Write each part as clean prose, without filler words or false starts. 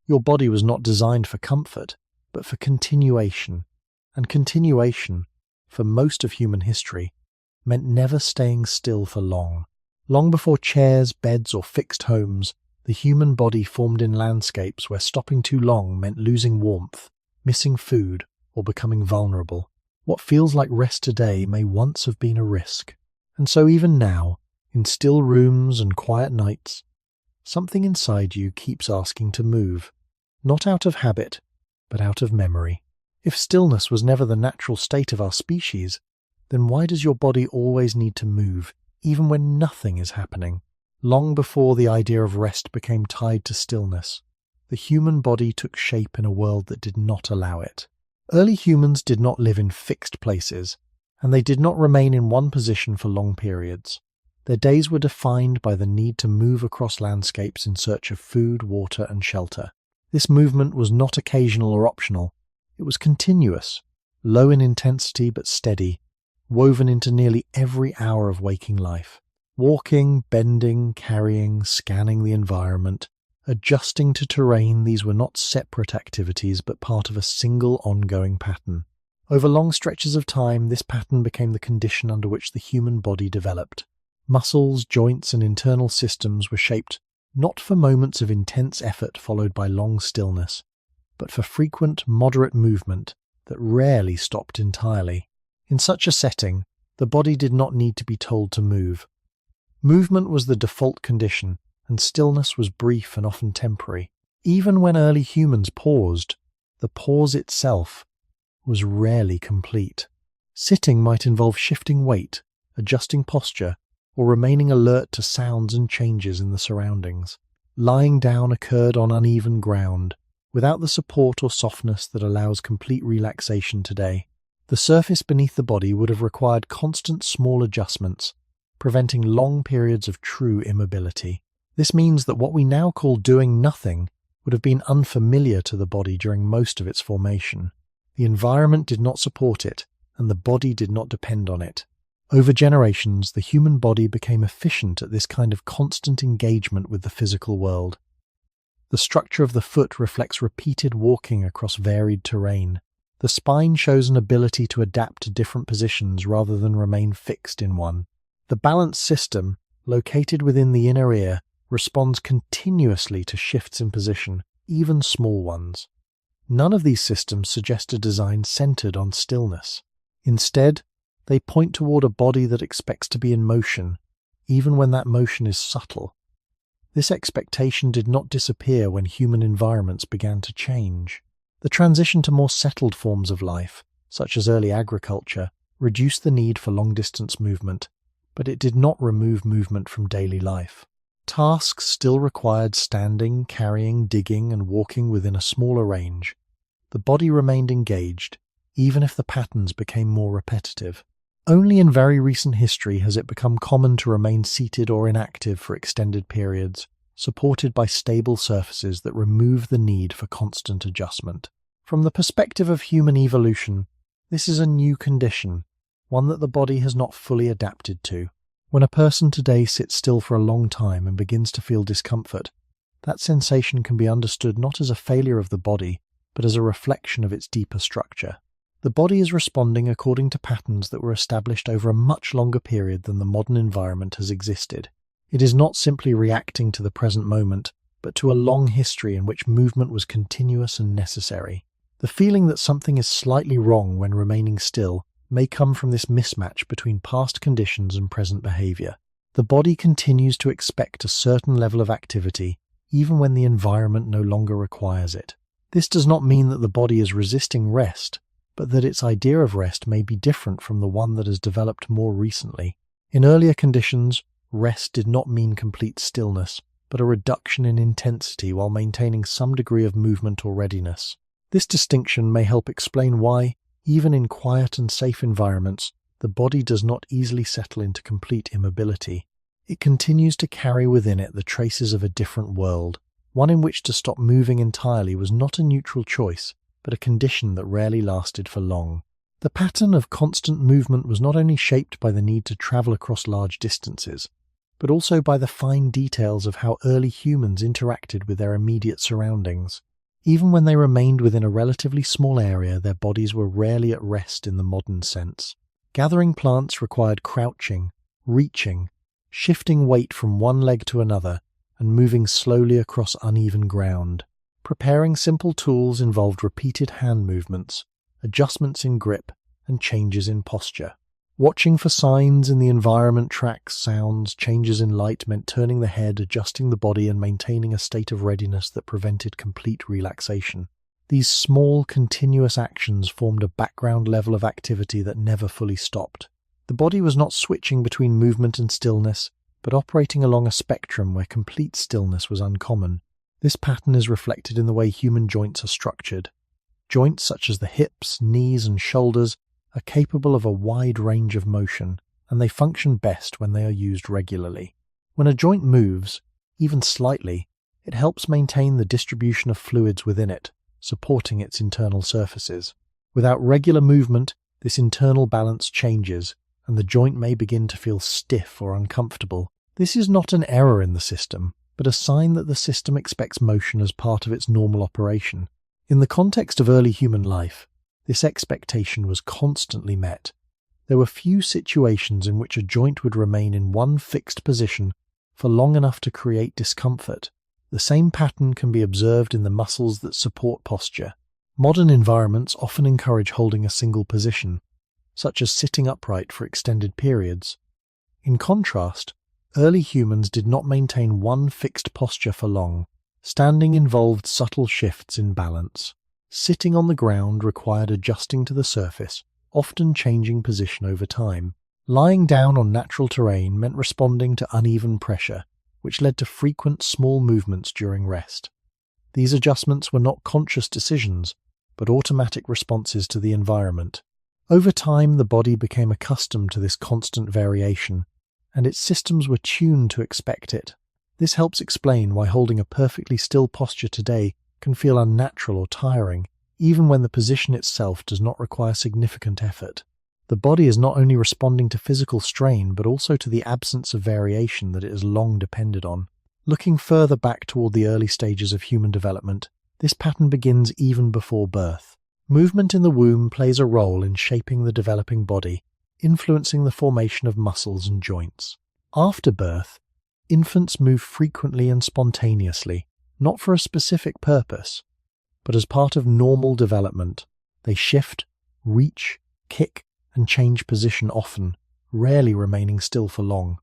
Your body was not designed for comfort, but for continuation. And continuation, for most of human history, meant never staying still for long. Long before chairs, beds, or fixed homes, the human body formed in landscapes where stopping too long meant losing warmth, missing food, or becoming vulnerable. What feels like rest today may once have been a risk. And so even now, in still rooms and quiet nights, something inside you keeps asking to move, not out of habit, but out of memory. If stillness was never the natural state of our species, then why does your body always need to move, even when nothing is happening? Long before the idea of rest became tied to stillness, the human body took shape in a world that did not allow it. Early humans did not live in fixed places, and they did not remain in one position for long periods. Their days were defined by the need to move across landscapes in search of food, water, and shelter. This movement was not occasional or optional. It was continuous, low in intensity but steady, woven into nearly every hour of waking life. Walking, bending, carrying, scanning the environment, adjusting to terrain, these were not separate activities but part of a single ongoing pattern. Over long stretches of time, this pattern became the condition under which the human body developed. Muscles, joints, and internal systems were shaped not for moments of intense effort followed by long stillness, but for frequent, moderate movement that rarely stopped entirely. In such a setting, the body did not need to be told to move. Movement was the default condition, and stillness was brief and often temporary. Even when early humans paused, the pause itself was rarely complete. Sitting might involve shifting weight, adjusting posture, or remaining alert to sounds and changes in the surroundings. Lying down occurred on uneven ground, without the support or softness that allows complete relaxation today. The surface beneath the body would have required constant small adjustments, preventing long periods of true immobility. This means that what we now call doing nothing would have been unfamiliar to the body during most of its formation. The environment did not support it, and the body did not depend on it. Over generations, the human body became efficient at this kind of constant engagement with the physical world. The structure of the foot reflects repeated walking across varied terrain. The spine shows an ability to adapt to different positions rather than remain fixed in one. The balance system, located within the inner ear, responds continuously to shifts in position, even small ones. None of these systems suggest a design centered on stillness. Instead, they point toward a body that expects to be in motion, even when that motion is subtle. This expectation did not disappear when human environments began to change. The transition to more settled forms of life, such as early agriculture, reduced the need for long-distance movement, but it did not remove movement from daily life. Tasks still required standing, carrying, digging, and walking within a smaller range. The body remained engaged, even if the patterns became more repetitive. Only in very recent history has it become common to remain seated or inactive for extended periods, supported by stable surfaces that remove the need for constant adjustment. From the perspective of human evolution, this is a new condition, one that the body has not fully adapted to. When a person today sits still for a long time and begins to feel discomfort, that sensation can be understood not as a failure of the body, but as a reflection of its deeper structure. The body is responding according to patterns that were established over a much longer period than the modern environment has existed. It is not simply reacting to the present moment, but to a long history in which movement was continuous and necessary. The feeling that something is slightly wrong when remaining still may come from this mismatch between past conditions and present behavior. The body continues to expect a certain level of activity, even when the environment no longer requires it. This does not mean that the body is resisting rest, but that its idea of rest may be different from the one that has developed more recently. In earlier conditions, rest did not mean complete stillness, but a reduction in intensity while maintaining some degree of movement or readiness. This distinction may help explain why, even in quiet and safe environments, the body does not easily settle into complete immobility. It continues to carry within it the traces of a different world, one in which to stop moving entirely was not a neutral choice, but a condition that rarely lasted for long. The pattern of constant movement was not only shaped by the need to travel across large distances, but also by the fine details of how early humans interacted with their immediate surroundings. Even when they remained within a relatively small area, their bodies were rarely at rest in the modern sense. Gathering plants required crouching, reaching, shifting weight from one leg to another, and moving slowly across uneven ground. Preparing simple tools involved repeated hand movements, adjustments in grip, and changes in posture. Watching for signs in the environment, tracks, sounds, changes in light meant turning the head, adjusting the body, and maintaining a state of readiness that prevented complete relaxation. These small, continuous actions formed a background level of activity that never fully stopped. The body was not switching between movement and stillness, but operating along a spectrum where complete stillness was uncommon. This pattern is reflected in the way human joints are structured. Joints such as the hips, knees, and shoulders are capable of a wide range of motion, and they function best when they are used regularly. When a joint moves, even slightly, it helps maintain the distribution of fluids within it, supporting its internal surfaces. Without regular movement, this internal balance changes, and the joint may begin to feel stiff or uncomfortable. This is not an error in the system, but a sign that the system expects motion as part of its normal operation. In the context of early human life, this expectation was constantly met. There were few situations in which a joint would remain in one fixed position for long enough to create discomfort. The same pattern can be observed in the muscles that support posture. Modern environments often encourage holding a single position, such as sitting upright for extended periods. In contrast, early humans did not maintain one fixed posture for long. Standing involved subtle shifts in balance. Sitting on the ground required adjusting to the surface, often changing position over time. Lying down on natural terrain meant responding to uneven pressure, which led to frequent small movements during rest. These adjustments were not conscious decisions, but automatic responses to the environment. Over time, the body became accustomed to this constant variation, and its systems were tuned to expect it. This helps explain why holding a perfectly still posture today can feel unnatural or tiring, even when the position itself does not require significant effort. The body is not only responding to physical strain, but also to the absence of variation that it has long depended on. Looking further back toward the early stages of human development, this pattern begins even before birth. Movement in the womb plays a role in shaping the developing body, influencing the formation of muscles and joints. After birth, infants move frequently and spontaneously, not for a specific purpose, but as part of normal development. They shift, reach, kick, and change position often, rarely remaining still for long.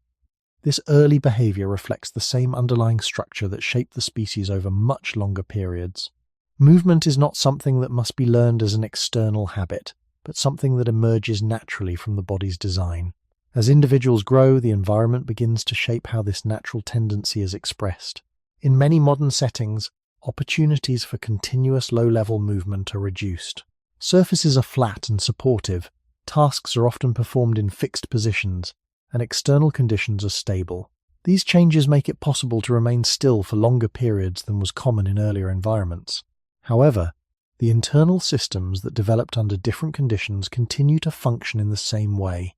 This early behavior reflects the same underlying structure that shaped the species over much longer periods. Movement is not something that must be learned as an external habit, but something that emerges naturally from the body's design. As individuals grow, the environment begins to shape how this natural tendency is expressed. In many modern settings, opportunities for continuous low-level movement are reduced. Surfaces are flat and supportive, tasks are often performed in fixed positions, and external conditions are stable. These changes make it possible to remain still for longer periods than was common in earlier environments. However, the internal systems that developed under different conditions continue to function in the same way.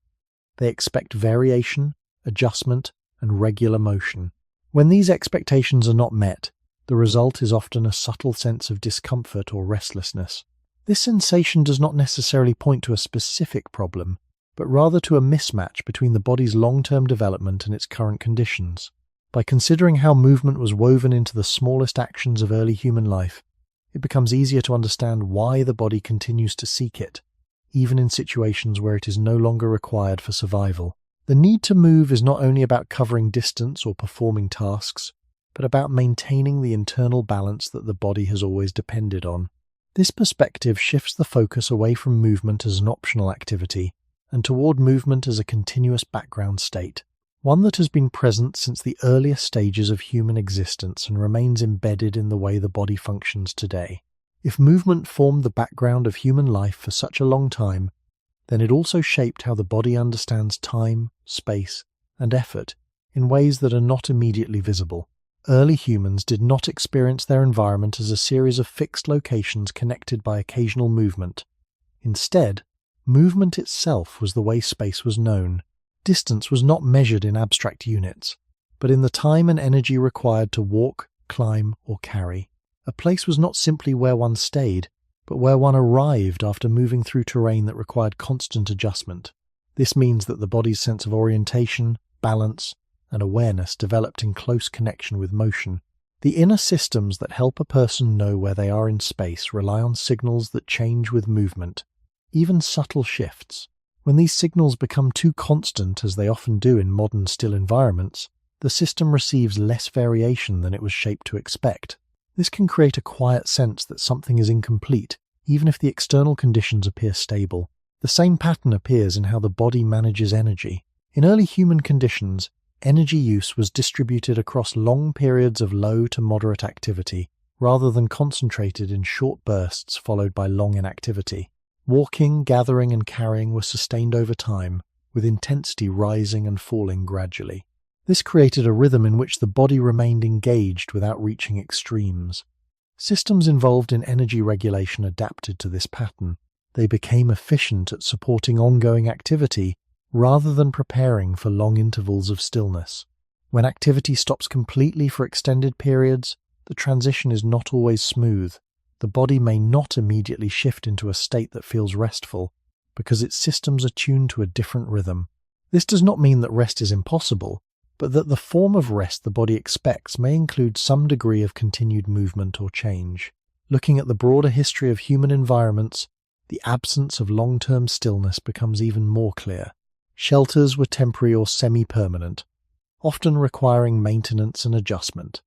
They expect variation, adjustment, and regular motion. When these expectations are not met, the result is often a subtle sense of discomfort or restlessness. This sensation does not necessarily point to a specific problem, but rather to a mismatch between the body's long-term development and its current conditions. By considering how movement was woven into the smallest actions of early human life, it becomes easier to understand why the body continues to seek it, even in situations where it is no longer required for survival. The need to move is not only about covering distance or performing tasks, but about maintaining the internal balance that the body has always depended on. This perspective shifts the focus away from movement as an optional activity and toward movement as a continuous background state, one that has been present since the earliest stages of human existence and remains embedded in the way the body functions today. If movement formed the background of human life for such a long time, then it also shaped how the body understands time, space, and effort in ways that are not immediately visible. Early humans did not experience their environment as a series of fixed locations connected by occasional movement. Instead, movement itself was the way space was known. Distance was not measured in abstract units, but in the time and energy required to walk, climb, or carry. A place was not simply where one stayed, but where one arrived after moving through terrain that required constant adjustment. This means that the body's sense of orientation, balance, and awareness developed in close connection with motion. The inner systems that help a person know where they are in space rely on signals that change with movement, even subtle shifts. When these signals become too constant, as they often do in modern still environments, the system receives less variation than it was shaped to expect. This can create a quiet sense that something is incomplete, even if the external conditions appear stable. The same pattern appears in how the body manages energy. In early human conditions, energy use was distributed across long periods of low to moderate activity, rather than concentrated in short bursts followed by long inactivity. Walking, gathering, and carrying were sustained over time, with intensity rising and falling gradually. This created a rhythm in which the body remained engaged without reaching extremes. Systems involved in energy regulation adapted to this pattern. They became efficient at supporting ongoing activity rather than preparing for long intervals of stillness. When activity stops completely for extended periods, the transition is not always smooth. The body may not immediately shift into a state that feels restful, because its systems are tuned to a different rhythm. This does not mean that rest is impossible, but that the form of rest the body expects may include some degree of continued movement or change. Looking at the broader history of human environments, the absence of long-term stillness becomes even more clear. Shelters were temporary or semi-permanent, often requiring maintenance and adjustment.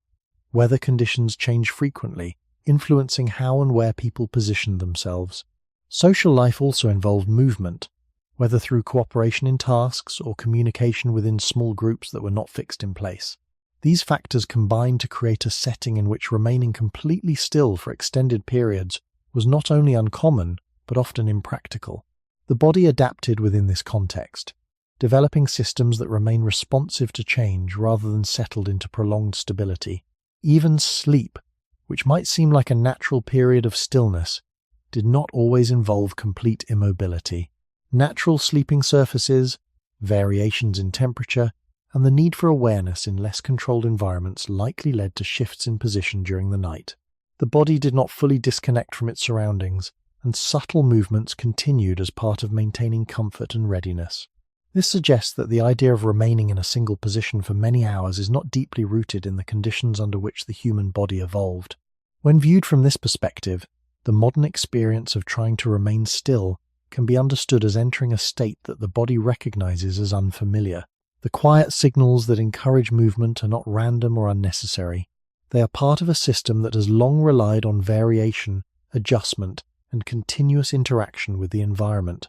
Weather conditions changed frequently, influencing how and where people positioned themselves. Social life also involved movement, whether through cooperation in tasks or communication within small groups that were not fixed in place. These factors combined to create a setting in which remaining completely still for extended periods was not only uncommon, but often impractical. The body adapted within this context, developing systems that remain responsive to change rather than settled into prolonged stability. Even sleep, which might seem like a natural period of stillness, did not always involve complete immobility. Natural sleeping surfaces, variations in temperature, and the need for awareness in less controlled environments likely led to shifts in position during the night. The body did not fully disconnect from its surroundings, and subtle movements continued as part of maintaining comfort and readiness. This suggests that the idea of remaining in a single position for many hours is not deeply rooted in the conditions under which the human body evolved. When viewed from this perspective, the modern experience of trying to remain still can be understood as entering a state that the body recognizes as unfamiliar. The quiet signals that encourage movement are not random or unnecessary. They are part of a system that has long relied on variation, adjustment, and continuous interaction with the environment.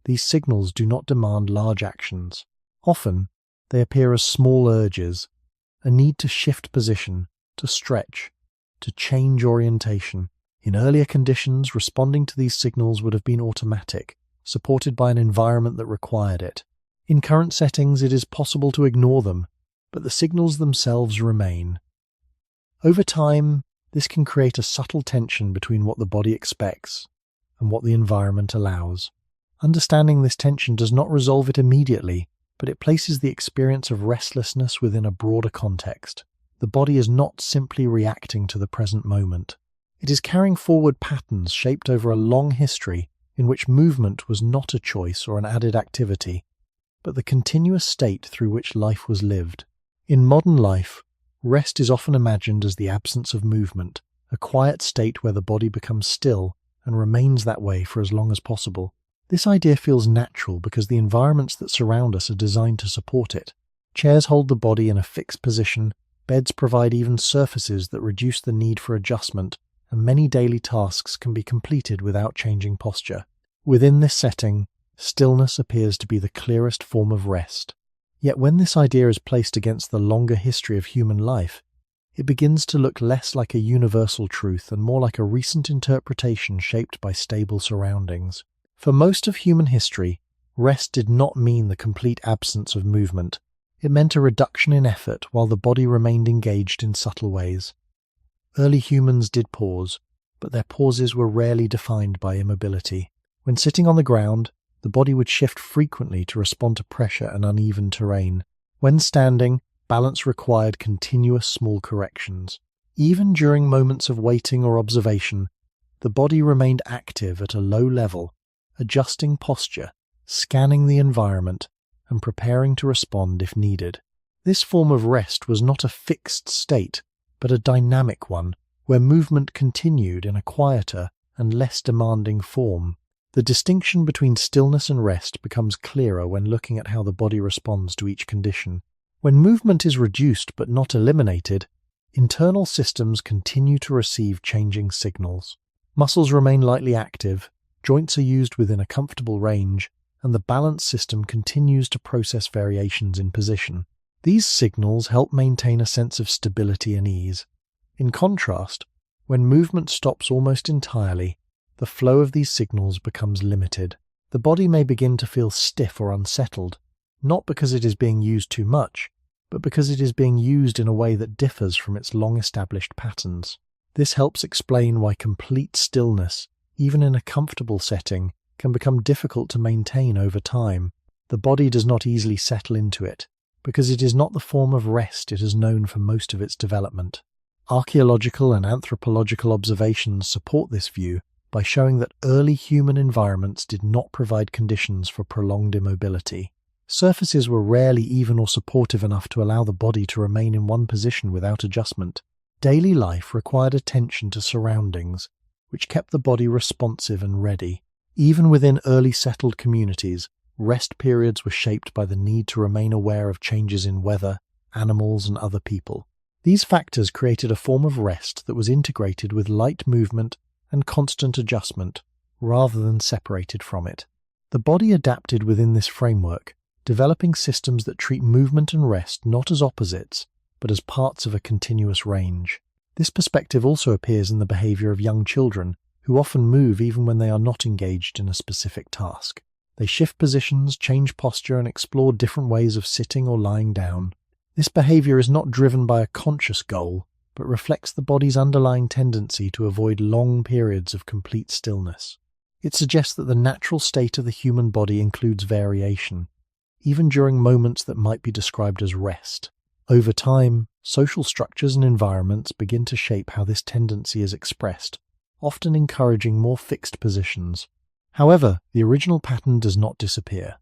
These signals do not demand large actions. Often, they appear as small urges, a need to shift position, to stretch, to change orientation. In earlier conditions, responding to these signals would have been automatic, supported by an environment that required it. In current settings, it is possible to ignore them, but the signals themselves remain. Over time, this can create a subtle tension between what the body expects and what the environment allows. Understanding this tension does not resolve it immediately, but it places the experience of restlessness within a broader context. The body is not simply reacting to the present moment. It is carrying forward patterns shaped over a long history in which movement was not a choice or an added activity, but the continuous state through which life was lived. In modern life, rest is often imagined as the absence of movement, a quiet state where the body becomes still and remains that way for as long as possible. This idea feels natural because the environments that surround us are designed to support it. Chairs hold the body in a fixed position, beds provide even surfaces that reduce the need for adjustment, and many daily tasks can be completed without changing posture. Within this setting, stillness appears to be the clearest form of rest. Yet when this idea is placed against the longer history of human life, it begins to look less like a universal truth and more like a recent interpretation shaped by stable surroundings. For most of human history, rest did not mean the complete absence of movement. It meant a reduction in effort while the body remained engaged in subtle ways. Early humans did pause, but their pauses were rarely defined by immobility. When sitting on the ground, the body would shift frequently to respond to pressure and uneven terrain. When standing, balance required continuous small corrections. Even during moments of waiting or observation, the body remained active at a low level, adjusting posture, scanning the environment, and preparing to respond if needed. This form of rest was not a fixed state, but a dynamic one, where movement continued in a quieter and less demanding form. The distinction between stillness and rest becomes clearer when looking at how the body responds to each condition. When movement is reduced but not eliminated, internal systems continue to receive changing signals. Muscles remain lightly active, joints are used within a comfortable range, and the balance system continues to process variations in position. These signals help maintain a sense of stability and ease. In contrast, when movement stops almost entirely, the flow of these signals becomes limited. The body may begin to feel stiff or unsettled, not because it is being used too much, but because it is being used in a way that differs from its long-established patterns. This helps explain why complete stillness, even in a comfortable setting, can become difficult to maintain over time. The body does not easily settle into it, because it is not the form of rest it has known for most of its development. Archaeological and anthropological observations support this view by showing that early human environments did not provide conditions for prolonged immobility. Surfaces were rarely even or supportive enough to allow the body to remain in one position without adjustment. Daily life required attention to surroundings, which kept the body responsive and ready. Even within early settled communities, rest periods were shaped by the need to remain aware of changes in weather, animals, and other people. These factors created a form of rest that was integrated with light movement and constant adjustment, rather than separated from it. The body adapted within this framework, developing systems that treat movement and rest not as opposites, but as parts of a continuous range. This perspective also appears in the behavior of young children, who often move even when they are not engaged in a specific task. They shift positions, change posture, and explore different ways of sitting or lying down. This behavior is not driven by a conscious goal, but reflects the body's underlying tendency to avoid long periods of complete stillness. It suggests that the natural state of the human body includes variation, even during moments that might be described as rest. Over time, social structures and environments begin to shape how this tendency is expressed, often encouraging more fixed positions. However, the original pattern does not disappear.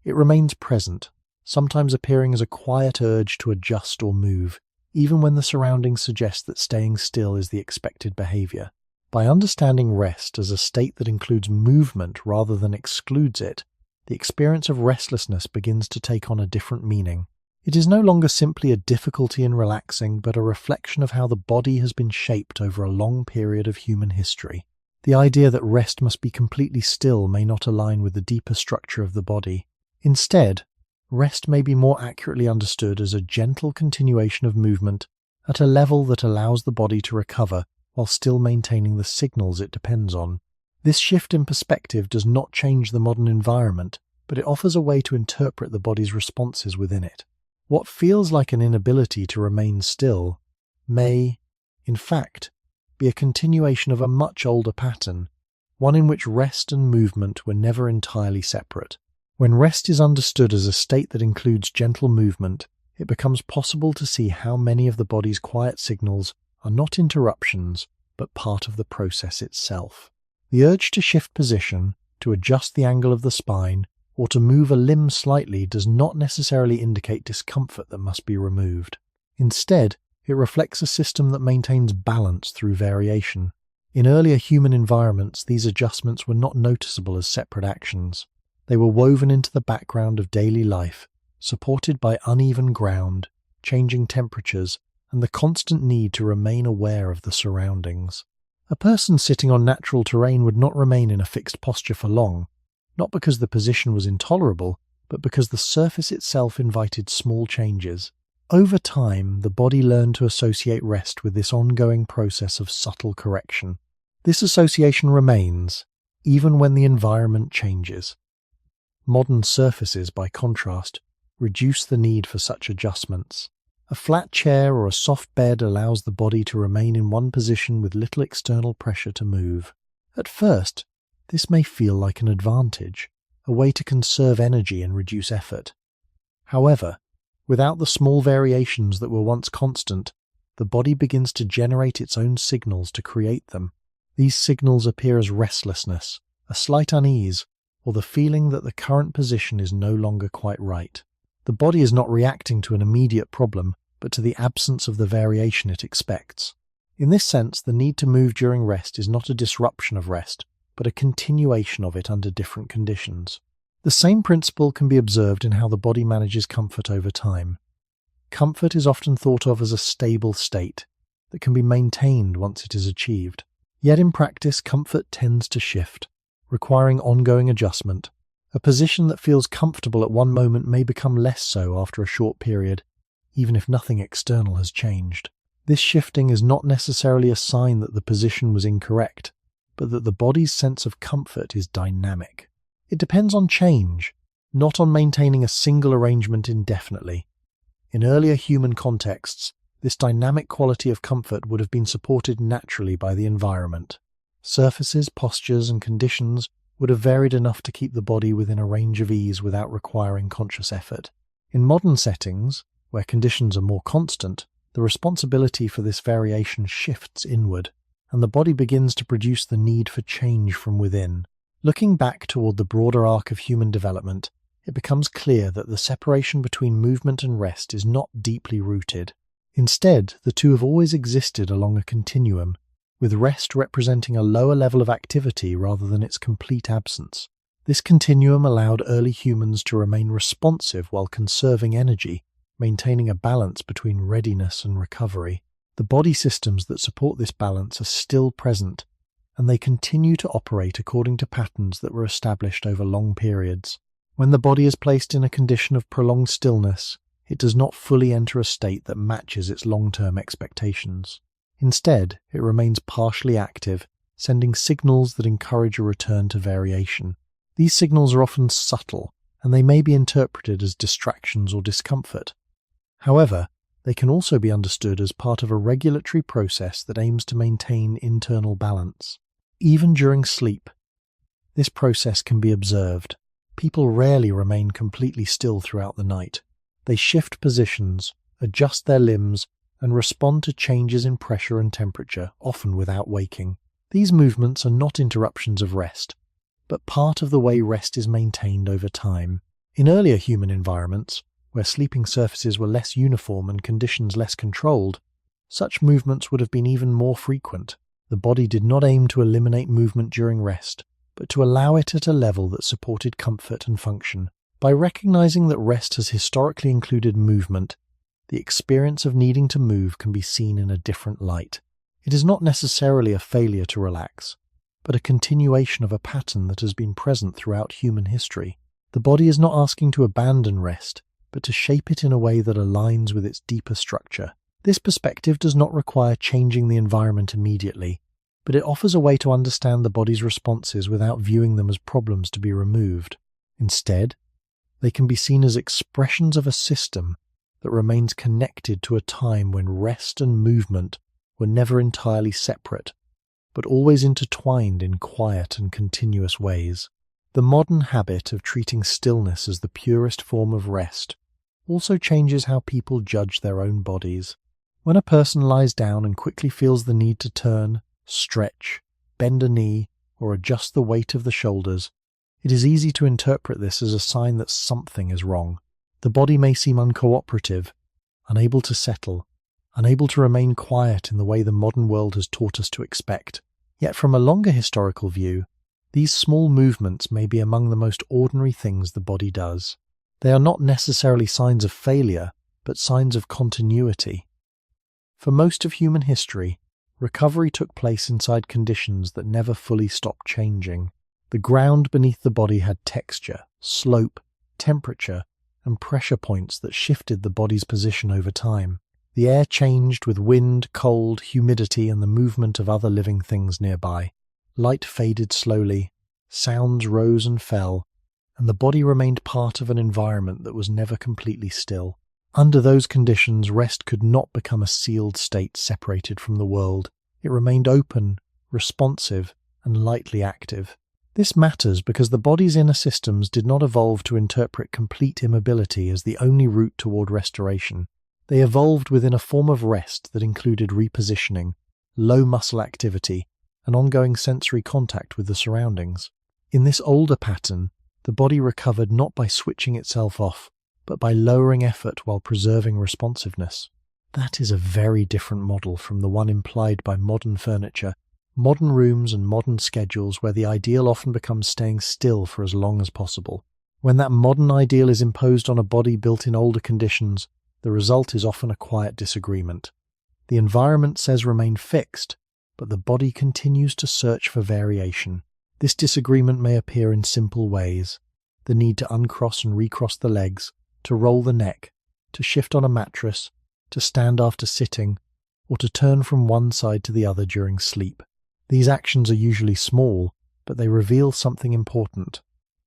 It remains present, sometimes appearing as a quiet urge to adjust or move, even when the surroundings suggest that staying still is the expected behavior. By understanding rest as a state that includes movement rather than excludes it, the experience of restlessness begins to take on a different meaning. It is no longer simply a difficulty in relaxing, but a reflection of how the body has been shaped over a long period of human history. The idea that rest must be completely still may not align with the deeper structure of the body. Instead, rest may be more accurately understood as a gentle continuation of movement at a level that allows the body to recover while still maintaining the signals it depends on. This shift in perspective does not change the modern environment, but it offers a way to interpret the body's responses within it. What feels like an inability to remain still may, in fact, be a continuation of a much older pattern, one in which rest and movement were never entirely separate. When rest is understood as a state that includes gentle movement, it becomes possible to see how many of the body's quiet signals are not interruptions, but part of the process itself. The urge to shift position, to adjust the angle of the spine, or to move a limb slightly does not necessarily indicate discomfort that must be removed. Instead, it reflects a system that maintains balance through variation. In earlier human environments, these adjustments were not noticeable as separate actions. They were woven into the background of daily life, supported by uneven ground, changing temperatures, and the constant need to remain aware of the surroundings. A person sitting on natural terrain would not remain in a fixed posture for long, not because the position was intolerable, but because the surface itself invited small changes. Over time, the body learned to associate rest with this ongoing process of subtle correction. This association remains, even when the environment changes. Modern surfaces, by contrast, reduce the need for such adjustments. A flat chair or a soft bed allows the body to remain in one position with little external pressure to move. At first, this may feel like an advantage, a way to conserve energy and reduce effort. However, without the small variations that were once constant, the body begins to generate its own signals to create them. These signals appear as restlessness, a slight unease, or the feeling that the current position is no longer quite right. The body is not reacting to an immediate problem, but to the absence of the variation it expects. In this sense, the need to move during rest is not a disruption of rest, but a continuation of it under different conditions. The same principle can be observed in how the body manages comfort over time. Comfort is often thought of as a stable state that can be maintained once it is achieved. Yet in practice, comfort tends to shift, requiring ongoing adjustment. A position that feels comfortable at one moment may become less so after a short period, even if nothing external has changed. This shifting is not necessarily a sign that the position was incorrect, but that the body's sense of comfort is dynamic. It depends on change, not on maintaining a single arrangement indefinitely. In earlier human contexts, this dynamic quality of comfort would have been supported naturally by the environment. Surfaces, postures, and conditions would have varied enough to keep the body within a range of ease without requiring conscious effort. In modern settings, where conditions are more constant, the responsibility for this variation shifts inward, and the body begins to produce the need for change from within. Looking back toward the broader arc of human development, it becomes clear that the separation between movement and rest is not deeply rooted. Instead, the two have always existed along a continuum, with rest representing a lower level of activity rather than its complete absence. This continuum allowed early humans to remain responsive while conserving energy, maintaining a balance between readiness and recovery. The body systems that support this balance are still present, and they continue to operate according to patterns that were established over long periods. When the body is placed in a condition of prolonged stillness, it does not fully enter a state that matches its long-term expectations. Instead, it remains partially active, sending signals that encourage a return to variation. These signals are often subtle, and they may be interpreted as distractions or discomfort. However, they can also be understood as part of a regulatory process that aims to maintain internal balance. Even during sleep, this process can be observed. People rarely remain completely still throughout the night. They shift positions, adjust their limbs, and respond to changes in pressure and temperature, often without waking. These movements are not interruptions of rest, but part of the way rest is maintained over time. In earlier human environments, where sleeping surfaces were less uniform and conditions less controlled, such movements would have been even more frequent. The body did not aim to eliminate movement during rest, but to allow it at a level that supported comfort and function. By recognizing that rest has historically included movement, the experience of needing to move can be seen in a different light. It is not necessarily a failure to relax, but a continuation of a pattern that has been present throughout human history. The body is not asking to abandon rest, but to shape it in a way that aligns with its deeper structure. This perspective does not require changing the environment immediately, but it offers a way to understand the body's responses without viewing them as problems to be removed. Instead, they can be seen as expressions of a system that remains connected to a time when rest and movement were never entirely separate, but always intertwined in quiet and continuous ways. The modern habit of treating stillness as the purest form of rest also changes how people judge their own bodies. When a person lies down and quickly feels the need to turn, stretch, bend a knee, or adjust the weight of the shoulders, it is easy to interpret this as a sign that something is wrong. The body may seem uncooperative, unable to settle, unable to remain quiet in the way the modern world has taught us to expect. Yet from a longer historical view, these small movements may be among the most ordinary things the body does. They are not necessarily signs of failure, but signs of continuity. For most of human history, recovery took place inside conditions that never fully stopped changing. The ground beneath the body had texture, slope, temperature, and pressure points that shifted the body's position over time. The air changed with wind, cold, humidity, and the movement of other living things nearby. Light faded slowly, sounds rose and fell, and the body remained part of an environment that was never completely still. Under those conditions, rest could not become a sealed state separated from the world. It remained open, responsive, and lightly active. This matters because the body's inner systems did not evolve to interpret complete immobility as the only route toward restoration. They evolved within a form of rest that included repositioning, low muscle activity, and ongoing sensory contact with the surroundings. In this older pattern, the body recovered not by switching itself off, but by lowering effort while preserving responsiveness. That is a very different model from the one implied by modern furniture, modern rooms and modern schedules where the ideal often becomes staying still for as long as possible. When that modern ideal is imposed on a body built in older conditions, the result is often a quiet disagreement. The environment says remain fixed, but the body continues to search for variation. This disagreement may appear in simple ways: the need to uncross and recross the legs, to roll the neck, to shift on a mattress, to stand after sitting, or to turn from one side to the other during sleep. These actions are usually small, but they reveal something important.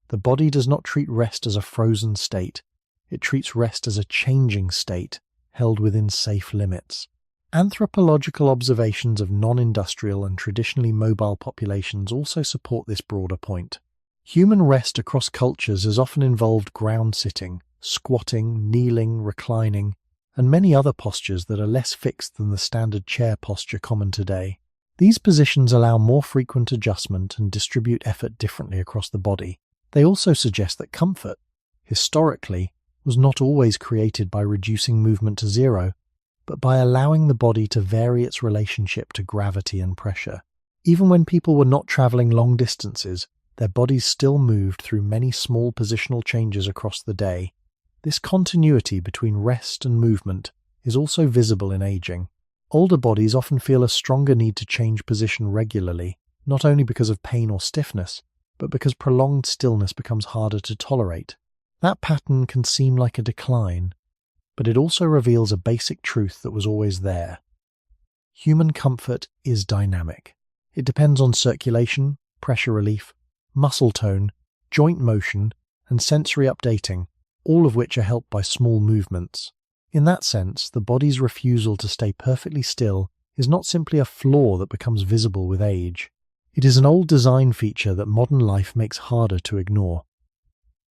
The body does not treat rest as a frozen state. It treats rest as a changing state, held within safe limits. Anthropological observations of non-industrial and traditionally mobile populations also support this broader point. Human rest across cultures has often involved ground sitting, squatting, kneeling, reclining, and many other postures that are less fixed than the standard chair posture common today. These positions allow more frequent adjustment and distribute effort differently across the body. They also suggest that comfort, historically, was not always created by reducing movement to zero, but by allowing the body to vary its relationship to gravity and pressure. Even when people were not traveling long distances, their bodies still moved through many small positional changes across the day. This continuity between rest and movement is also visible in aging. Older bodies often feel a stronger need to change position regularly, not only because of pain or stiffness, but because prolonged stillness becomes harder to tolerate. That pattern can seem like a decline, but it also reveals a basic truth that was always there. Human comfort is dynamic. It depends on circulation, pressure relief, muscle tone, joint motion, and sensory updating, all of which are helped by small movements. In that sense, the body's refusal to stay perfectly still is not simply a flaw that becomes visible with age. It is an old design feature that modern life makes harder to ignore.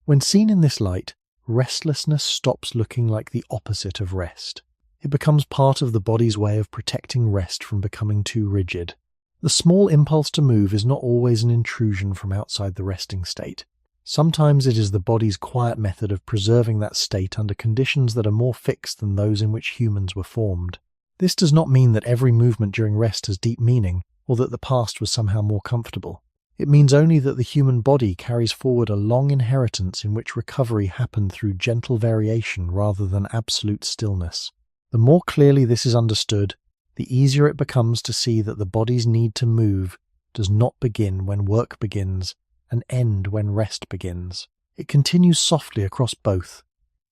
When seen in this light, restlessness stops looking like the opposite of rest. It becomes part of the body's way of protecting rest from becoming too rigid. The small impulse to move is not always an intrusion from outside the resting state. Sometimes it is the body's quiet method of preserving that state under conditions that are more fixed than those in which humans were formed. This does not mean that every movement during rest has deep meaning, or that the past was somehow more comfortable. It means only that the human body carries forward a long inheritance in which recovery happened through gentle variation rather than absolute stillness. The more clearly this is understood, the easier it becomes to see that the body's need to move does not begin when work begins and end when rest begins. It continues softly across both,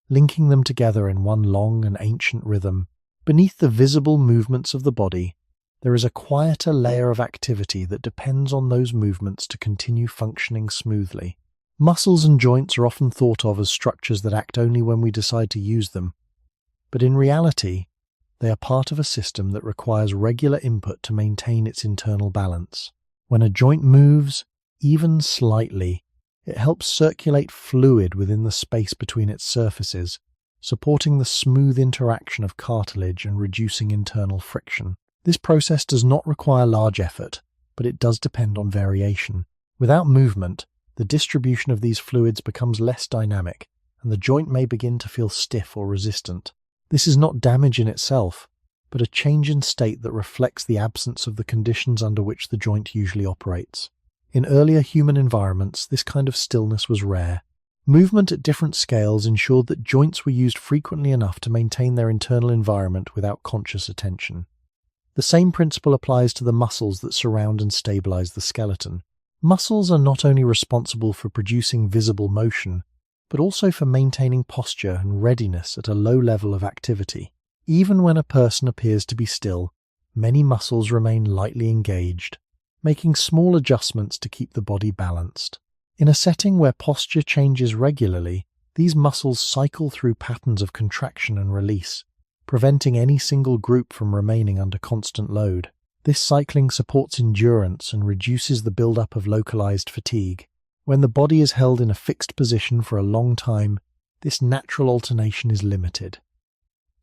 linking them together in one long and ancient rhythm. Beneath the visible movements of the body, there is a quieter layer of activity that depends on those movements to continue functioning smoothly. Muscles and joints are often thought of as structures that act only when we decide to use them, but in reality, they are part of a system that requires regular input to maintain its internal balance. When a joint moves, even slightly, it helps circulate fluid within the space between its surfaces, supporting the smooth interaction of cartilage and reducing internal friction. This process does not require large effort, but it does depend on variation. Without movement, the distribution of these fluids becomes less dynamic, and the joint may begin to feel stiff or resistant. This is not damage in itself, but a change in state that reflects the absence of the conditions under which the joint usually operates. In earlier human environments, this kind of stillness was rare. Movement at different scales ensured that joints were used frequently enough to maintain their internal environment without conscious attention. The same principle applies to the muscles that surround and stabilize the skeleton. Muscles are not only responsible for producing visible motion, but also for maintaining posture and readiness at a low level of activity. Even when a person appears to be still, many muscles remain lightly engaged, making small adjustments to keep the body balanced. In a setting where posture changes regularly, these muscles cycle through patterns of contraction and release, preventing any single group from remaining under constant load. This cycling supports endurance and reduces the buildup of localized fatigue. When the body is held in a fixed position for a long time, this natural alternation is limited.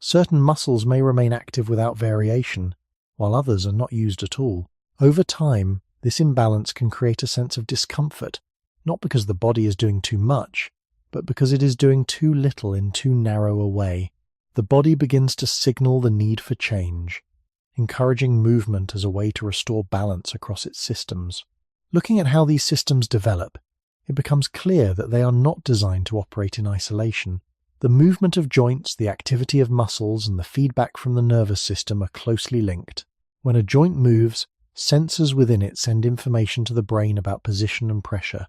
Certain muscles may remain active without variation, while others are not used at all. Over time, this imbalance can create a sense of discomfort, not because the body is doing too much, but because it is doing too little in too narrow a way. The body begins to signal the need for change, encouraging movement as a way to restore balance across its systems. Looking at how these systems develop, it becomes clear that they are not designed to operate in isolation. The movement of joints, the activity of muscles, and the feedback from the nervous system are closely linked. When a joint moves, sensors within it send information to the brain about position and pressure.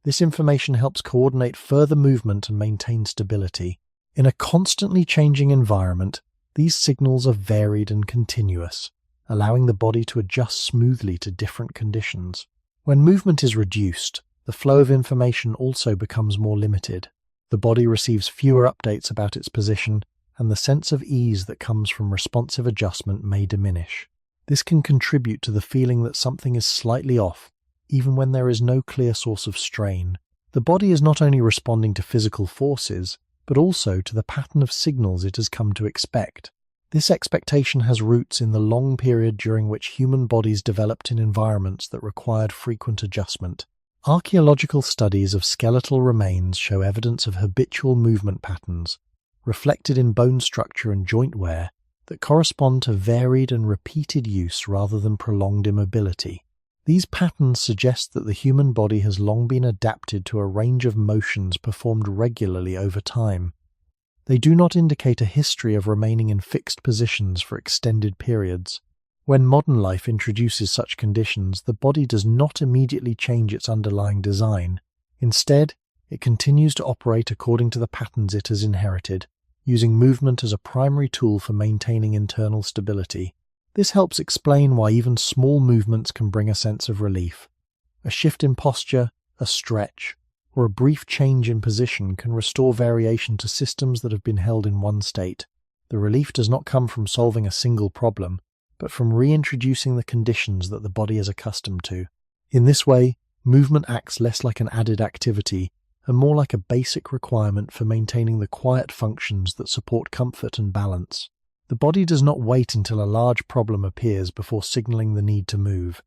This information helps coordinate further movement and maintain stability. In a constantly changing environment, these signals are varied and continuous, allowing the body to adjust smoothly to different conditions. When movement is reduced, the flow of information also becomes more limited. The body receives fewer updates about its position, and the sense of ease that comes from responsive adjustment may diminish. This can contribute to the feeling that something is slightly off, even when there is no clear source of strain. The body is not only responding to physical forces, but also to the pattern of signals it has come to expect. This expectation has roots in the long period during which human bodies developed in environments that required frequent adjustment. Archaeological studies of skeletal remains show evidence of habitual movement patterns, reflected in bone structure and joint wear, that correspond to varied and repeated use rather than prolonged immobility. These patterns suggest that the human body has long been adapted to a range of motions performed regularly over time. They do not indicate a history of remaining in fixed positions for extended periods. When modern life introduces such conditions, the body does not immediately change its underlying design. Instead, it continues to operate according to the patterns it has inherited, using movement as a primary tool for maintaining internal stability. This helps explain why even small movements can bring a sense of relief. A shift in posture, a stretch, or a brief change in position can restore variation to systems that have been held in one state. The relief does not come from solving a single problem, but from reintroducing the conditions that the body is accustomed to. In this way, movement acts less like an added activity and more like a basic requirement for maintaining the quiet functions that support comfort and balance. The body does not wait until a large problem appears before signaling the need to move.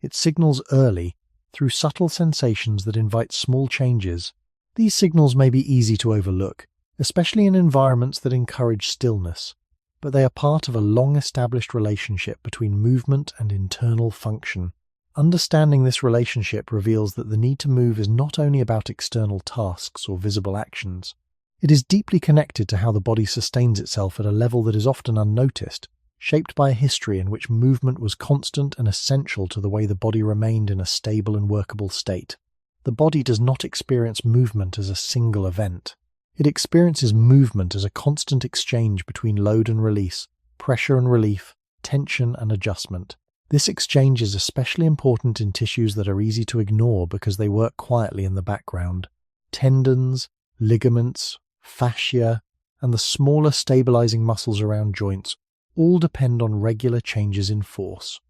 It signals early, through subtle sensations that invite small changes. These signals may be easy to overlook, especially in environments that encourage stillness, but they are part of a long-established relationship between movement and internal function. Understanding this relationship reveals that the need to move is not only about external tasks or visible actions. It is deeply connected to how the body sustains itself at a level that is often unnoticed, shaped by a history in which movement was constant and essential to the way the body remained in a stable and workable state. The body does not experience movement as a single event. It experiences movement as a constant exchange between load and release, pressure and relief, tension and adjustment. This exchange is especially important in tissues that are easy to ignore because they work quietly in the background. Tendons, ligaments, fascia, and the smaller stabilizing muscles around joints all depend on regular changes in force.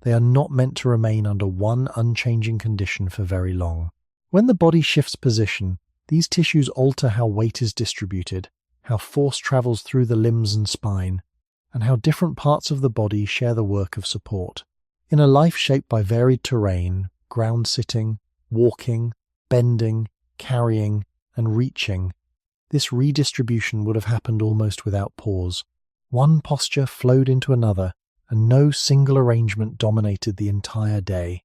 They are not meant to remain under one unchanging condition for very long. When the body shifts position, these tissues alter how weight is distributed, how force travels through the limbs and spine, and how different parts of the body share the work of support. In a life shaped by varied terrain, ground sitting, walking, bending, carrying, and reaching, this redistribution would have happened almost without pause. One posture flowed into another, and no single arrangement dominated the entire day.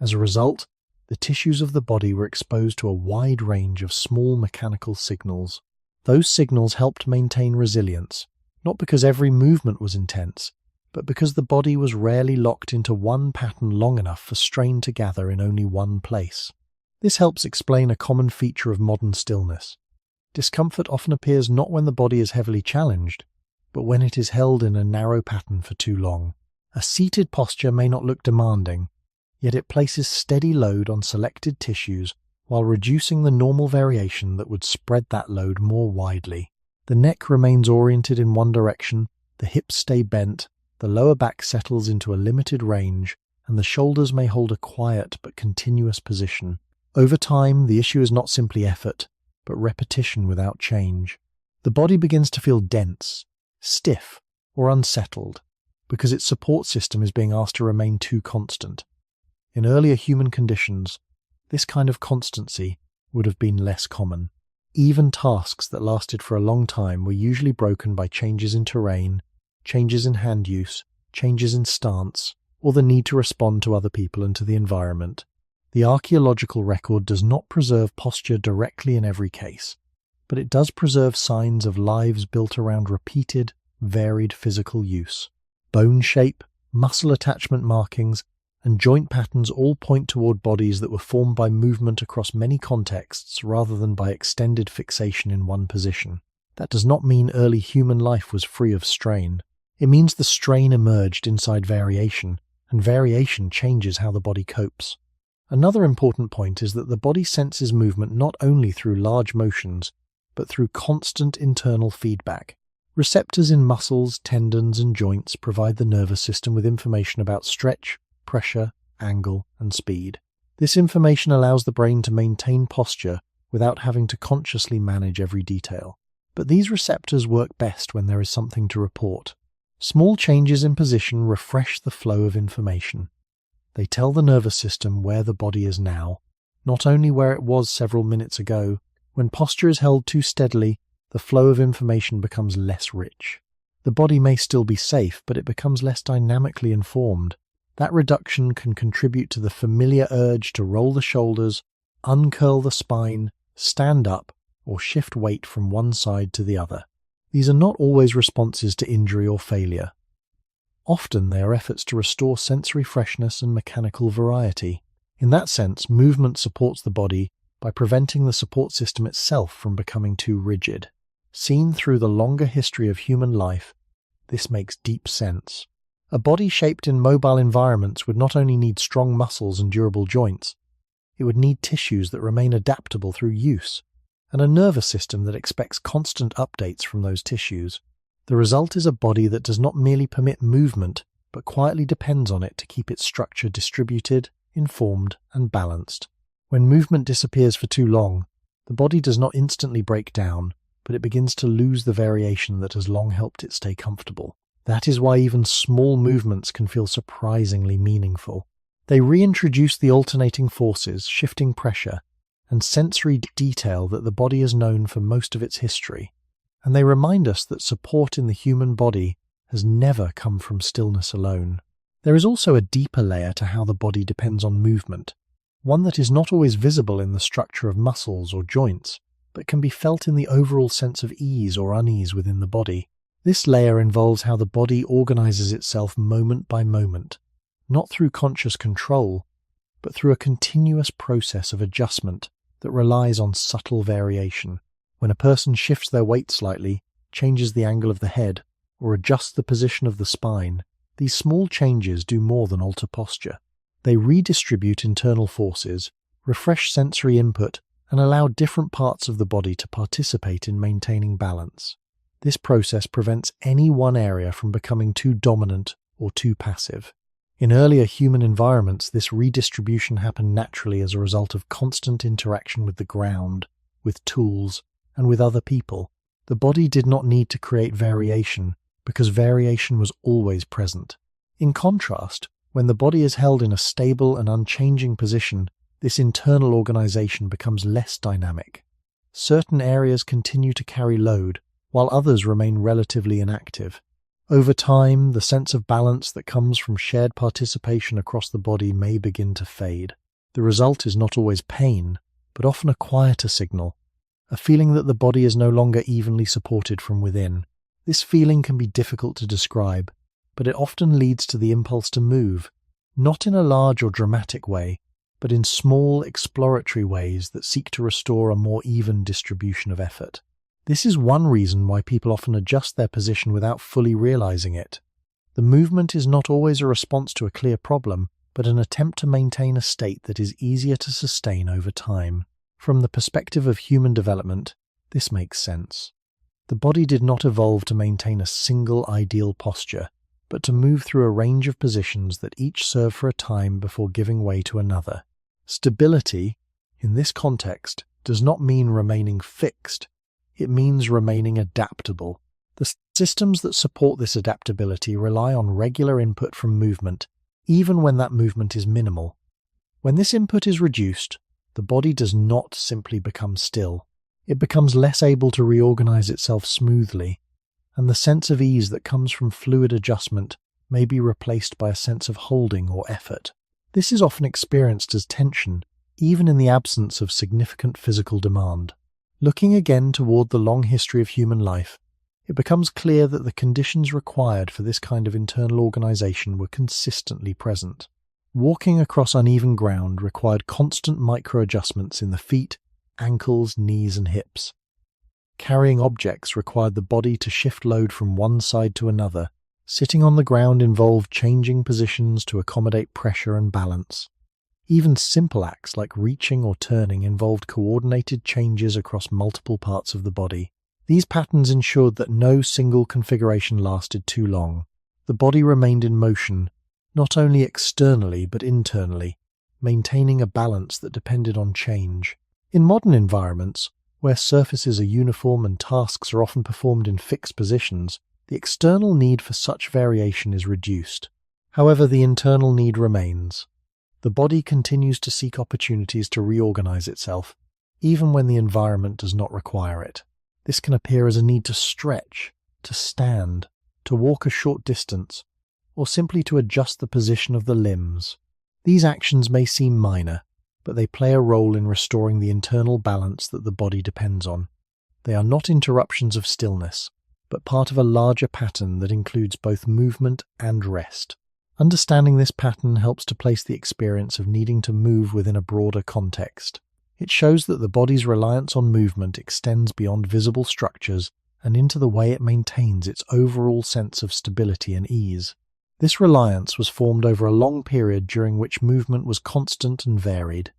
As a result, the tissues of the body were exposed to a wide range of small mechanical signals. Those signals helped maintain resilience, not because every movement was intense, but because the body was rarely locked into one pattern long enough for strain to gather in only one place. This helps explain a common feature of modern stillness. Discomfort often appears not when the body is heavily challenged, but when it is held in a narrow pattern for too long. A seated posture may not look demanding, yet it places steady load on selected tissues while reducing the normal variation that would spread that load more widely. The neck remains oriented in one direction, the hips stay bent, the lower back settles into a limited range, and the shoulders may hold a quiet but continuous position. Over time, the issue is not simply effort, but repetition without change. The body begins to feel dense, stiff or unsettled, because its support system is being asked to remain too constant. In earlier human conditions, this kind of constancy would have been less common. Even tasks that lasted for a long time were usually broken by changes in terrain, changes in hand use, changes in stance, or the need to respond to other people and to the environment. The archaeological record does not preserve posture directly in every case, but it does preserve signs of lives built around repeated, varied physical use. Bone shape, muscle attachment markings, and joint patterns all point toward bodies that were formed by movement across many contexts rather than by extended fixation in one position. That does not mean early human life was free of strain. It means the strain emerged inside variation, and variation changes how the body copes. Another important point is that the body senses movement not only through large motions, but through constant internal feedback. Receptors in muscles, tendons, and joints provide the nervous system with information about stretch, pressure, angle, and speed. This information allows the brain to maintain posture without having to consciously manage every detail. But these receptors work best when there is something to report. Small changes in position refresh the flow of information. They tell the nervous system where the body is now, not only where it was several minutes ago. When posture is held too steadily, the flow of information becomes less rich. The body may still be safe, but it becomes less dynamically informed. That reduction can contribute to the familiar urge to roll the shoulders, uncurl the spine, stand up, or shift weight from one side to the other. These are not always responses to injury or failure. Often they are efforts to restore sensory freshness and mechanical variety. In that sense, movement supports the body by preventing the support system itself from becoming too rigid. Seen through the longer history of human life, this makes deep sense. A body shaped in mobile environments would not only need strong muscles and durable joints, it would need tissues that remain adaptable through use, and a nervous system that expects constant updates from those tissues. The result is a body that does not merely permit movement, but quietly depends on it to keep its structure distributed, informed, and balanced. When movement disappears for too long, the body does not instantly break down, but it begins to lose the variation that has long helped it stay comfortable. That is why even small movements can feel surprisingly meaningful. They reintroduce the alternating forces, shifting pressure, and sensory detail that the body has known for most of its history. And they remind us that support in the human body has never come from stillness alone. There is also a deeper layer to how the body depends on movement, one that is not always visible in the structure of muscles or joints, but can be felt in the overall sense of ease or unease within the body. This layer involves how the body organizes itself moment by moment, not through conscious control, but through a continuous process of adjustment that relies on subtle variation. When a person shifts their weight slightly, changes the angle of the head, or adjusts the position of the spine, these small changes do more than alter posture. They redistribute internal forces, refresh sensory input, and allow different parts of the body to participate in maintaining balance. This process prevents any one area from becoming too dominant or too passive. In earlier human environments, this redistribution happened naturally as a result of constant interaction with the ground, with tools, and with other people. The body did not need to create variation, because variation was always present. In contrast, when the body is held in a stable and unchanging position, this internal organization becomes less dynamic. Certain areas continue to carry load, while others remain relatively inactive. Over time, the sense of balance that comes from shared participation across the body may begin to fade. The result is not always pain, but often a quieter signal, a feeling that the body is no longer evenly supported from within. This feeling can be difficult to describe, but it often leads to the impulse to move, not in a large or dramatic way, but in small, exploratory ways that seek to restore a more even distribution of effort. This is one reason why people often adjust their position without fully realizing it. The movement is not always a response to a clear problem, but an attempt to maintain a state that is easier to sustain over time. From the perspective of human development, this makes sense. The body did not evolve to maintain a single ideal posture, but to move through a range of positions that each serve for a time before giving way to another. Stability, in this context, does not mean remaining fixed. It means remaining adaptable. The Systems that support this adaptability rely on regular input from movement, even when that movement is minimal. When this input is reduced, the body does not simply become still. It becomes less able to reorganize itself smoothly, and the sense of ease that comes from fluid adjustment may be replaced by a sense of holding or effort. This is often experienced as tension, even in the absence of significant physical demand. Looking again toward the long history of human life, it becomes clear that the conditions required for this kind of internal organization were consistently present. Walking across uneven ground required constant micro-adjustments in the feet, ankles, knees, and hips. Carrying objects required the body to shift load from one side to another. Sitting on the ground involved changing positions to accommodate pressure and balance. Even simple acts like reaching or turning involved coordinated changes across multiple parts of the body. These patterns ensured that no single configuration lasted too long. The body remained in motion, not only externally but internally, maintaining a balance that depended on change. In modern environments, where surfaces are uniform and tasks are often performed in fixed positions, the external need for such variation is reduced. However, the internal need remains. The body continues to seek opportunities to reorganize itself, even when the environment does not require it. This can appear as a need to stretch, to stand, to walk a short distance, or simply to adjust the position of the limbs. These actions may seem minor, but they play a role in restoring the internal balance that the body depends on. They are not interruptions of stillness, but part of a larger pattern that includes both movement and rest. Understanding this pattern helps to place the experience of needing to move within a broader context. It shows that the body's reliance on movement extends beyond visible structures and into the way it maintains its overall sense of stability and ease. This reliance was formed over a long period during which movement was constant and varied.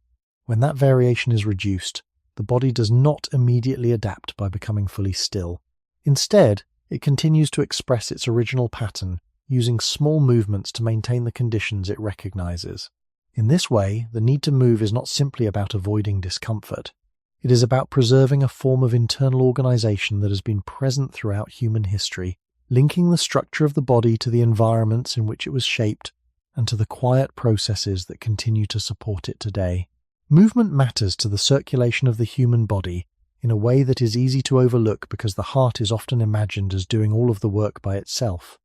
When that variation is reduced, the body does not immediately adapt by becoming fully still. Instead, it continues to express its original pattern, using small movements to maintain the conditions it recognizes. In this way, the need to move is not simply about avoiding discomfort. It is about preserving a form of internal organization that has been present throughout human history, linking the structure of the body to the environments in which it was shaped and to the quiet processes that continue to support it today. Movement matters to the circulation of the human body in a way that is easy to overlook because the heart is often imagined as doing all of the work by itself.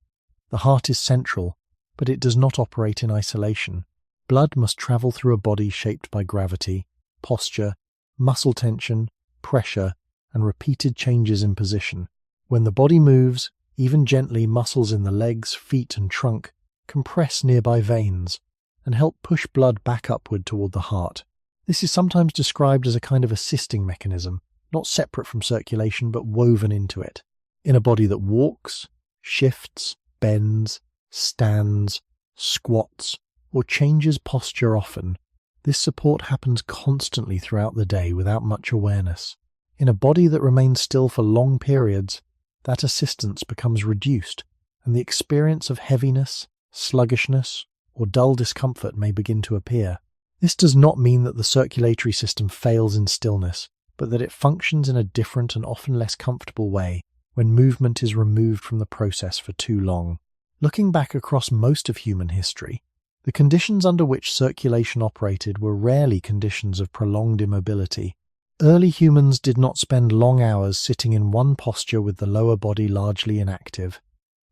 The heart is central, but it does not operate in isolation. Blood must travel through a body shaped by gravity, posture, muscle tension, pressure, and repeated changes in position. When the body moves, even gently, muscles in the legs, feet, and trunk compress nearby veins and help push blood back upward toward the heart. This is sometimes described as a kind of assisting mechanism, not separate from circulation but woven into it. In a body that walks, shifts, bends, stands, squats, or changes posture often, this support happens constantly throughout the day without much awareness. In a body that remains still for long periods, that assistance becomes reduced, and the experience of heaviness, sluggishness, or dull discomfort may begin to appear. This does not mean that the circulatory system fails in stillness, but that it functions in a different and often less comfortable way when movement is removed from the process for too long. Looking back across most of human history, the conditions under which circulation operated were rarely conditions of prolonged immobility. Early humans did not spend long hours sitting in one posture with the lower body largely inactive.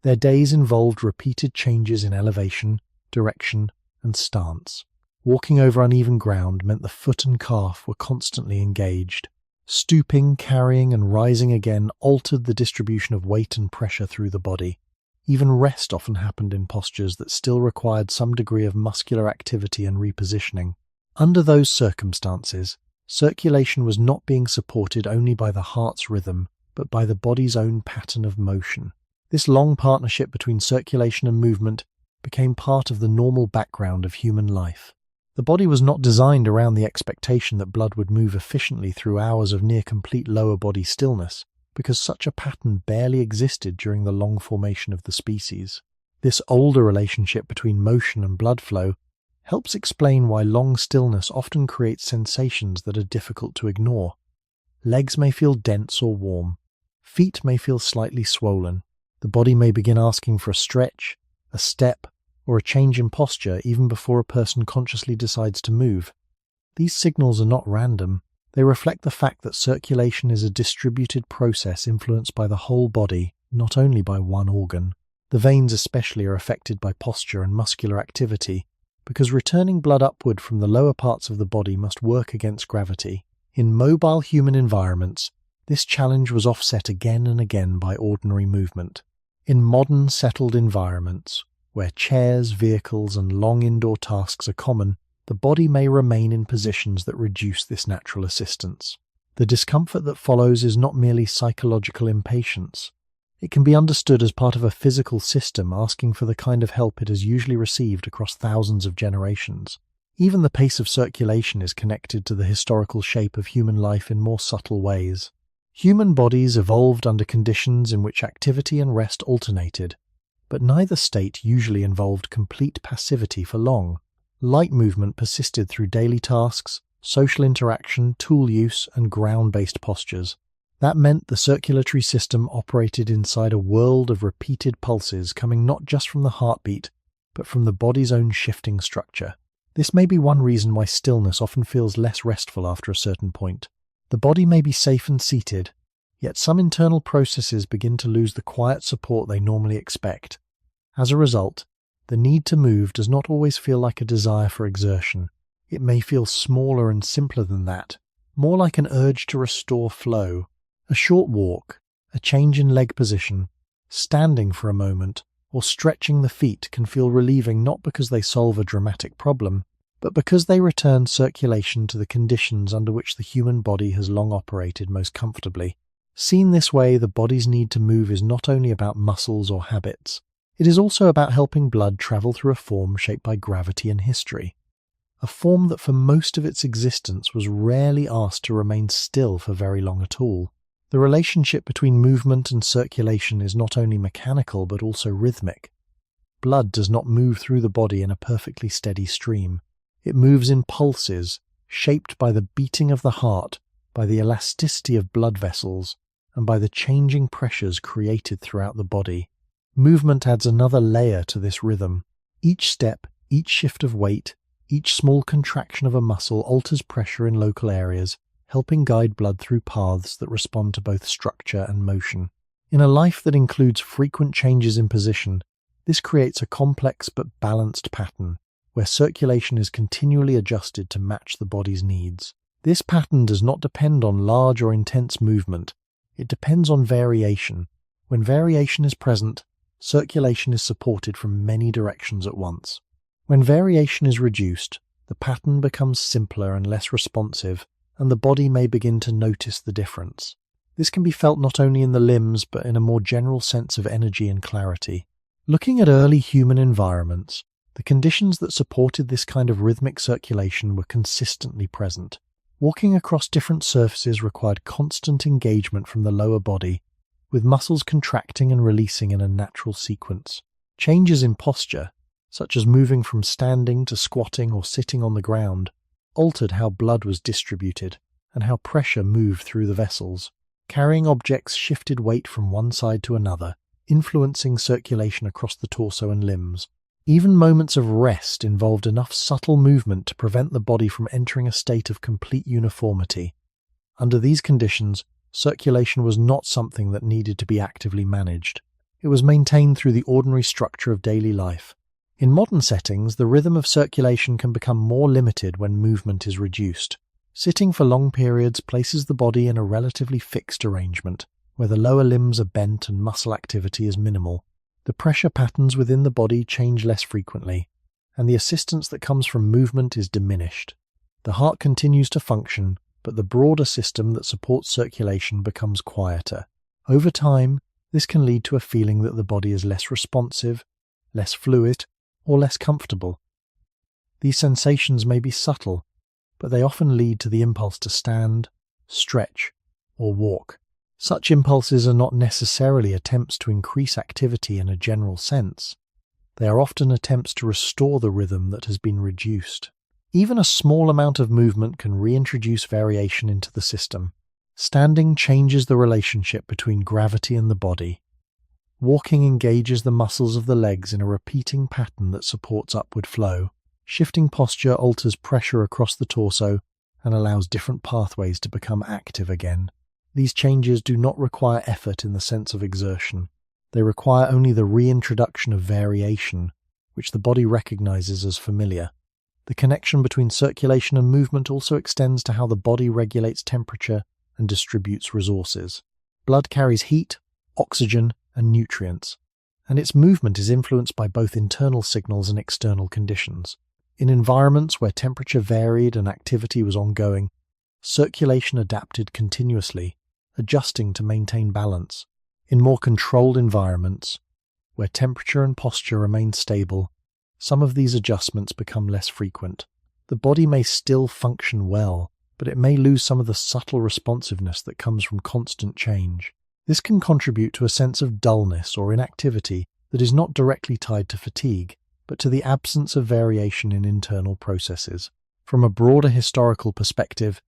Their days involved repeated changes in elevation, direction, and stance. Walking over uneven ground meant the foot and calf were constantly engaged. Stooping, carrying, and rising again altered the distribution of weight and pressure through the body. Even rest often happened in postures that still required some degree of muscular activity and repositioning. Under those circumstances, circulation was not being supported only by the heart's rhythm, but by the body's own pattern of motion. This long partnership between circulation and movement became part of the normal background of human life. The body was not designed around the expectation that blood would move efficiently through hours of near-complete lower body stillness, because such a pattern barely existed during the long formation of the species. This older relationship between motion and blood flow helps explain why long stillness often creates sensations that are difficult to ignore. Legs may feel dense or warm. Feet may feel slightly swollen. The body may begin asking for a stretch, a step, or a change in posture even before a person consciously decides to move. These signals are not random. They reflect the fact that circulation is a distributed process influenced by the whole body, not only by one organ. The veins especially are affected by posture and muscular activity, because returning blood upward from the lower parts of the body must work against gravity. In mobile human environments, this challenge was offset again and again by ordinary movement. In modern settled environments, where chairs, vehicles, and long indoor tasks are common, the body may remain in positions that reduce this natural assistance. The discomfort that follows is not merely psychological impatience. It can be understood as part of a physical system asking for the kind of help it has usually received across thousands of generations. Even the pace of circulation is connected to the historical shape of human life in more subtle ways. Human bodies evolved under conditions in which activity and rest alternated, but neither state usually involved complete passivity for long. Light movement persisted through daily tasks, social interaction, tool use, and ground-based postures. That meant the circulatory system operated inside a world of repeated pulses coming not just from the heartbeat, but from the body's own shifting structure. This may be one reason why stillness often feels less restful after a certain point. The body may be safe and seated, yet some internal processes begin to lose the quiet support they normally expect. As a result, the need to move does not always feel like a desire for exertion. It may feel smaller and simpler than that, more like an urge to restore flow. A short walk, a change in leg position, standing for a moment, or stretching the feet can feel relieving not because they solve a dramatic problem, but because they return circulation to the conditions under which the human body has long operated most comfortably. Seen this way, the body's need to move is not only about muscles or habits. It is also about helping blood travel through a form shaped by gravity and history. A form that for most of its existence was rarely asked to remain still for very long at all. The relationship between movement and circulation is not only mechanical but also rhythmic. Blood does not move through the body in a perfectly steady stream. It moves in pulses, shaped by the beating of the heart, by the elasticity of blood vessels, and by the changing pressures created throughout the body. Movement adds another layer to this rhythm. Each step, each shift of weight, each small contraction of a muscle alters pressure in local areas, helping guide blood through paths that respond to both structure and motion. In a life that includes frequent changes in position, this creates a complex but balanced pattern, where circulation is continually adjusted to match the body's needs. This pattern does not depend on large or intense movement. It depends on variation. When variation is present, circulation is supported from many directions at once. When variation is reduced, the pattern becomes simpler and less responsive, and the body may begin to notice the difference. This can be felt not only in the limbs, but in a more general sense of energy and clarity. Looking at early human environments, the conditions that supported this kind of rhythmic circulation were consistently present. Walking across different surfaces required constant engagement from the lower body, with muscles contracting and releasing in a natural sequence. Changes in posture, such as moving from standing to squatting or sitting on the ground, altered how blood was distributed and how pressure moved through the vessels. Carrying objects shifted weight from one side to another, influencing circulation across the torso and limbs. Even moments of rest involved enough subtle movement to prevent the body from entering a state of complete uniformity. Under these conditions, circulation was not something that needed to be actively managed. It was maintained through the ordinary structure of daily life. In modern settings, the rhythm of circulation can become more limited when movement is reduced. Sitting for long periods places the body in a relatively fixed arrangement, where the lower limbs are bent and muscle activity is minimal. The pressure patterns within the body change less frequently, and the assistance that comes from movement is diminished. The heart continues to function, but the broader system that supports circulation becomes quieter. Over time, this can lead to a feeling that the body is less responsive, less fluid, or less comfortable. These sensations may be subtle, but they often lead to the impulse to stand, stretch, or walk. Such impulses are not necessarily attempts to increase activity in a general sense. They are often attempts to restore the rhythm that has been reduced. Even a small amount of movement can reintroduce variation into the system. Standing changes the relationship between gravity and the body. Walking engages the muscles of the legs in a repeating pattern that supports upward flow. Shifting posture alters pressure across the torso and allows different pathways to become active again. These changes do not require effort in the sense of exertion. They require only the reintroduction of variation, which the body recognizes as familiar. The connection between circulation and movement also extends to how the body regulates temperature and distributes resources. Blood carries heat, oxygen, and nutrients, and its movement is influenced by both internal signals and external conditions. In environments where temperature varied and activity was ongoing, circulation adapted continuously, adjusting to maintain balance. In more controlled environments, where temperature and posture remain stable, some of these adjustments become less frequent. The body may still function well, but it may lose some of the subtle responsiveness that comes from constant change. This can contribute to a sense of dullness or inactivity that is not directly tied to fatigue, but to the absence of variation in internal processes. From a broader historical perspective,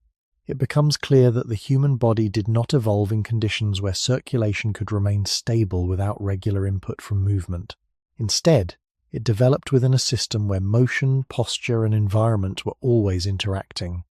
it becomes clear that the human body did not evolve in conditions where circulation could remain stable without regular input from movement. Instead, it developed within a system where motion, posture, and environment were always interacting.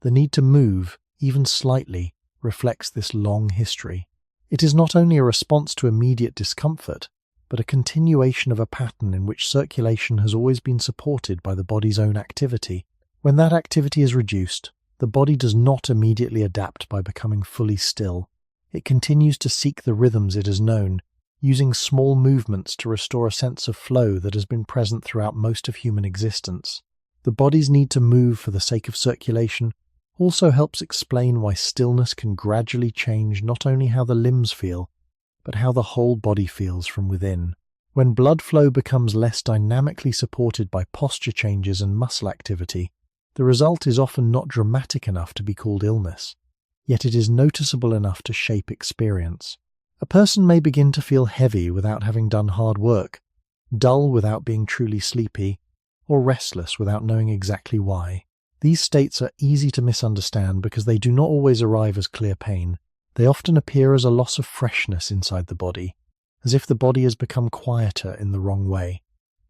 The need to move, even slightly, reflects this long history. It is not only a response to immediate discomfort, but a continuation of a pattern in which circulation has always been supported by the body's own activity. When that activity is reduced, the body does not immediately adapt by becoming fully still. It continues to seek the rhythms it has known, using small movements to restore a sense of flow that has been present throughout most of human existence. The body's need to move for the sake of circulation also helps explain why stillness can gradually change not only how the limbs feel, but how the whole body feels from within. When blood flow becomes less dynamically supported by posture changes and muscle activity, the result is often not dramatic enough to be called illness, yet it is noticeable enough to shape experience. A person may begin to feel heavy without having done hard work, dull without being truly sleepy, or restless without knowing exactly why. These states are easy to misunderstand because they do not always arrive as clear pain. They often appear as a loss of freshness inside the body, as if the body has become quieter in the wrong way.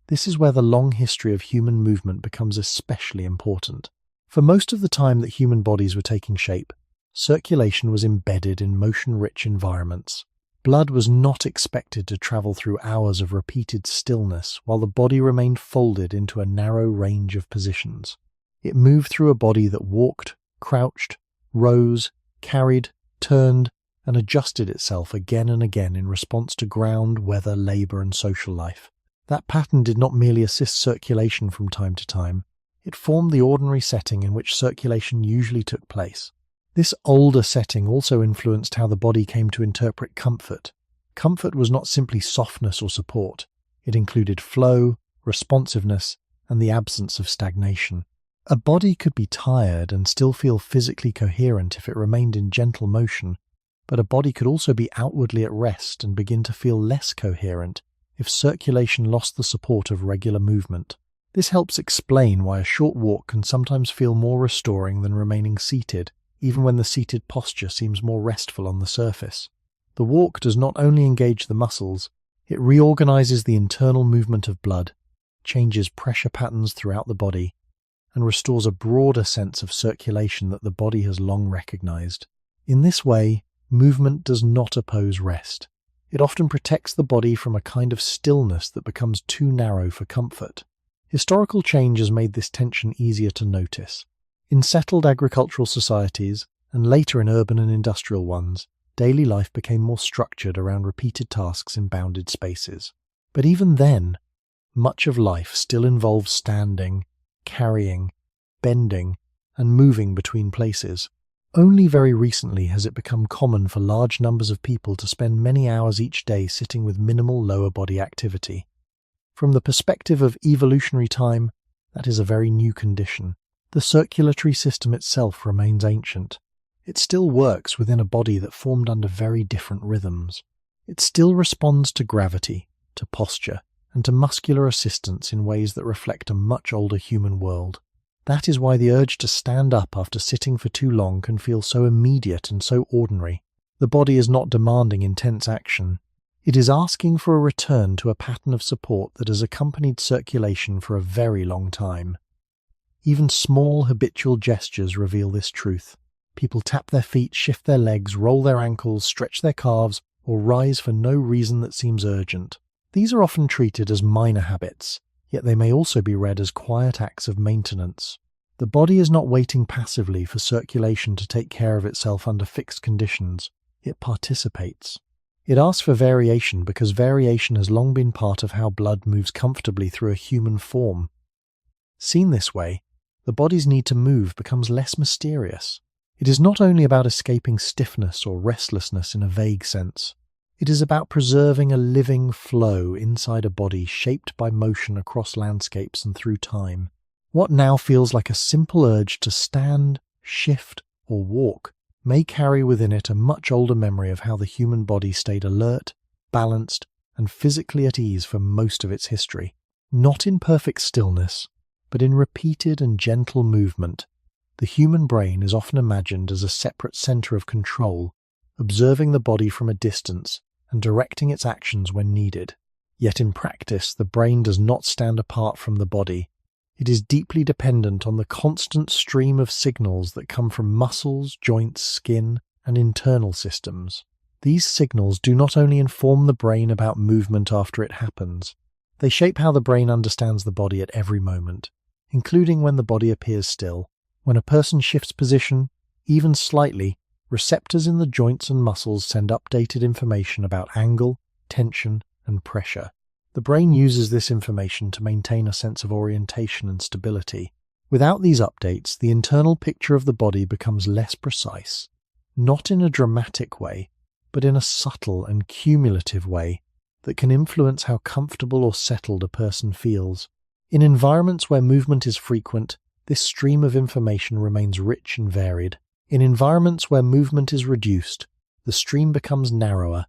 This is where the long history of human movement becomes especially important. For most of the time that human bodies were taking shape, circulation was embedded in motion-rich environments. Blood was not expected to travel through hours of repeated stillness while the body remained folded into a narrow range of positions. It moved through a body that walked, crouched, rose, carried, turned, and adjusted itself again and again in response to ground, weather, labor, and social life. That pattern did not merely assist circulation from time to time, it formed the ordinary setting in which circulation usually took place. This older setting also influenced how the body came to interpret comfort. Comfort was not simply softness or support, it included flow, responsiveness, and the absence of stagnation. A body could be tired and still feel physically coherent if it remained in gentle motion, but a body could also be outwardly at rest and begin to feel less coherent if circulation lost the support of regular movement. This helps explain why a short walk can sometimes feel more restoring than remaining seated, even when the seated posture seems more restful on the surface. The walk does not only engage the muscles, it reorganizes the internal movement of blood, changes pressure patterns throughout the body, and restores a broader sense of circulation that the body has long recognized. In this way, movement does not oppose rest. It often protects the body from a kind of stillness that becomes too narrow for comfort. Historical change has made this tension easier to notice. In settled agricultural societies, and later in urban and industrial ones, daily life became more structured around repeated tasks in bounded spaces. But even then, much of life still involves standing, carrying, bending, and moving between places. Only very recently has it become common for large numbers of people to spend many hours each day sitting with minimal lower body activity. From the perspective of evolutionary time, that is a very new condition. The circulatory system itself remains ancient. It still works within a body that formed under very different rhythms. It still responds to gravity, to posture, and to muscular assistance in ways that reflect a much older human world. That is why the urge to stand up after sitting for too long can feel so immediate and so ordinary. The body is not demanding intense action. It is asking for a return to a pattern of support that has accompanied circulation for a very long time. Even small habitual gestures reveal this truth. People tap their feet, shift their legs, roll their ankles, stretch their calves, or rise for no reason that seems urgent. These are often treated as minor habits, yet they may also be read as quiet acts of maintenance. The body is not waiting passively for circulation to take care of itself under fixed conditions. It participates. It asks for variation because variation has long been part of how blood moves comfortably through a human form. Seen this way, the body's need to move becomes less mysterious. It is not only about escaping stiffness or restlessness in a vague sense. It is about preserving a living flow inside a body shaped by motion across landscapes and through time. What now feels like a simple urge to stand, shift, or walk may carry within it a much older memory of how the human body stayed alert, balanced, and physically at ease for most of its history. Not in perfect stillness, but in repeated and gentle movement. The human brain is often imagined as a separate center of control, observing the body from a distance and directing its actions when needed. Yet in practice, the brain does not stand apart from the body. It is deeply dependent on the constant stream of signals that come from muscles, joints, skin, and internal systems. These signals do not only inform the brain about movement after it happens, they shape how the brain understands the body at every moment, including when the body appears still. When a person shifts position, even slightly, receptors in the joints and muscles send updated information about angle, tension, and pressure. The brain uses this information to maintain a sense of orientation and stability. Without these updates, the internal picture of the body becomes less precise, not in a dramatic way, but in a subtle and cumulative way that can influence how comfortable or settled a person feels. In environments where movement is frequent, this stream of information remains rich and varied. In environments where movement is reduced, the stream becomes narrower,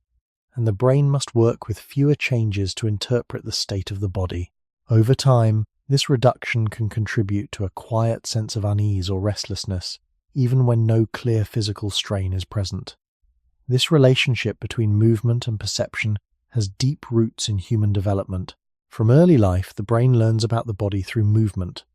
and the brain must work with fewer changes to interpret the state of the body. Over time, this reduction can contribute to a quiet sense of unease or restlessness, even when no clear physical strain is present. This relationship between movement and perception has deep roots in human development. From early life, the brain learns about the body through movement.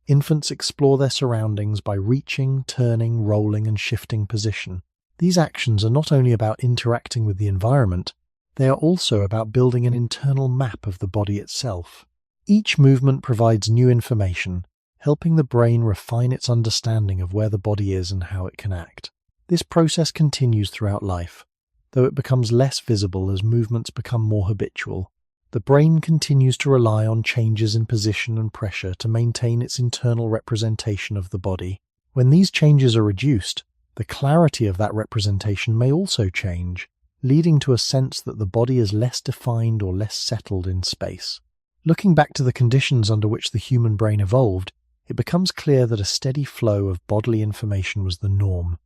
Infants explore their surroundings by reaching, turning, rolling, and shifting position. These actions are not only about interacting with the environment, they are also about building an internal map of the body itself. Each movement provides new information, helping the brain refine its understanding of where the body is and how it can act. This process continues throughout life, though it becomes less visible as movements become more habitual. The brain continues to rely on changes in position and pressure to maintain its internal representation of the body. When these changes are reduced, the clarity of that representation may also change, leading to a sense that the body is less defined or less settled in space. Looking back to the conditions under which the human brain evolved, it becomes clear that a steady flow of bodily information was the norm.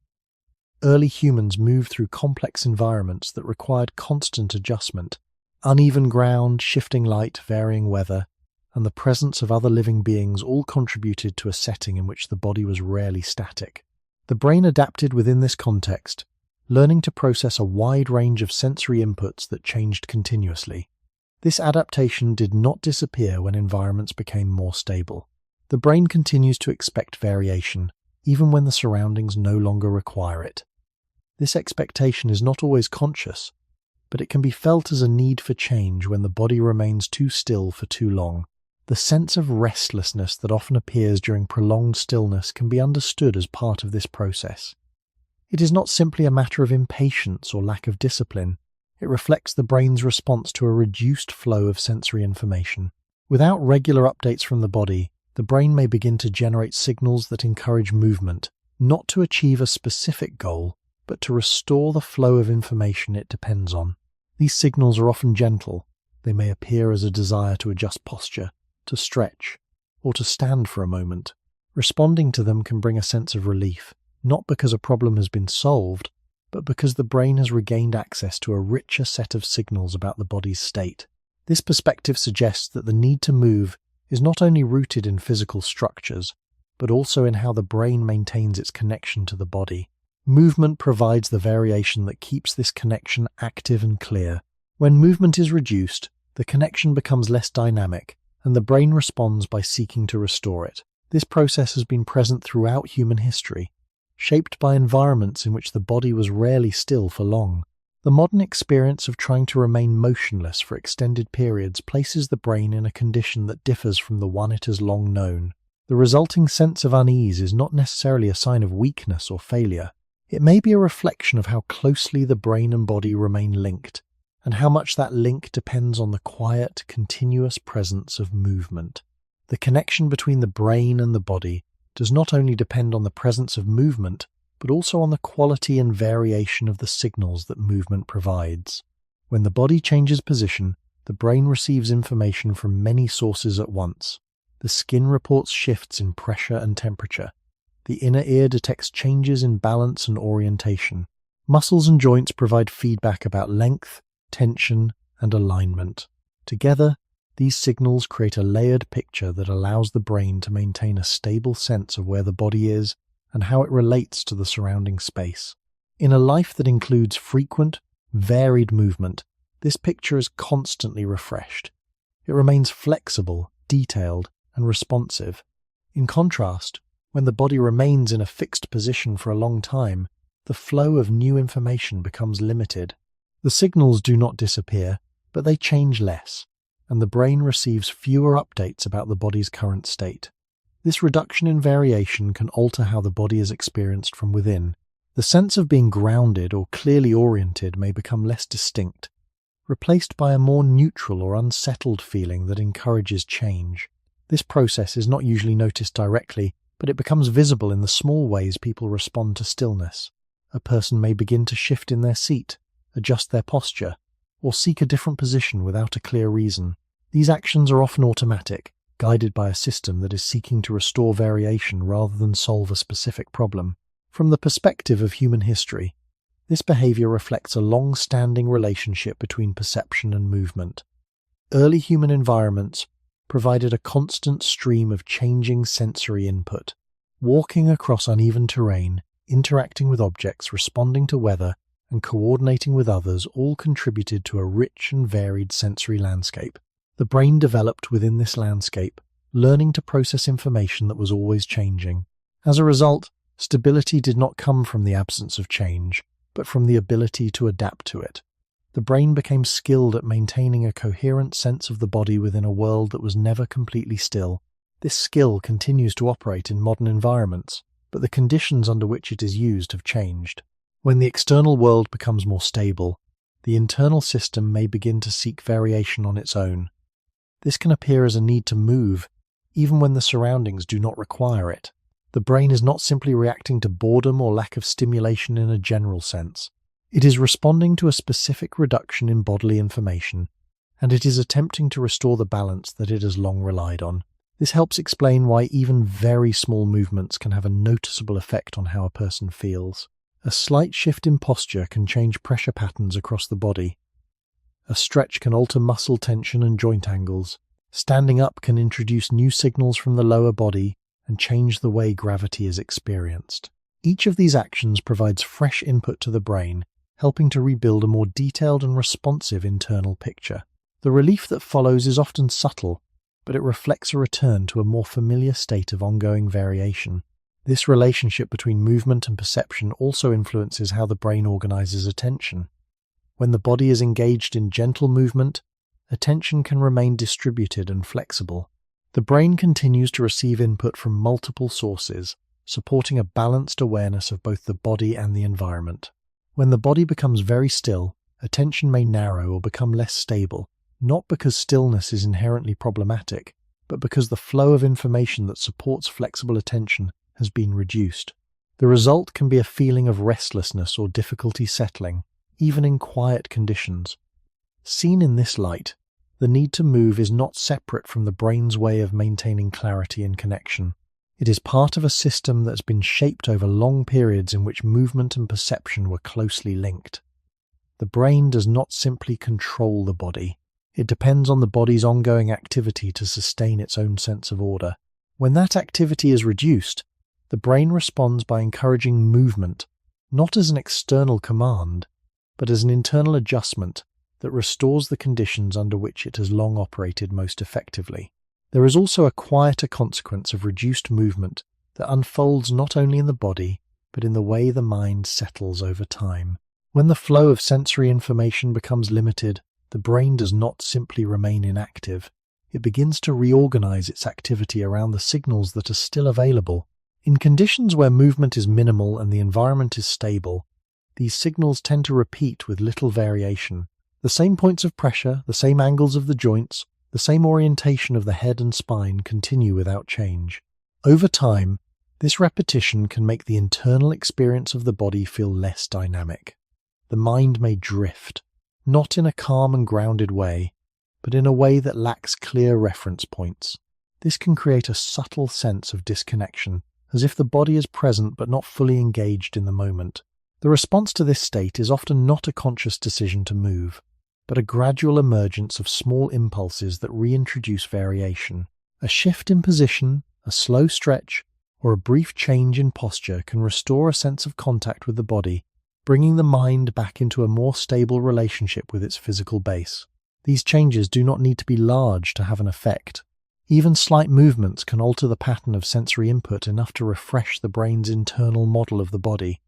Early humans moved through complex environments that required constant adjustment. Uneven ground, shifting light, varying weather, and the presence of other living beings all contributed to a setting in which the body was rarely static. The brain adapted within this context, learning to process a wide range of sensory inputs that changed continuously. This adaptation did not disappear when environments became more stable. The brain continues to expect variation, even when the surroundings no longer require it. This expectation is not always conscious, but it can be felt as a need for change when the body remains too still for too long. The sense of restlessness that often appears during prolonged stillness can be understood as part of this process. It is not simply a matter of impatience or lack of discipline. It reflects the brain's response to a reduced flow of sensory information. Without regular updates from the body, the brain may begin to generate signals that encourage movement, not to achieve a specific goal, but to restore the flow of information it depends on. These signals are often gentle. They may appear as a desire to adjust posture, to stretch, or to stand for a moment. Responding to them can bring a sense of relief, not because a problem has been solved, but because the brain has regained access to a richer set of signals about the body's state. This perspective suggests that the need to move is not only rooted in physical structures, but also in how the brain maintains its connection to the body. Movement provides the variation that keeps this connection active and clear. When movement is reduced, the connection becomes less dynamic, and the brain responds by seeking to restore it. This process has been present throughout human history, shaped by environments in which the body was rarely still for long. The modern experience of trying to remain motionless for extended periods places the brain in a condition that differs from the one it has long known. The resulting sense of unease is not necessarily a sign of weakness or failure. It may be a reflection of how closely the brain and body remain linked, and how much that link depends on the quiet, continuous presence of movement. The connection between the brain and the body does not only depend on the presence of movement, but also on the quality and variation of the signals that movement provides. When the body changes position, the brain receives information from many sources at once. The skin reports shifts in pressure and temperature. The inner ear detects changes in balance and orientation. Muscles and joints provide feedback about length, tension, and alignment. Together, these signals create a layered picture that allows the brain to maintain a stable sense of where the body is and how it relates to the surrounding space. In a life that includes frequent, varied movement, this picture is constantly refreshed. It remains flexible, detailed, and responsive. In contrast, when the body remains in a fixed position for a long time, the flow of new information becomes limited. The signals do not disappear, but they change less, and the brain receives fewer updates about the body's current state. This reduction in variation can alter how the body is experienced from within. The sense of being grounded or clearly oriented may become less distinct, replaced by a more neutral or unsettled feeling that encourages change. This process is not usually noticed directly, but it becomes visible in the small ways people respond to stillness. A person may begin to shift in their seat, adjust their posture, or seek a different position without a clear reason. These actions are often automatic, guided by a system that is seeking to restore variation rather than solve a specific problem. From the perspective of human history, this behavior reflects a long-standing relationship between perception and movement. Early human environments provided a constant stream of changing sensory input. Walking across uneven terrain, interacting with objects, responding to weather, and coordinating with others all contributed to a rich and varied sensory landscape. The brain developed within this landscape, learning to process information that was always changing. As a result, stability did not come from the absence of change, but from the ability to adapt to it. The brain became skilled at maintaining a coherent sense of the body within a world that was never completely still. This skill continues to operate in modern environments, but the conditions under which it is used have changed. When the external world becomes more stable, the internal system may begin to seek variation on its own. This can appear as a need to move, even when the surroundings do not require it. The brain is not simply reacting to boredom or lack of stimulation in a general sense. It is responding to a specific reduction in bodily information, and it is attempting to restore the balance that it has long relied on. This helps explain why even very small movements can have a noticeable effect on how a person feels. A slight shift in posture can change pressure patterns across the body. A stretch can alter muscle tension and joint angles. Standing up can introduce new signals from the lower body and change the way gravity is experienced. Each of these actions provides fresh input to the brain, helping to rebuild a more detailed and responsive internal picture. The relief that follows is often subtle, but it reflects a return to a more familiar state of ongoing variation. This relationship between movement and perception also influences how the brain organizes attention. When the body is engaged in gentle movement, attention can remain distributed and flexible. The brain continues to receive input from multiple sources, supporting a balanced awareness of both the body and the environment. When the body becomes very still, attention may narrow or become less stable, not because stillness is inherently problematic, but because the flow of information that supports flexible attention has been reduced. The result can be a feeling of restlessness or difficulty settling, even in quiet conditions. Seen in this light, the need to move is not separate from the brain's way of maintaining clarity and connection. It is part of a system that's been shaped over long periods in which movement and perception were closely linked. The brain does not simply control the body. It depends on the body's ongoing activity to sustain its own sense of order. When that activity is reduced, the brain responds by encouraging movement, not as an external command, but as an internal adjustment that restores the conditions under which it has long operated most effectively. There is also a quieter consequence of reduced movement that unfolds not only in the body, but in the way the mind settles over time. When the flow of sensory information becomes limited, the brain does not simply remain inactive. It begins to reorganize its activity around the signals that are still available. In conditions where movement is minimal and the environment is stable, these signals tend to repeat with little variation. The same points of pressure, the same angles of the joints, the same orientation of the head and spine continue without change. Over time, this repetition can make the internal experience of the body feel less dynamic. The mind may drift, not in a calm and grounded way, but in a way that lacks clear reference points. This can create a subtle sense of disconnection, as if the body is present but not fully engaged in the moment. The response to this state is often not a conscious decision to move, but a gradual emergence of small impulses that reintroduce variation. A shift in position, a slow stretch, or a brief change in posture can restore a sense of contact with the body, bringing the mind back into a more stable relationship with its physical base. These changes do not need to be large to have an effect. Even slight movements can alter the pattern of sensory input enough to refresh the brain's internal model of the body.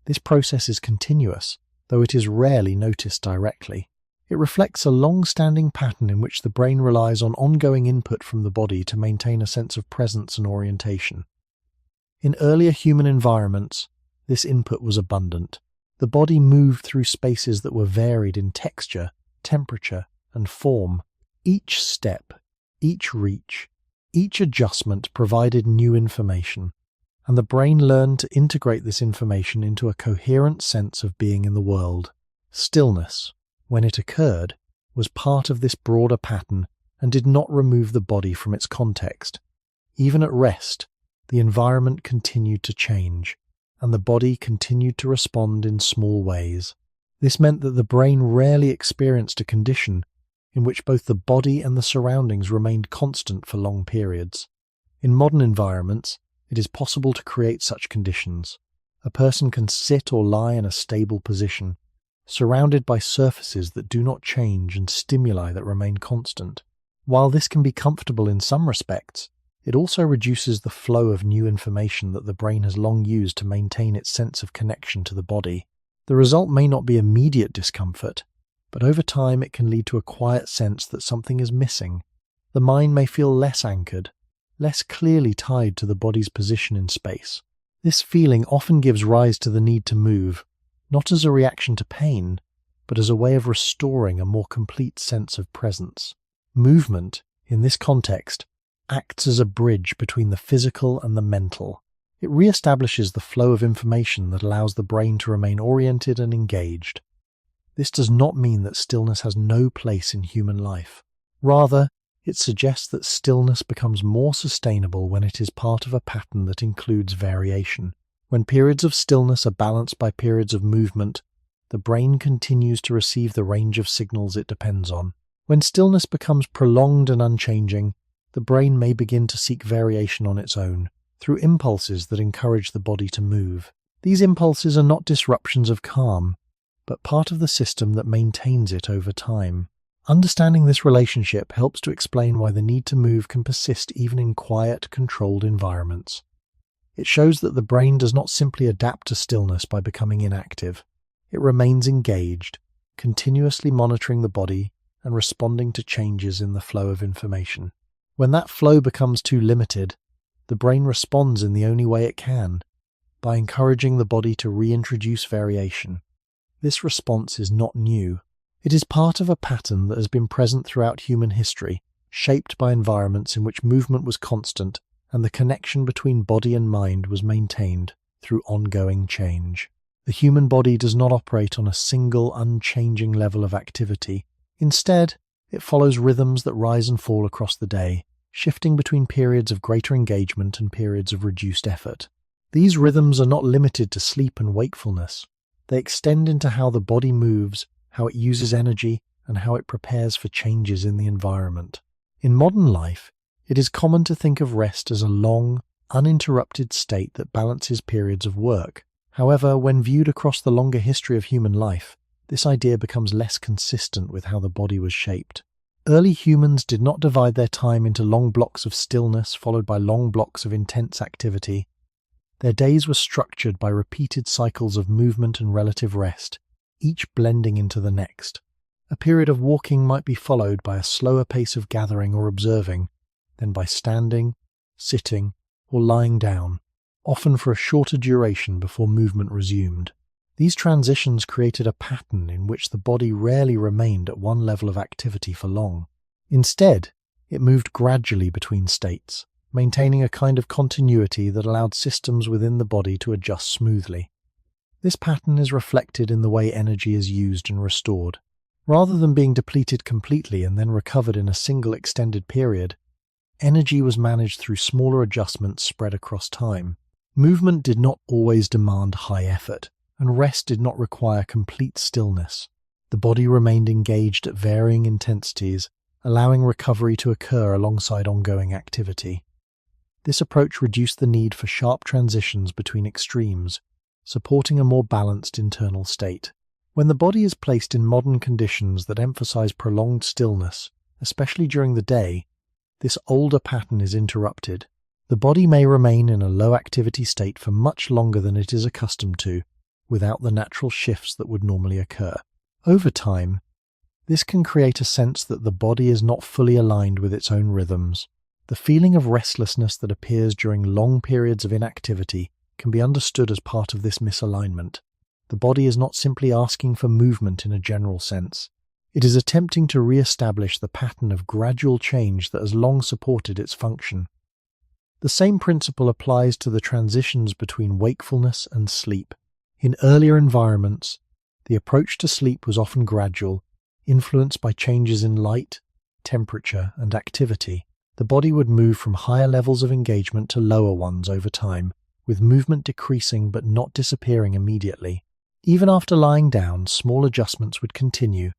This process is continuous, though it is rarely noticed directly. It reflects a long-standing pattern in which the brain relies on ongoing input from the body to maintain a sense of presence and orientation. In earlier human environments, this input was abundant. The body moved through spaces that were varied in texture, temperature, and form. Each step, each reach, each adjustment provided new information, and the brain learned to integrate this information into a coherent sense of being in the world. Stillness, when it occurred, was part of this broader pattern and did not remove the body from its context. Even at rest, the environment continued to change, and the body continued to respond in small ways. This meant that the brain rarely experienced a condition in which both the body and the surroundings remained constant for long periods. In modern environments, it is possible to create such conditions. A person can sit or lie in a stable position, surrounded by surfaces that do not change and stimuli that remain constant. While this can be comfortable in some respects, it also reduces the flow of new information that the brain has long used to maintain its sense of connection to the body. The result may not be immediate discomfort, but over time it can lead to a quiet sense that something is missing. The mind may feel less anchored, less clearly tied to the body's position in space. This feeling often gives rise to the need to move, not as a reaction to pain, but as a way of restoring a more complete sense of presence. Movement, in this context, acts as a bridge between the physical and the mental. It re-establishes the flow of information that allows the brain to remain oriented and engaged. This does not mean that stillness has no place in human life. Rather, it suggests that stillness becomes more sustainable when it is part of a pattern that includes variation. When periods of stillness are balanced by periods of movement, the brain continues to receive the range of signals it depends on. When stillness becomes prolonged and unchanging, the brain may begin to seek variation on its own, through impulses that encourage the body to move. These impulses are not disruptions of calm, but part of the system that maintains it over time. Understanding this relationship helps to explain why the need to move can persist even in quiet, controlled environments. It shows that the brain does not simply adapt to stillness by becoming inactive. It remains engaged, continuously monitoring the body and responding to changes in the flow of information. When that flow becomes too limited, the brain responds in the only way it can, by encouraging the body to reintroduce variation. This response is not new. It is part of a pattern that has been present throughout human history, shaped by environments in which movement was constant and the connection between body and mind was maintained through ongoing change. The human body does not operate on a single, unchanging level of activity. Instead, it follows rhythms that rise and fall across the day, shifting between periods of greater engagement and periods of reduced effort. These rhythms are not limited to sleep and wakefulness. They extend into how the body moves, how it uses energy, and how it prepares for changes in the environment. In modern life, it is common to think of rest as a long, uninterrupted state that balances periods of work. However, when viewed across the longer history of human life, this idea becomes less consistent with how the body was shaped. Early humans did not divide their time into long blocks of stillness followed by long blocks of intense activity. Their days were structured by repeated cycles of movement and relative rest, each blending into the next. A period of walking might be followed by a slower pace of gathering or observing, then by standing, sitting, or lying down, often for a shorter duration before movement resumed. These transitions created a pattern in which the body rarely remained at one level of activity for long. Instead, it moved gradually between states, maintaining a kind of continuity that allowed systems within the body to adjust smoothly. This pattern is reflected in the way energy is used and restored. Rather than being depleted completely and then recovered in a single extended period, energy was managed through smaller adjustments spread across time. Movement did not always demand high effort, and rest did not require complete stillness. The body remained engaged at varying intensities, allowing recovery to occur alongside ongoing activity. This approach reduced the need for sharp transitions between extremes, supporting a more balanced internal state. When the body is placed in modern conditions that emphasize prolonged stillness, especially during the day, this older pattern is interrupted. The body may remain in a low activity state for much longer than it is accustomed to, without the natural shifts that would normally occur. Over time, this can create a sense that the body is not fully aligned with its own rhythms. The feeling of restlessness that appears during long periods of inactivity can be understood as part of this misalignment. The body is not simply asking for movement in a general sense. It is attempting to re-establish the pattern of gradual change that has long supported its function. The same principle applies to the transitions between wakefulness and sleep. In earlier environments, the approach to sleep was often gradual, influenced by changes in light, temperature, and activity. The body would move from higher levels of engagement to lower ones over time, with movement decreasing but not disappearing immediately. Even after lying down, small adjustments would continue,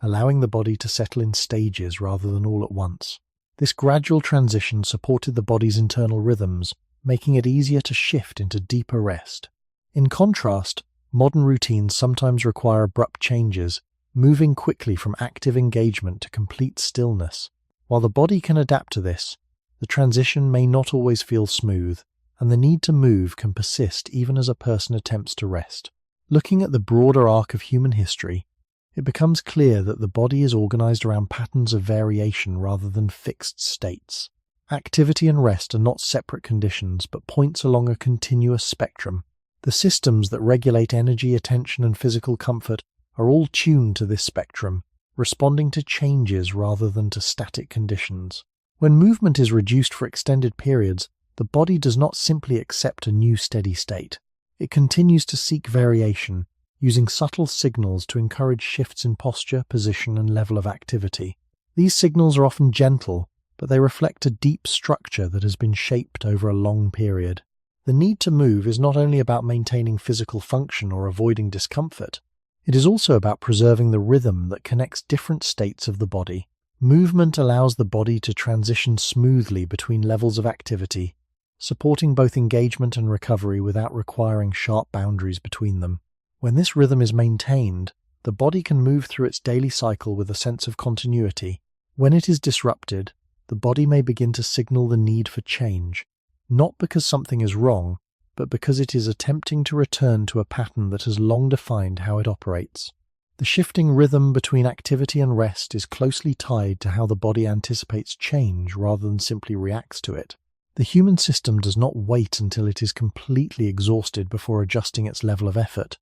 allowing the body to settle in stages rather than all at once. This gradual transition supported the body's internal rhythms, making it easier to shift into deeper rest. In contrast, modern routines sometimes require abrupt changes, moving quickly from active engagement to complete stillness. While the body can adapt to this, the transition may not always feel smooth, and the need to move can persist even as a person attempts to rest. Looking at the broader arc of human history, it becomes clear that the body is organized around patterns of variation rather than fixed states. Activity and rest are not separate conditions, but points along a continuous spectrum. The systems that regulate energy, attention, and physical comfort are all tuned to this spectrum, responding to changes rather than to static conditions. When movement is reduced for extended periods, the body does not simply accept a new steady state. It continues to seek variation, using subtle signals to encourage shifts in posture, position, and level of activity. These signals are often gentle, but they reflect a deep structure that has been shaped over a long period. The need to move is not only about maintaining physical function or avoiding discomfort. It is also about preserving the rhythm that connects different states of the body. Movement allows the body to transition smoothly between levels of activity, supporting both engagement and recovery without requiring sharp boundaries between them. When this rhythm is maintained, the body can move through its daily cycle with a sense of continuity. When it is disrupted, the body may begin to signal the need for change, not because something is wrong, but because it is attempting to return to a pattern that has long defined how it operates. The shifting rhythm between activity and rest is closely tied to how the body anticipates change rather than simply reacts to it. The human system does not wait until it is completely exhausted before adjusting its level of effort,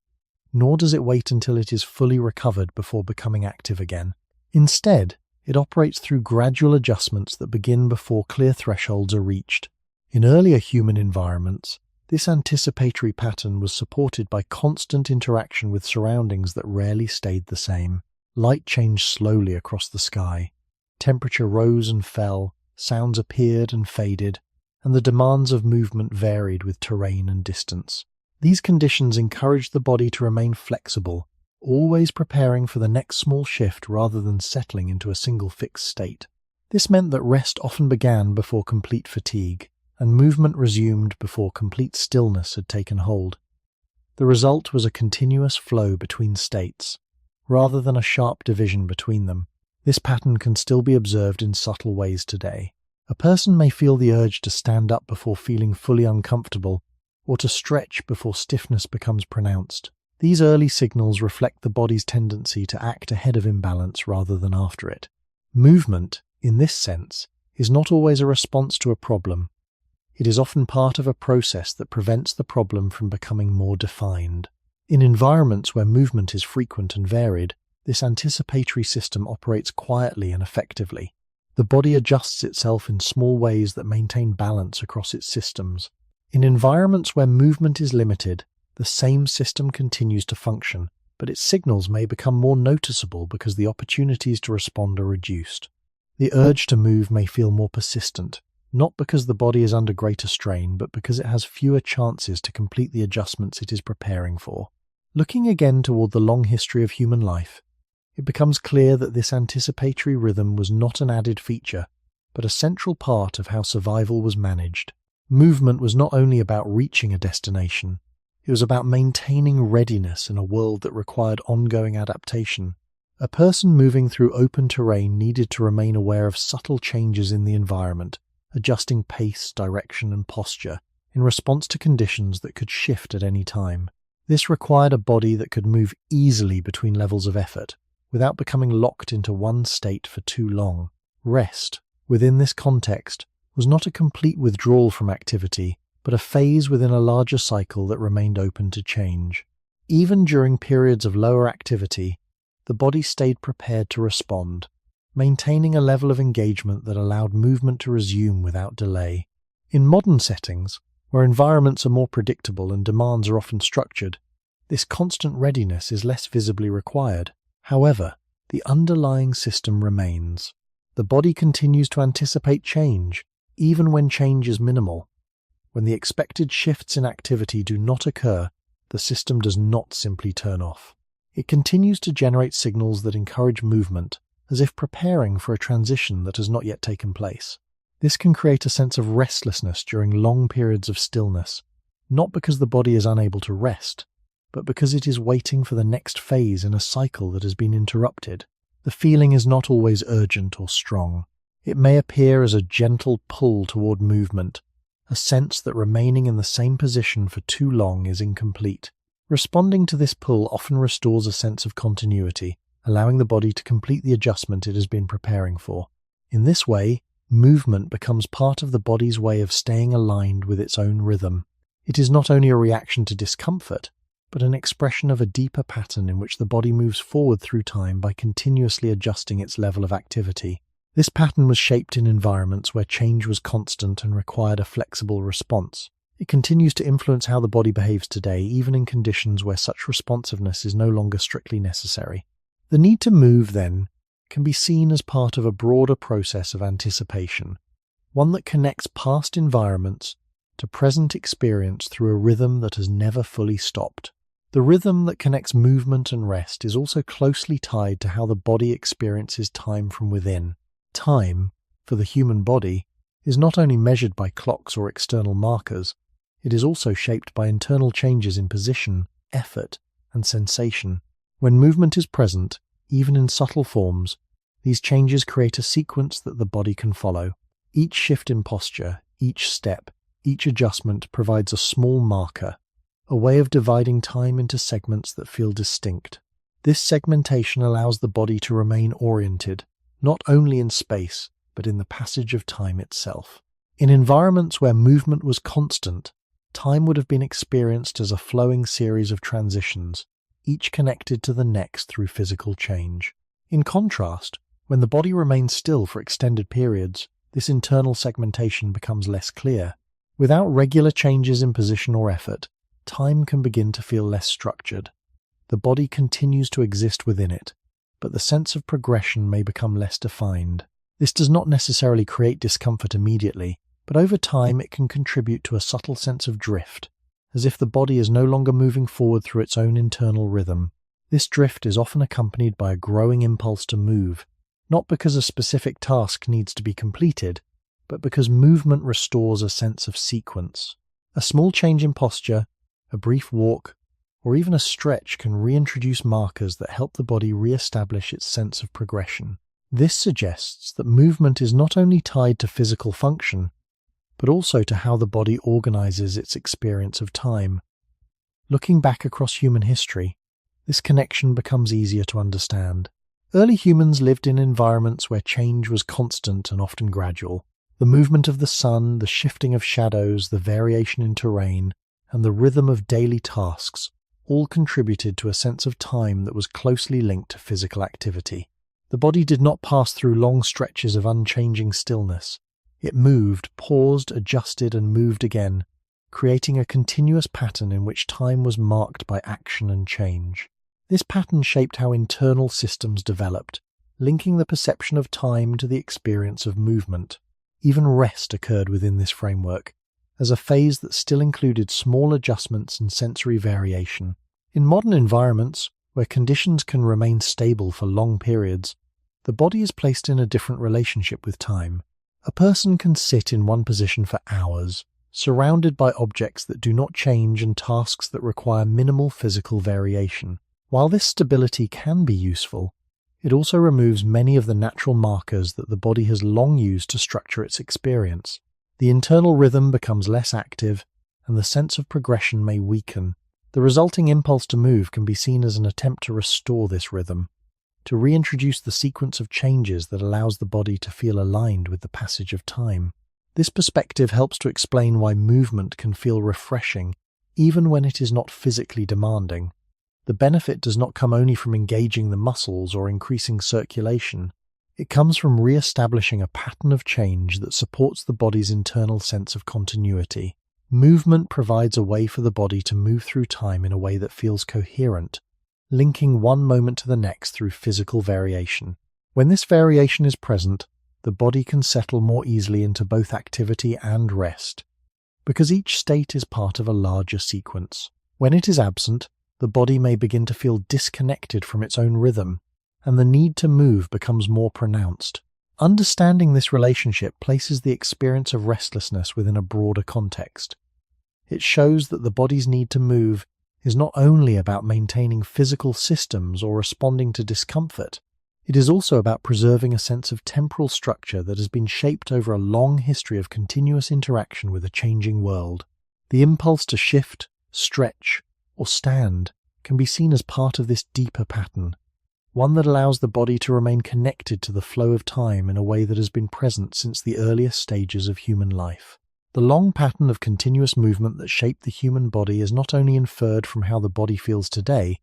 nor does it wait until it is fully recovered before becoming active again. Instead, it operates through gradual adjustments that begin before clear thresholds are reached. In earlier human environments, this anticipatory pattern was supported by constant interaction with surroundings that rarely stayed the same. Light changed slowly across the sky. Temperature rose and fell, sounds appeared and faded, and the demands of movement varied with terrain and distance. These conditions encouraged the body to remain flexible, always preparing for the next small shift rather than settling into a single fixed state. This meant that rest often began before complete fatigue, and movement resumed before complete stillness had taken hold. The result was a continuous flow between states, rather than a sharp division between them. This pattern can still be observed in subtle ways today. A person may feel the urge to stand up before feeling fully uncomfortable, or to stretch before stiffness becomes pronounced. These early signals reflect the body's tendency to act ahead of imbalance rather than after it. Movement, in this sense, is not always a response to a problem. It is often part of a process that prevents the problem from becoming more defined. In environments where movement is frequent and varied, this anticipatory system operates quietly and effectively. The body adjusts itself in small ways that maintain balance across its systems. In environments where movement is limited, the same system continues to function, but its signals may become more noticeable because the opportunities to respond are reduced. The urge to move may feel more persistent, not because the body is under greater strain, but because it has fewer chances to complete the adjustments it is preparing for. Looking again toward the long history of human life, it becomes clear that this anticipatory rhythm was not an added feature, but a central part of how survival was managed. Movement was not only about reaching a destination, it was about maintaining readiness in a world that required ongoing adaptation. A person moving through open terrain needed to remain aware of subtle changes in the environment, adjusting pace, direction, and posture in response to conditions that could shift at any time. This required a body that could move easily between levels of effort, without becoming locked into one state for too long. Rest, within this context, was not a complete withdrawal from activity, but a phase within a larger cycle that remained open to change. Even during periods of lower activity, the body stayed prepared to respond, maintaining a level of engagement that allowed movement to resume without delay. In modern settings, where environments are more predictable and demands are often structured, this constant readiness is less visibly required. However, the underlying system remains. The body continues to anticipate change, even when change is minimal. When the expected shifts in activity do not occur, the system does not simply turn off. It continues to generate signals that encourage movement, as if preparing for a transition that has not yet taken place. This can create a sense of restlessness during long periods of stillness, not because the body is unable to rest, but because it is waiting for the next phase in a cycle that has been interrupted. The feeling is not always urgent or strong. It may appear as a gentle pull toward movement, a sense that remaining in the same position for too long is incomplete. Responding to this pull often restores a sense of continuity, allowing the body to complete the adjustment it has been preparing for. In this way, movement becomes part of the body's way of staying aligned with its own rhythm. It is not only a reaction to discomfort, but an expression of a deeper pattern in which the body moves forward through time by continuously adjusting its level of activity. This pattern was shaped in environments where change was constant and required a flexible response. It continues to influence how the body behaves today, even in conditions where such responsiveness is no longer strictly necessary. The need to move, then, can be seen as part of a broader process of anticipation, one that connects past environments to present experience through a rhythm that has never fully stopped. The rhythm that connects movement and rest is also closely tied to how the body experiences time from within. Time, for the human body, is not only measured by clocks or external markers, it is also shaped by internal changes in position, effort, and sensation. When movement is present, even in subtle forms, these changes create a sequence that the body can follow. Each shift in posture, each step, each adjustment provides a small marker, a way of dividing time into segments that feel distinct. This segmentation allows the body to remain oriented, not only in space, but in the passage of time itself. In environments where movement was constant, time would have been experienced as a flowing series of transitions, each connected to the next through physical change. In contrast, when the body remains still for extended periods, this internal segmentation becomes less clear. Without regular changes in position or effort, time can begin to feel less structured. The body continues to exist within it, but the sense of progression may become less defined. This does not necessarily create discomfort immediately, but over time it can contribute to a subtle sense of drift, as if the body is no longer moving forward through its own internal rhythm. This drift is often accompanied by a growing impulse to move, not because a specific task needs to be completed, but because movement restores a sense of sequence. A small change in posture, a brief walk, or even a stretch can reintroduce markers that help the body re-establish its sense of progression. This suggests that movement is not only tied to physical function, but also to how the body organizes its experience of time. Looking back across human history, this connection becomes easier to understand. Early humans lived in environments where change was constant and often gradual. The movement of the sun, the shifting of shadows, the variation in terrain, and the rhythm of daily tasks all contributed to a sense of time that was closely linked to physical activity. The body did not pass through long stretches of unchanging stillness. It moved, paused, adjusted, and moved again, creating a continuous pattern in which time was marked by action and change. This pattern shaped how internal systems developed, linking the perception of time to the experience of movement. Even rest occurred within this framework, as a phase that still included small adjustments and sensory variation. In modern environments, where conditions can remain stable for long periods, the body is placed in a different relationship with time. A person can sit in one position for hours, surrounded by objects that do not change and tasks that require minimal physical variation. While this stability can be useful, it also removes many of the natural markers that the body has long used to structure its experience. The internal rhythm becomes less active, and the sense of progression may weaken. The resulting impulse to move can be seen as an attempt to restore this rhythm, to reintroduce the sequence of changes that allows the body to feel aligned with the passage of time. This perspective helps to explain why movement can feel refreshing, even when it is not physically demanding. The benefit does not come only from engaging the muscles or increasing circulation. It comes from re-establishing a pattern of change that supports the body's internal sense of continuity. Movement provides a way for the body to move through time in a way that feels coherent, linking one moment to the next through physical variation. When this variation is present, the body can settle more easily into both activity and rest, because each state is part of a larger sequence. When it is absent, the body may begin to feel disconnected from its own rhythm, and the need to move becomes more pronounced. Understanding this relationship places the experience of restlessness within a broader context. It shows that the body's need to move is not only about maintaining physical systems or responding to discomfort, it is also about preserving a sense of temporal structure that has been shaped over a long history of continuous interaction with a changing world. The impulse to shift, stretch, or stand can be seen as part of this deeper pattern, one that allows the body to remain connected to the flow of time in a way that has been present since the earliest stages of human life. The long pattern of continuous movement that shaped the human body is not only inferred from how the body feels today,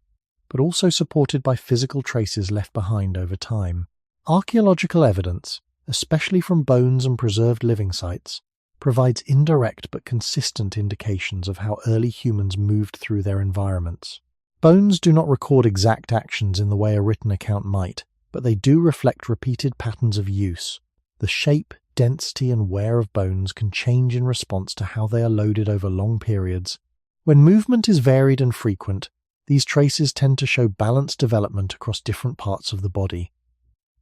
but also supported by physical traces left behind over time. Archaeological evidence, especially from bones and preserved living sites, provides indirect but consistent indications of how early humans moved through their environments. Bones do not record exact actions in the way a written account might, but they do reflect repeated patterns of use. The shape, density, and wear of bones can change in response to how they are loaded over long periods. When movement is varied and frequent, these traces tend to show balanced development across different parts of the body.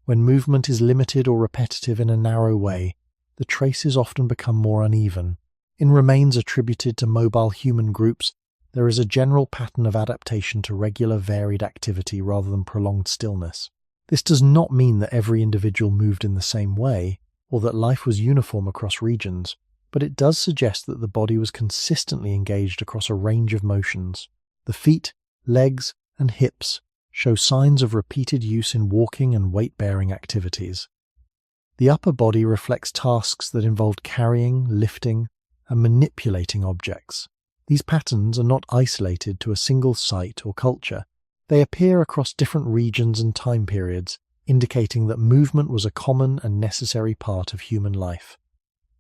When movement is limited or repetitive in a narrow way, the traces often become more uneven. In remains attributed to mobile human groups, there is a general pattern of adaptation to regular varied activity rather than prolonged stillness. This does not mean that every individual moved in the same way, or that life was uniform across regions, but it does suggest that the body was consistently engaged across a range of motions. The feet, legs, and hips show signs of repeated use in walking and weight-bearing activities. The upper body reflects tasks that involved carrying, lifting, and manipulating objects. These patterns are not isolated to a single site or culture. They appear across different regions and time periods, indicating that movement was a common and necessary part of human life.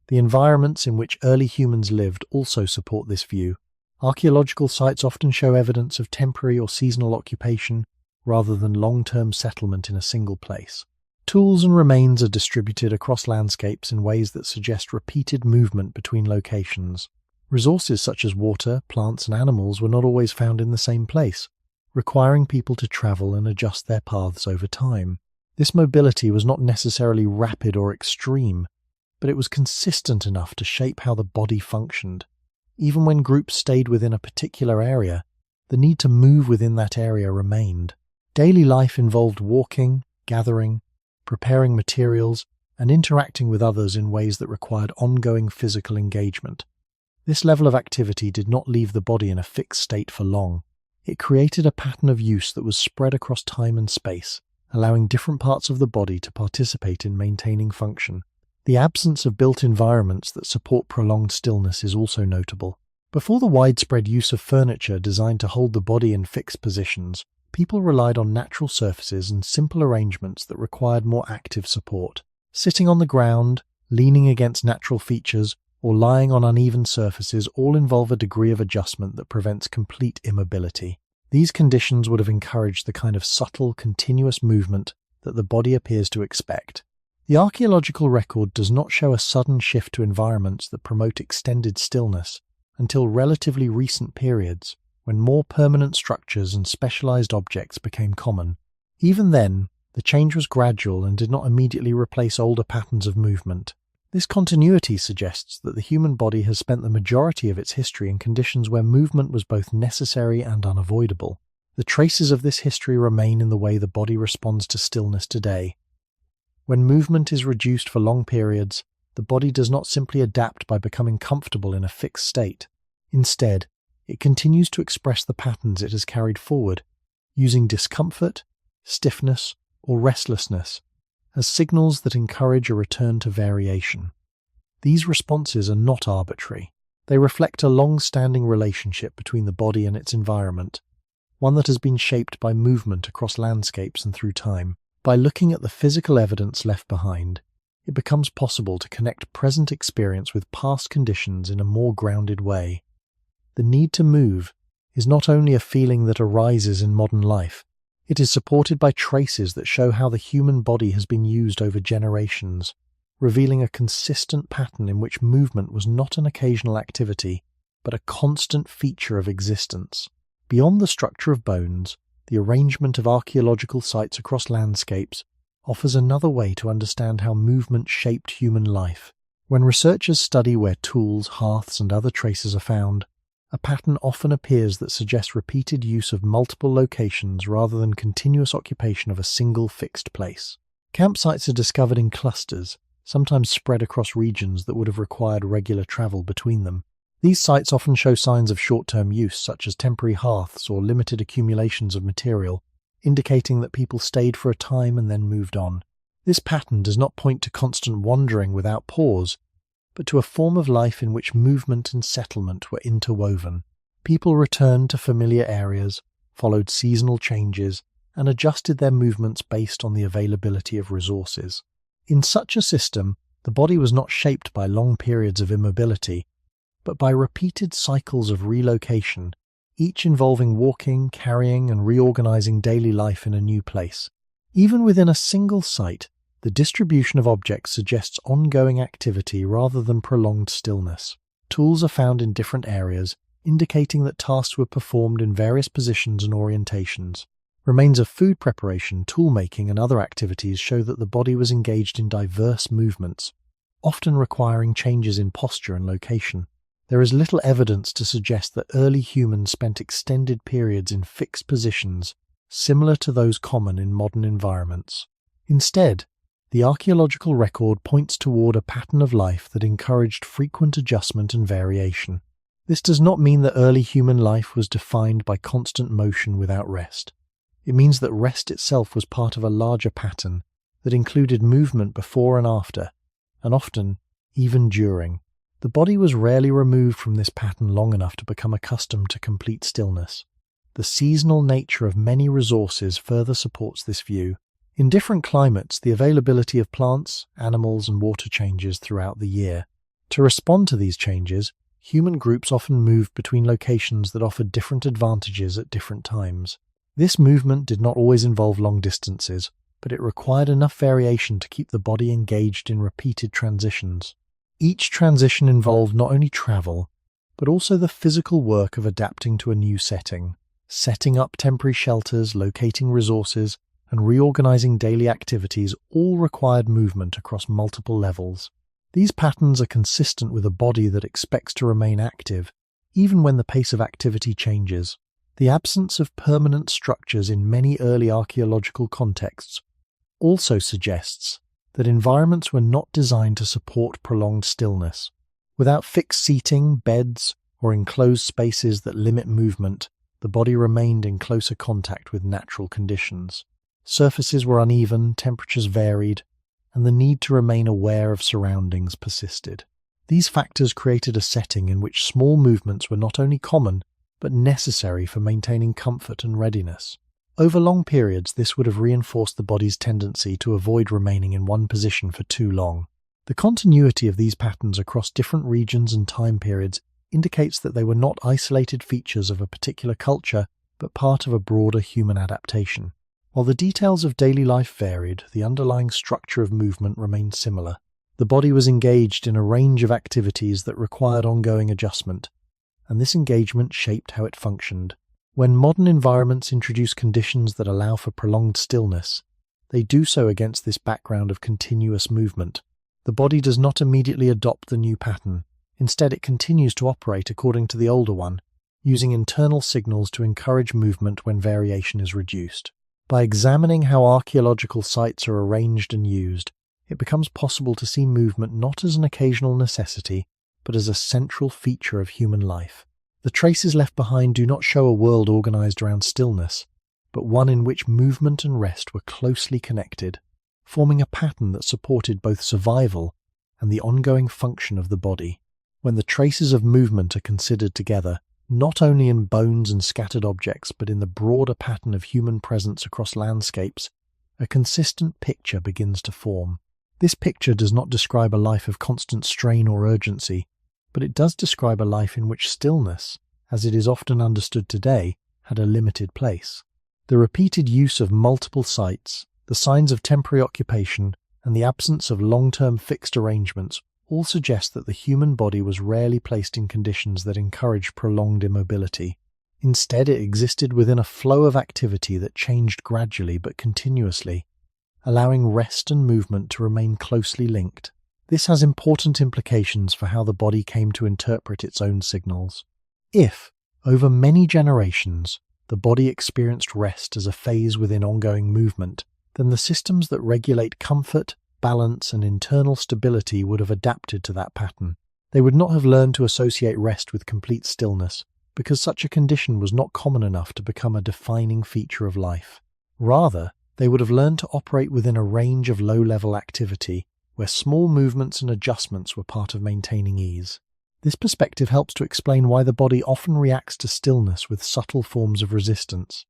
The environments in which early humans lived also support this view. Archaeological sites often show evidence of temporary or seasonal occupation rather than long-term settlement in a single place. Tools and remains are distributed across landscapes in ways that suggest repeated movement between locations. Resources such as water, plants, and animals were not always found in the same place, requiring people to travel and adjust their paths over time. This mobility was not necessarily rapid or extreme, but it was consistent enough to shape how the body functioned. Even when groups stayed within a particular area, the need to move within that area remained. Daily life involved walking, gathering, preparing materials, and interacting with others in ways that required ongoing physical engagement. This level of activity did not leave the body in a fixed state for long. It created a pattern of use that was spread across time and space, allowing different parts of the body to participate in maintaining function. The absence of built environments that support prolonged stillness is also notable. Before the widespread use of furniture designed to hold the body in fixed positions, people relied on natural surfaces and simple arrangements that required more active support. Sitting on the ground, leaning against natural features, or lying on uneven surfaces all involve a degree of adjustment that prevents complete immobility. These conditions would have encouraged the kind of subtle, continuous movement that the body appears to expect. The archaeological record does not show a sudden shift to environments that promote extended stillness until relatively recent periods, when more permanent structures and specialized objects became common. Even then, the change was gradual and did not immediately replace older patterns of movement. This continuity suggests that the human body has spent the majority of its history in conditions where movement was both necessary and unavoidable. The traces of this history remain in the way the body responds to stillness today. When movement is reduced for long periods, the body does not simply adapt by becoming comfortable in a fixed state. Instead, it continues to express the patterns it has carried forward, using discomfort, stiffness, or restlessness as signals that encourage a return to variation. These responses are not arbitrary. They reflect a long-standing relationship between the body and its environment, one that has been shaped by movement across landscapes and through time. By looking at the physical evidence left behind, it becomes possible to connect present experience with past conditions in a more grounded way. The need to move is not only a feeling that arises in modern life, it is supported by traces that show how the human body has been used over generations, revealing a consistent pattern in which movement was not an occasional activity, but a constant feature of existence. Beyond the structure of bones, the arrangement of archaeological sites across landscapes offers another way to understand how movement shaped human life. When researchers study where tools, hearths, and other traces are found, a pattern often appears that suggests repeated use of multiple locations rather than continuous occupation of a single fixed place. Campsites are discovered in clusters, sometimes spread across regions that would have required regular travel between them. These sites often show signs of short-term use, such as temporary hearths or limited accumulations of material, indicating that people stayed for a time and then moved on. This pattern does not point to constant wandering without pause, but to a form of life in which movement and settlement were interwoven. People returned to familiar areas, followed seasonal changes, and adjusted their movements based on the availability of resources. In such a system, the body was not shaped by long periods of immobility, but by repeated cycles of relocation, each involving walking, carrying, and reorganizing daily life in a new place. Even within a single site, the distribution of objects suggests ongoing activity rather than prolonged stillness. Tools are found in different areas, indicating that tasks were performed in various positions and orientations. Remains of food preparation, tool-making, and other activities show that the body was engaged in diverse movements, often requiring changes in posture and location. There is little evidence to suggest that early humans spent extended periods in fixed positions, similar to those common in modern environments. Instead, the archaeological record points toward a pattern of life that encouraged frequent adjustment and variation. This does not mean that early human life was defined by constant motion without rest. It means that rest itself was part of a larger pattern that included movement before and after, and often even during. The body was rarely removed from this pattern long enough to become accustomed to complete stillness. The seasonal nature of many resources further supports this view. In different climates, the availability of plants, animals, and water changes throughout the year. To respond to these changes, human groups often moved between locations that offered different advantages at different times. This movement did not always involve long distances, but it required enough variation to keep the body engaged in repeated transitions. Each transition involved not only travel, but also the physical work of adapting to a new setting, setting up temporary shelters, locating resources, and reorganizing daily activities all required movement across multiple levels. These patterns are consistent with a body that expects to remain active, even when the pace of activity changes. The absence of permanent structures in many early archaeological contexts also suggests that environments were not designed to support prolonged stillness. Without fixed seating, beds, or enclosed spaces that limit movement, the body remained in closer contact with natural conditions. Surfaces were uneven, temperatures varied, and the need to remain aware of surroundings persisted. These factors created a setting in which small movements were not only common, but necessary for maintaining comfort and readiness. Over long periods, this would have reinforced the body's tendency to avoid remaining in one position for too long. The continuity of these patterns across different regions and time periods indicates that they were not isolated features of a particular culture, but part of a broader human adaptation. While the details of daily life varied, the underlying structure of movement remained similar. The body was engaged in a range of activities that required ongoing adjustment, and this engagement shaped how it functioned. When modern environments introduce conditions that allow for prolonged stillness, they do so against this background of continuous movement. The body does not immediately adopt the new pattern. Instead, it continues to operate according to the older one, using internal signals to encourage movement when variation is reduced. By examining how archaeological sites are arranged and used, it becomes possible to see movement not as an occasional necessity, but as a central feature of human life. The traces left behind do not show a world organized around stillness, but one in which movement and rest were closely connected, forming a pattern that supported both survival and the ongoing function of the body. When the traces of movement are considered together, not only in bones and scattered objects, but in the broader pattern of human presence across landscapes, a consistent picture begins to form. This picture does not describe a life of constant strain or urgency, but it does describe a life in which stillness, as it is often understood today, had a limited place. The repeated use of multiple sites, the signs of temporary occupation, and the absence of long-term fixed arrangements all suggest that the human body was rarely placed in conditions that encouraged prolonged immobility. Instead, it existed within a flow of activity that changed gradually but continuously, allowing rest and movement to remain closely linked. This has important implications for how the body came to interpret its own signals. If, over many generations, the body experienced rest as a phase within ongoing movement, then the systems that regulate comfort, balance, and internal stability would have adapted to that pattern. They would not have learned to associate rest with complete stillness, because such a condition was not common enough to become a defining feature of life. Rather, they would have learned to operate within a range of low-level activity, where small movements and adjustments were part of maintaining ease. This perspective helps to explain why the body often reacts to stillness with subtle forms of resistance.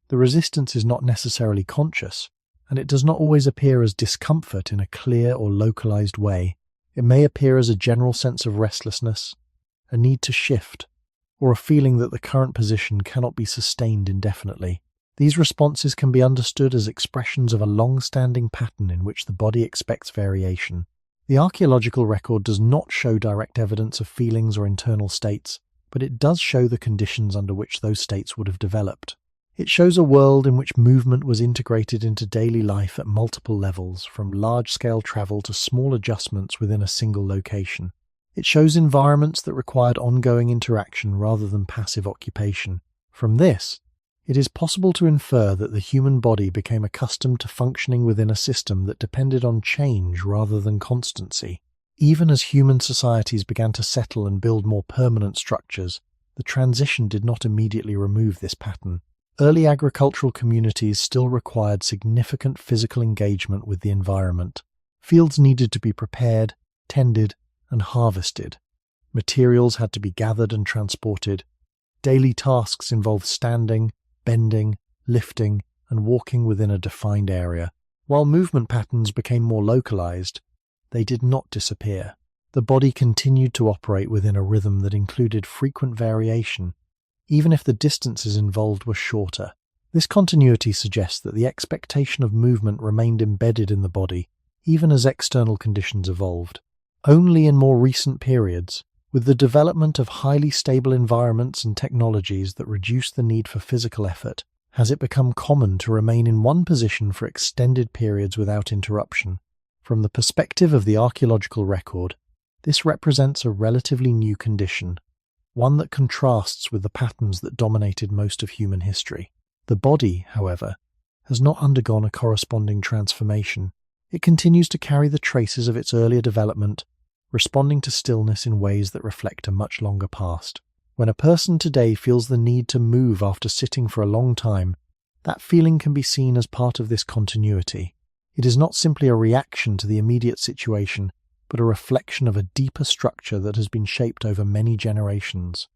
The resistance is not necessarily conscious, and it does not always appear as discomfort in a clear or localized way. It may appear as a general sense of restlessness, a need to shift, or a feeling that the current position cannot be sustained indefinitely. These responses can be understood as expressions of a long-standing pattern in which the body expects variation. The archaeological record does not show direct evidence of feelings or internal states, but it does show the conditions under which those states would have developed. It shows a world in which movement was integrated into daily life at multiple levels, from large-scale travel to small adjustments within a single location. It shows environments that required ongoing interaction rather than passive occupation. From this, it is possible to infer that the human body became accustomed to functioning within a system that depended on change rather than constancy. Even as human societies began to settle and build more permanent structures, the transition did not immediately remove this pattern. Early agricultural communities still required significant physical engagement with the environment. Fields needed to be prepared, tended, and harvested. Materials had to be gathered and transported. Daily tasks involved standing, bending, lifting, and walking within a defined area. While movement patterns became more localized, they did not disappear. The body continued to operate within a rhythm that included frequent variation, even if the distances involved were shorter. This continuity suggests that the expectation of movement remained embedded in the body, even as external conditions evolved. Only in more recent periods, with the development of highly stable environments and technologies that reduce the need for physical effort, has it become common to remain in one position for extended periods without interruption. From the perspective of the archaeological record, this represents a relatively new condition. one that contrasts with the patterns that dominated most of human history. The body, however, has not undergone a corresponding transformation. It continues to carry the traces of its earlier development, responding to stillness in ways that reflect a much longer past. When a person today feels the need to move after sitting for a long time, that feeling can be seen as part of this continuity. It is not simply a reaction to the immediate situation, but a reflection of a deeper structure that has been shaped over many generations.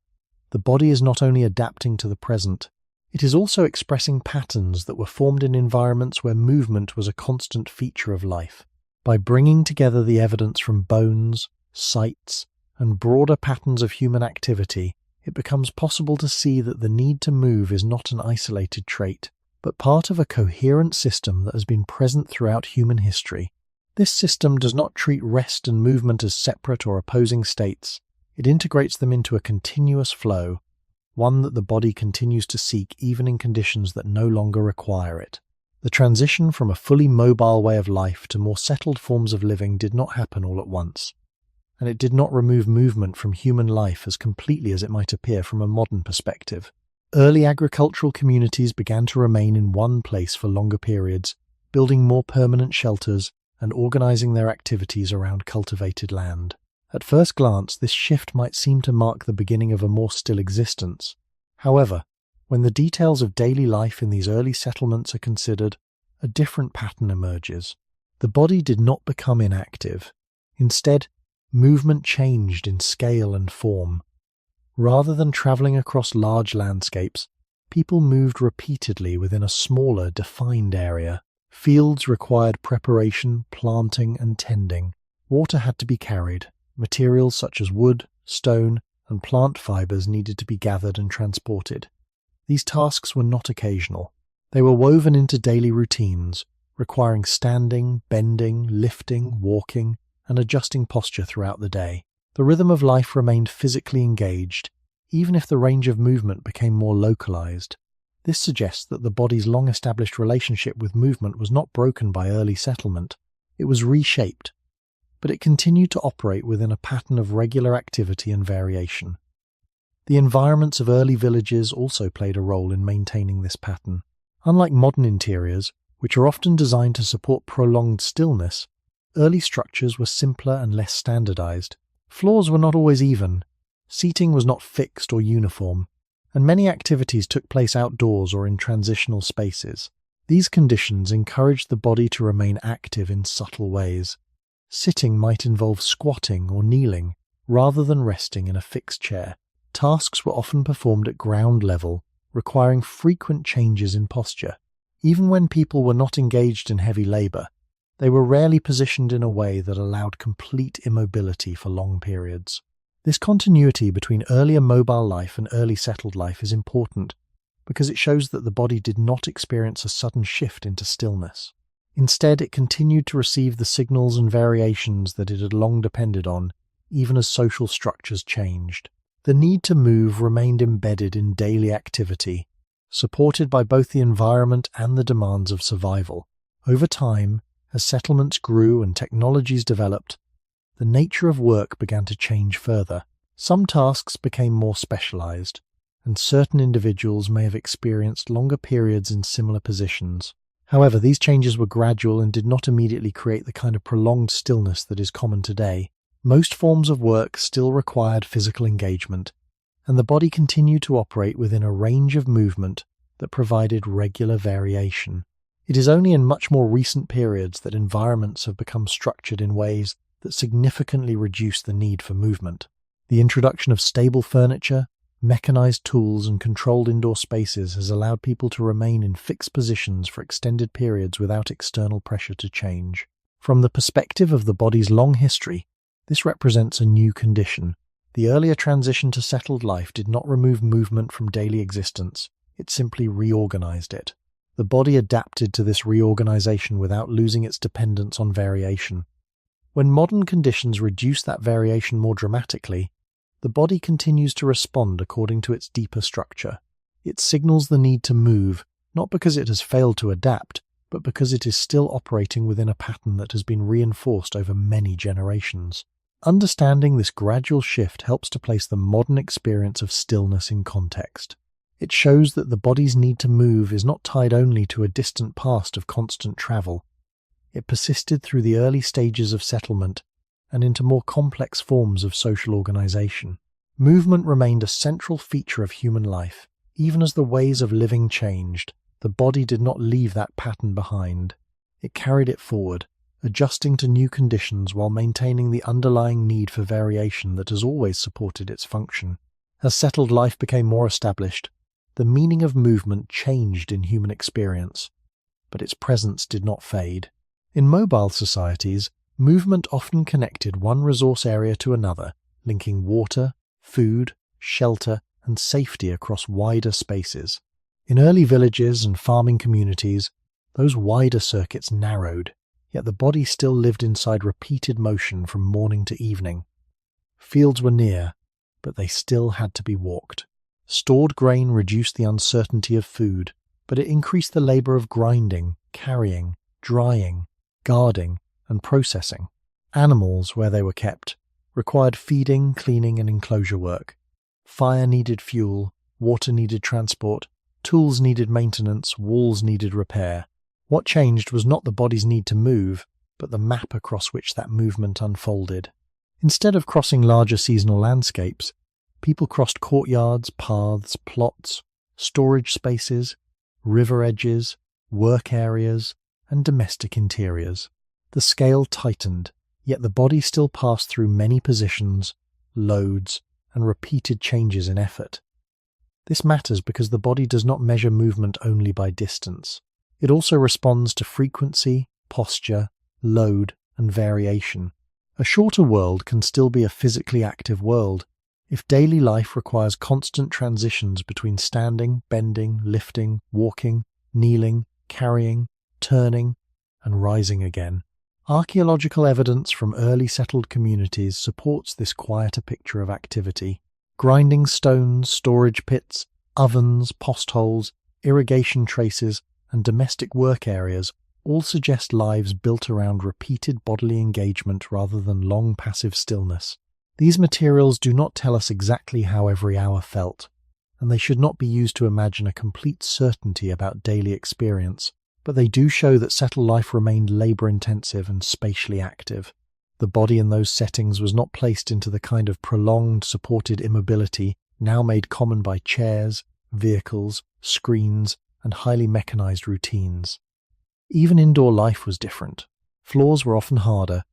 The body is not only adapting to the present, it is also expressing patterns that were formed in environments where movement was a constant feature of life. By bringing together the evidence from bones, sites, and broader patterns of human activity, it becomes possible to see that the need to move is not an isolated trait, but part of a coherent system that has been present throughout human history. This system does not treat rest and movement as separate or opposing states. It integrates them into a continuous flow, one that the body continues to seek even in conditions that no longer require it. The transition from a fully mobile way of life to more settled forms of living did not happen all at once, and it did not remove movement from human life as completely as it might appear from a modern perspective. Early agricultural communities began to remain in one place for longer periods, building more permanent shelters and organizing their activities around cultivated land. At first glance, this shift might seem to mark the beginning of a more still existence. However, when the details of daily life in these early settlements are considered, a different pattern emerges. The body did not become inactive. Instead, movement changed in scale and form. Rather than traveling across large landscapes, people moved repeatedly within a smaller, defined area. Fields required preparation, planting, and tending. Water had to be carried. Materials such as wood, stone, and plant fibers needed to be gathered and transported. These tasks were not occasional. They were woven into daily routines, requiring standing, bending, lifting, walking, and adjusting posture throughout the day. The rhythm of life remained physically engaged, even if the range of movement became more localized. This suggests that the body's long-established relationship with movement was not broken by early settlement. It was reshaped, but it continued to operate within a pattern of regular activity and variation. The environments of early villages also played a role in maintaining this pattern. Unlike modern interiors, which are often designed to support prolonged stillness, early structures were simpler and less standardized. Floors were not always even, seating was not fixed or uniform, and many activities took place outdoors or in transitional spaces. These conditions encouraged the body to remain active in subtle ways. Sitting might involve squatting or kneeling, rather than resting in a fixed chair. Tasks were often performed at ground level, requiring frequent changes in posture. Even when people were not engaged in heavy labor, they were rarely positioned in a way that allowed complete immobility for long periods. This continuity between earlier mobile life and early settled life is important because it shows that the body did not experience a sudden shift into stillness. Instead, it continued to receive the signals and variations that it had long depended on, even as social structures changed. The need to move remained embedded in daily activity, supported by both the environment and the demands of survival. Over time, as settlements grew and technologies developed, the nature of work began to change further. Some tasks became more specialized, and certain individuals may have experienced longer periods in similar positions. However, these changes were gradual and did not immediately create the kind of prolonged stillness that is common today. Most forms of work still required physical engagement, and the body continued to operate within a range of movement that provided regular variation. It is only in much more recent periods that environments have become structured in ways that significantly reduce the need for movement. The introduction of stable furniture, mechanized tools, and controlled indoor spaces has allowed people to remain in fixed positions for extended periods without external pressure to change. From the perspective of the body's long history, this represents a new condition. The earlier transition to settled life did not remove movement from daily existence, it simply reorganized it. The body adapted to this reorganization without losing its dependence on variation. When modern conditions reduce that variation more dramatically, the body continues to respond according to its deeper structure. It signals the need to move, not because it has failed to adapt, but because it is still operating within a pattern that has been reinforced over many generations. Understanding this gradual shift helps to place the modern experience of stillness in context. It shows that the body's need to move is not tied only to a distant past of constant travel. It persisted through the early stages of settlement and into more complex forms of social organization. Movement remained a central feature of human life. Even as the ways of living changed, the body did not leave that pattern behind. It carried it forward, adjusting to new conditions while maintaining the underlying need for variation that has always supported its function. As settled life became more established, the meaning of movement changed in human experience, but its presence did not fade. In mobile societies, movement often connected one resource area to another, linking water, food, shelter, and safety across wider spaces. In early villages and farming communities, those wider circuits narrowed, yet the body still lived inside repeated motion from morning to evening. Fields were near, but they still had to be walked. Stored grain reduced the uncertainty of food, but it increased the labor of grinding, carrying, drying, guarding, and processing. Animals, where they were kept, required feeding, cleaning, and enclosure work. Fire needed fuel, water needed transport, tools needed maintenance, walls needed repair. What changed was not the body's need to move, but the map across which that movement unfolded. Instead of crossing larger seasonal landscapes, people crossed courtyards, paths, plots, storage spaces, river edges, work areas, and domestic interiors. The scale tightened, yet the body still passed through many positions, loads, and repeated changes in effort. This matters because the body does not measure movement only by distance. It also responds to frequency, posture, load, and variation. A shorter world can still be a physically active world. If daily life requires constant transitions between standing, bending, lifting, walking, kneeling, carrying, turning, and rising again, archaeological evidence from early settled communities supports this quieter picture of activity. Grinding stones, storage pits, ovens, post holes, irrigation traces, and domestic work areas all suggest lives built around repeated bodily engagement rather than long passive stillness. These materials do not tell us exactly how every hour felt, and they should not be used to imagine a complete certainty about daily experience, but they do show that settled life remained labor-intensive and spatially active. The body in those settings was not placed into the kind of prolonged, supported immobility now made common by chairs, vehicles, screens, and highly mechanized routines. Even indoor life was different. Floors were often harder,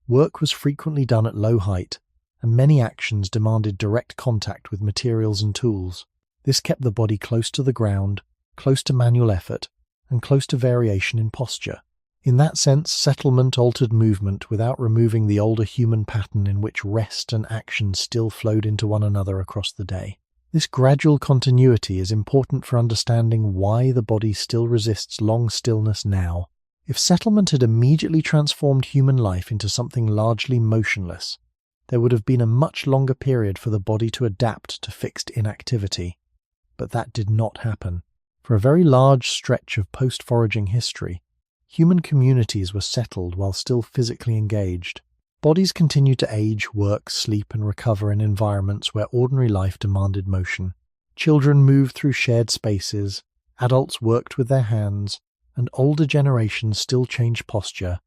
work was frequently done at low height, and many actions demanded direct contact with materials and tools. This kept the body close to the ground, close to manual effort, and close to variation in posture. In that sense, settlement altered movement without removing the older human pattern in which rest and action still flowed into one another across the day. This gradual continuity is important for understanding why the body still resists long stillness now. If settlement had immediately transformed human life into something largely motionless, there would have been a much longer period for the body to adapt to fixed inactivity. But that did not happen. For a very large stretch of post-foraging history, human communities were settled while still physically engaged. Bodies continued to age, work, sleep, and recover in environments where ordinary life demanded motion. Children moved through shared spaces, adults worked with their hands, and older generations still changed posture,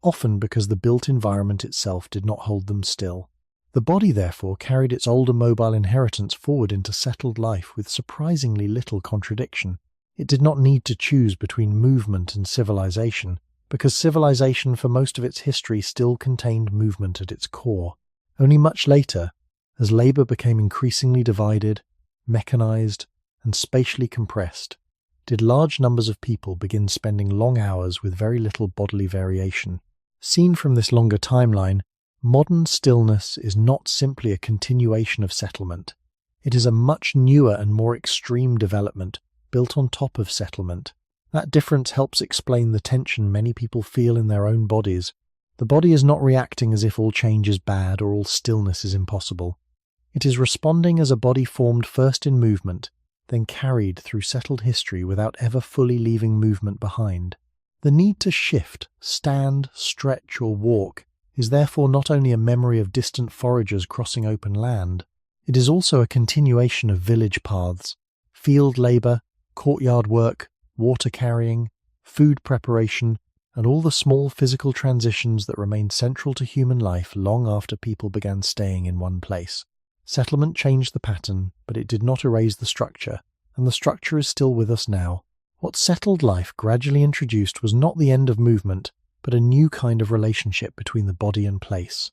often because the built environment itself did not hold them still. The body, therefore, carried its older mobile inheritance forward into settled life with surprisingly little contradiction. It did not need to choose between movement and civilization, because civilization for most of its history still contained movement at its core. Only much later, as labor became increasingly divided, mechanized, and spatially compressed, did large numbers of people begin spending long hours with very little bodily variation. Seen from this longer timeline, modern stillness is not simply a continuation of settlement. It is a much newer and more extreme development built on top of settlement. That difference helps explain the tension many people feel in their own bodies. The body is not reacting as if all change is bad or all stillness is impossible. It is responding as a body formed first in movement, then carried through settled history without ever fully leaving movement behind. The need to shift, stand, stretch, or walk is therefore not only a memory of distant foragers crossing open land, it is also a continuation of village paths, field labour, courtyard work, water carrying, food preparation, and all the small physical transitions that remained central to human life long after people began staying in one place. Settlement changed the pattern, but it did not erase the structure, and the structure is still with us now. What settled life gradually introduced was not the end of movement, but a new kind of relationship between the body and place.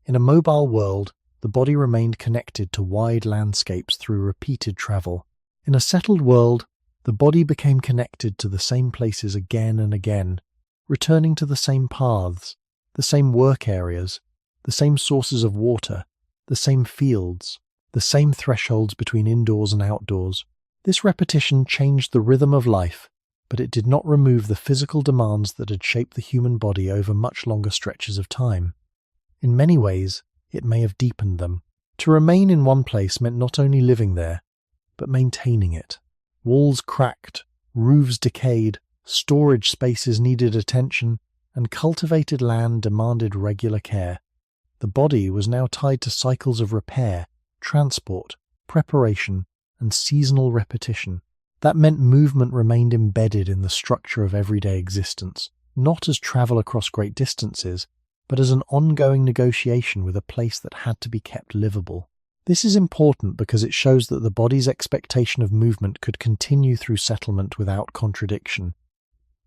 In a mobile world, the body remained connected to wide landscapes through repeated travel. In a settled world, the body became connected to the same places again and again, returning to the same paths, the same work areas, the same sources of water, the same fields, the same thresholds between indoors and outdoors. This repetition changed the rhythm of life, but it did not remove the physical demands that had shaped the human body over much longer stretches of time. In many ways, it may have deepened them. To remain in one place meant not only living there, but maintaining it. Walls cracked, roofs decayed, storage spaces needed attention, and cultivated land demanded regular care. The body was now tied to cycles of repair, transport, preparation, and seasonal repetition. That meant movement remained embedded in the structure of everyday existence, not as travel across great distances, but as an ongoing negotiation with a place that had to be kept livable. This is important because it shows that the body's expectation of movement could continue through settlement without contradiction.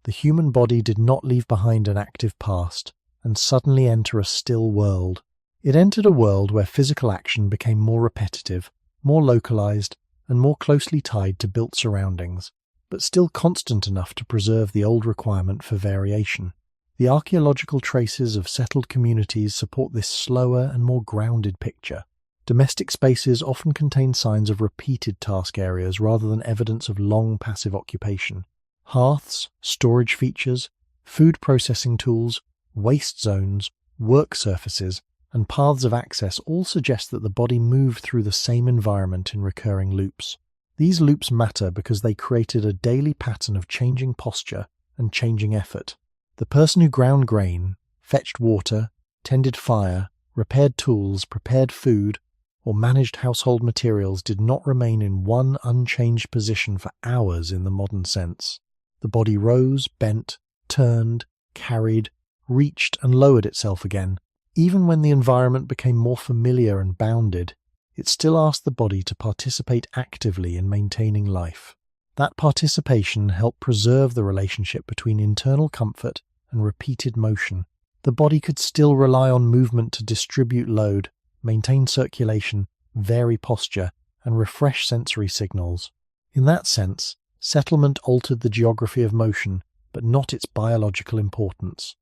The human body did not leave behind an active past and suddenly enter a still world. It entered a world where physical action became more repetitive, more localized, and more closely tied to built surroundings, but still constant enough to preserve the old requirement for variation. The archaeological traces of settled communities support this slower and more grounded picture. Domestic spaces often contain signs of repeated task areas rather than evidence of long passive occupation. Hearths, storage features, food processing tools, waste zones, work surfaces, and paths of access all suggest that the body moved through the same environment in recurring loops. These loops matter because they created a daily pattern of changing posture and changing effort. The person who ground grain, fetched water, tended fire, repaired tools, prepared food, or managed household materials did not remain in one unchanged position for hours in the modern sense. The body rose, bent, turned, carried, reached, and lowered itself again. Even when the environment became more familiar and bounded, it still asked the body to participate actively in maintaining life. That participation helped preserve the relationship between internal comfort and repeated motion. The body could still rely on movement to distribute load, maintain circulation, vary posture, and refresh sensory signals. In that sense, settlement altered the geography of motion, but not its biological importance.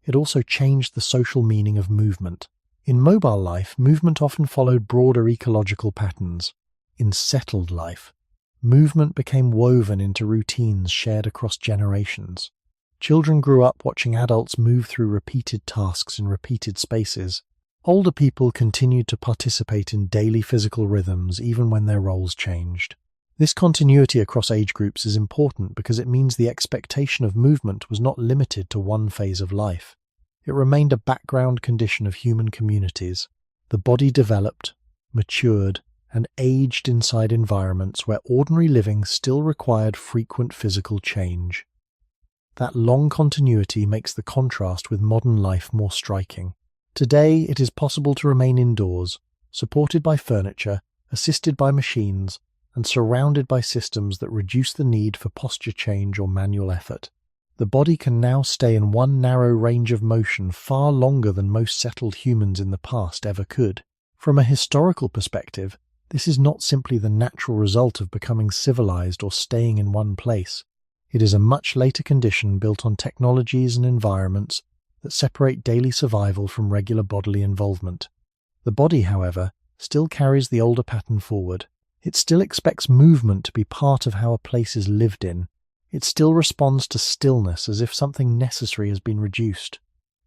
It also changed the social meaning of movement. In mobile life, movement often followed broader ecological patterns. In settled life, movement became woven into routines shared across generations. Children grew up watching adults move through repeated tasks in repeated spaces. Older people continued to participate in daily physical rhythms even when their roles changed. This continuity across age groups is important because it means the expectation of movement was not limited to one phase of life. It remained a background condition of human communities. The body developed, matured, and aged inside environments where ordinary living still required frequent physical change. That long continuity makes the contrast with modern life more striking. Today, it is possible to remain indoors, supported by furniture, assisted by machines, and surrounded by systems that reduce the need for posture change or manual effort. The body can now stay in one narrow range of motion far longer than most settled humans in the past ever could. From a historical perspective, this is not simply the natural result of becoming civilized or staying in one place. It is a much later condition built on technologies and environments that separate daily survival from regular bodily involvement. The body, however, still carries the older pattern forward. It still expects movement to be part of how a place is lived in. It still responds to stillness as if something necessary has been reduced.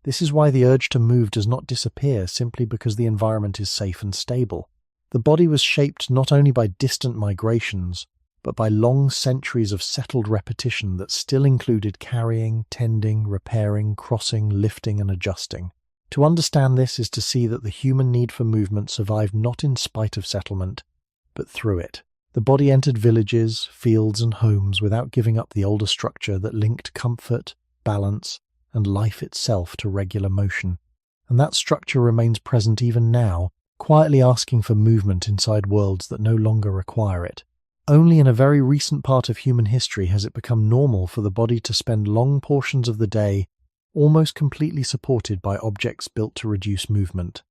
This is why the urge to move does not disappear simply because the environment is safe and stable. The body was shaped not only by distant migrations, but by long centuries of settled repetition that still included carrying, tending, repairing, crossing, lifting, and adjusting. To understand this is to see that the human need for movement survived not in spite of settlement, but through it. The body entered villages, fields, and homes without giving up the older structure that linked comfort, balance, and life itself to regular motion. And that structure remains present even now, quietly asking for movement inside worlds that no longer require it. Only in a very recent part of human history has it become normal for the body to spend long portions of the day almost completely supported by objects built to reduce movement.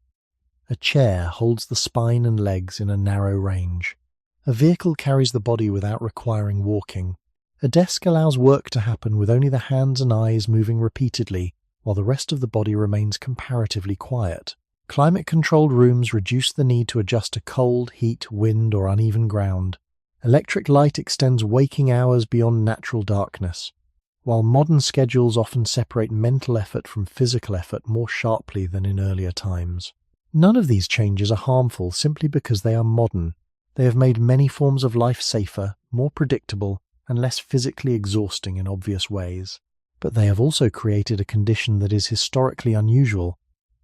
A chair holds the spine and legs in a narrow range. A vehicle carries the body without requiring walking. A desk allows work to happen with only the hands and eyes moving repeatedly, while the rest of the body remains comparatively quiet. Climate-controlled rooms reduce the need to adjust to cold, heat, wind, or uneven ground. Electric light extends waking hours beyond natural darkness, while modern schedules often separate mental effort from physical effort more sharply than in earlier times. None of these changes are harmful simply because they are modern. They have made many forms of life safer, more predictable, and less physically exhausting in obvious ways. But they have also created a condition that is historically unusual,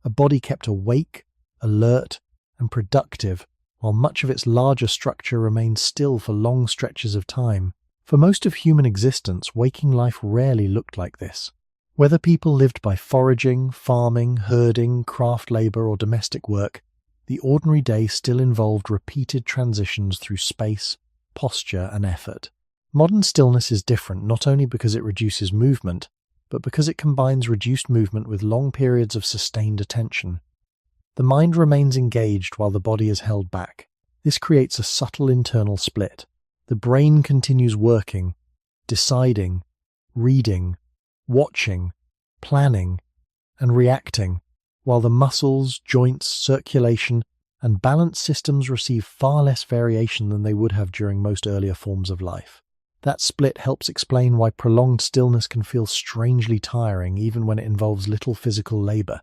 a body kept awake, alert, and productive, while much of its larger structure remains still for long stretches of time. For most of human existence, waking life rarely looked like this. Whether people lived by foraging, farming, herding, craft labor, or domestic work, the ordinary day still involved repeated transitions through space, posture, and effort. Modern stillness is different not only because it reduces movement, but because it combines reduced movement with long periods of sustained attention. The mind remains engaged while the body is held back. This creates a subtle internal split. The brain continues working, deciding, reading, watching, planning, and reacting, while the muscles, joints, circulation, and balance systems receive far less variation than they would have during most earlier forms of life. That split helps explain why prolonged stillness can feel strangely tiring even when it involves little physical labor.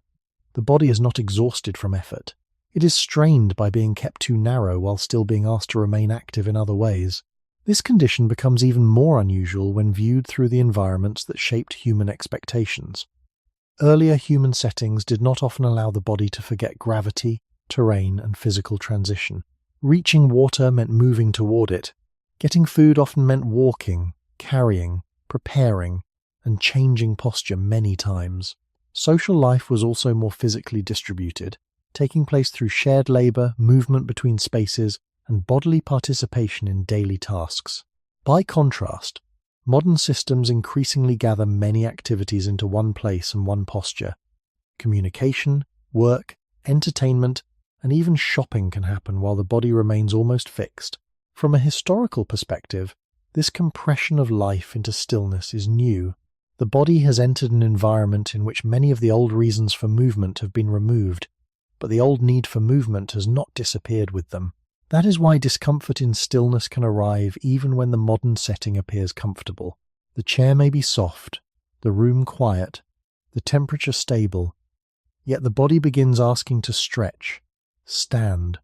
The body is not exhausted from effort. It is strained by being kept too narrow while still being asked to remain active in other ways. This condition becomes even more unusual when viewed through the environments that shaped human expectations. Earlier human settings did not often allow the body to forget gravity, terrain, and physical transition. Reaching water meant moving toward it. Getting food often meant walking, carrying, preparing, and changing posture many times. Social life was also more physically distributed, taking place through shared labor, movement between spaces, and bodily participation in daily tasks. By contrast, modern systems increasingly gather many activities into one place and one posture. Communication, work, entertainment, and even shopping can happen while the body remains almost fixed. From a historical perspective, this compression of life into stillness is new. The body has entered an environment in which many of the old reasons for movement have been removed, but the old need for movement has not disappeared with them. That is why discomfort in stillness can arrive even when the modern setting appears comfortable. The chair may be soft, the room quiet, the temperature stable, yet the body begins asking to stretch, stand,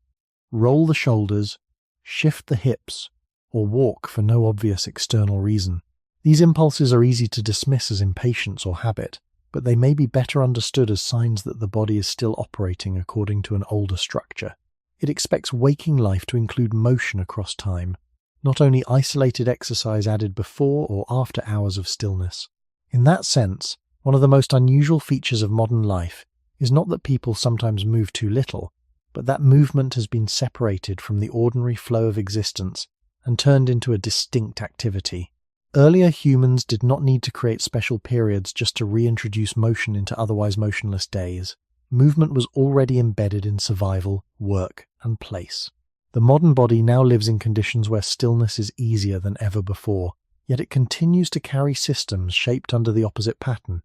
roll the shoulders, shift the hips, or walk for no obvious external reason. These impulses are easy to dismiss as impatience or habit, but they may be better understood as signs that the body is still operating according to an older structure. It expects waking life to include motion across time, not only isolated exercise added before or after hours of stillness. In that sense, one of the most unusual features of modern life is not that people sometimes move too little, but that movement has been separated from the ordinary flow of existence and turned into a distinct activity. Earlier humans did not need to create special periods just to reintroduce motion into otherwise motionless days. Movement was already embedded in survival, work, and place. The modern body now lives in conditions where stillness is easier than ever before, yet it continues to carry systems shaped under the opposite pattern.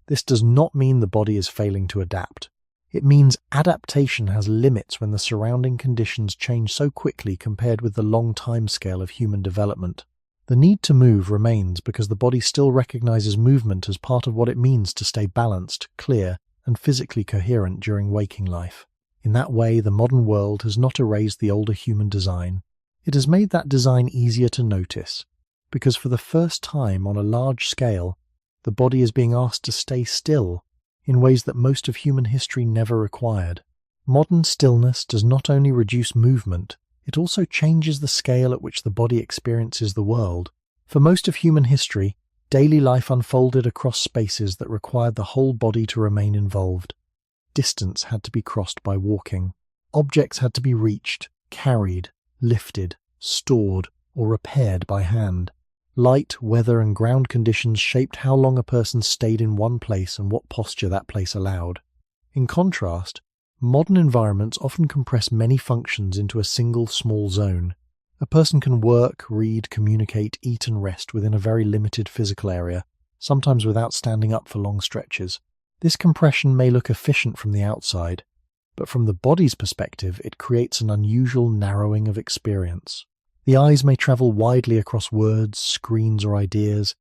This does not mean the body is failing to adapt. It means adaptation has limits when the surrounding conditions change so quickly compared with the long timescale of human development. The need to move remains because the body still recognizes movement as part of what it means to stay balanced, clear, and physically coherent during waking life. In that way, the modern world has not erased the older human design. It has made that design easier to notice, because for the first time on a large scale, the body is being asked to stay still in ways that most of human history never required. Modern stillness does not only reduce movement, it also changes the scale at which the body experiences the world. For most of human history, daily life unfolded across spaces that required the whole body to remain involved. Distance had to be crossed by walking. Objects had to be reached, carried, lifted, stored, or repaired by hand. Light, weather, and ground conditions shaped how long a person stayed in one place and what posture that place allowed. In contrast, modern environments often compress many functions into a single small zone. A person can work, read, communicate, eat and rest within a very limited physical area, sometimes without standing up for long stretches. This compression may look efficient from the outside, but from the body's perspective it creates an unusual narrowing of experience. The eyes may travel widely across words, screens or ideas,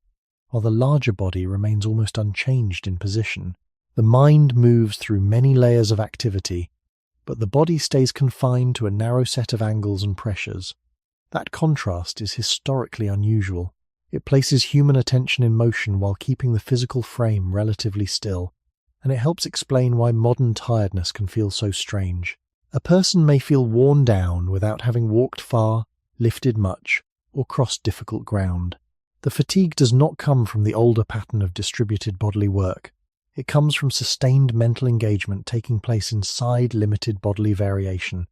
while the larger body remains almost unchanged in position. The mind moves through many layers of activity, but the body stays confined to a narrow set of angles and pressures. That contrast is historically unusual. It places human attention in motion while keeping the physical frame relatively still, and it helps explain why modern tiredness can feel so strange. A person may feel worn down without having walked far, lifted much, or crossed difficult ground. The fatigue does not come from the older pattern of distributed bodily work. It comes from sustained mental engagement taking place inside limited bodily variation.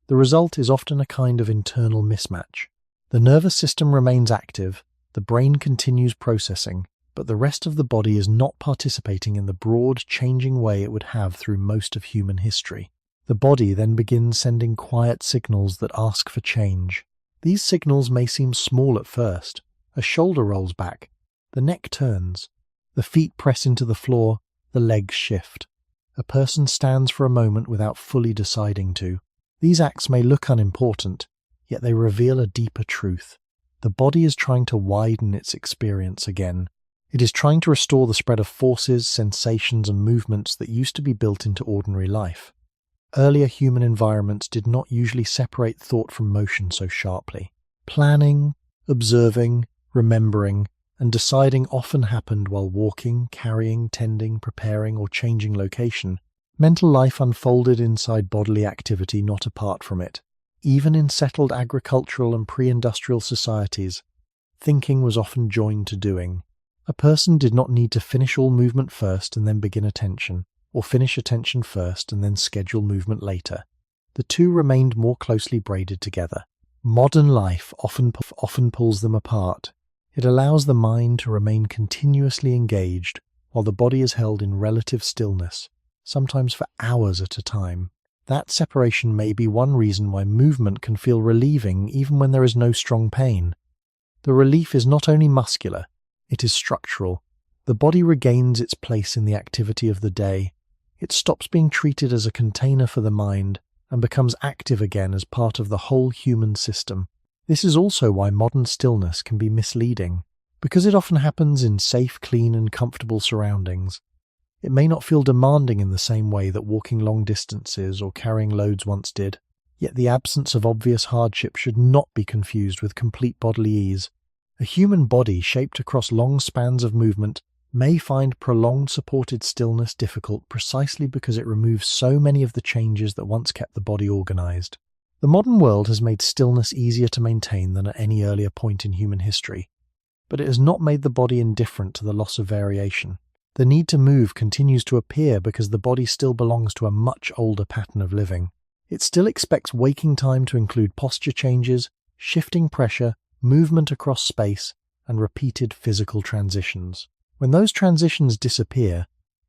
The result is often a kind of internal mismatch. The nervous system remains active, the brain continues processing, but the rest of the body is not participating in the broad, changing way it would have through most of human history. The body then begins sending quiet signals that ask for change. These signals may seem small at first. A shoulder rolls back, the neck turns, the feet press into the floor, the legs shift. A person stands for a moment without fully deciding to. These acts may look unimportant, yet they reveal a deeper truth. The body is trying to widen its experience again. It is trying to restore the spread of forces, sensations, and movements that used to be built into ordinary life. Earlier human environments did not usually separate thought from motion so sharply. Planning, observing, remembering, and deciding often happened while walking, carrying, tending, preparing, or changing location. Mental life unfolded inside bodily activity, not apart from it. Even in settled agricultural and pre-industrial societies, thinking was often joined to doing. A person did not need to finish all movement first and then begin attention, or finish attention first and then schedule movement later. The two remained more closely braided together. Modern life often pulls them apart. It allows the mind to remain continuously engaged while the body is held in relative stillness, sometimes for hours at a time. That separation may be one reason why movement can feel relieving even when there is no strong pain. The relief is not only muscular, it is structural. The body regains its place in the activity of the day. It stops being treated as a container for the mind and becomes active again as part of the whole human system. This is also why modern stillness can be misleading, because it often happens in safe, clean, and comfortable surroundings. It may not feel demanding in the same way that walking long distances or carrying loads once did, yet the absence of obvious hardship should not be confused with complete bodily ease. A human body shaped across long spans of movement may find prolonged supported stillness difficult precisely because it removes so many of the changes that once kept the body organized. The modern world has made stillness easier to maintain than at any earlier point in human history, but it has not made the body indifferent to the loss of variation. The need to move continues to appear because the body still belongs to a much older pattern of living. It still expects waking time to include posture changes, shifting pressure, movement across space, and repeated physical transitions. When those transitions disappear,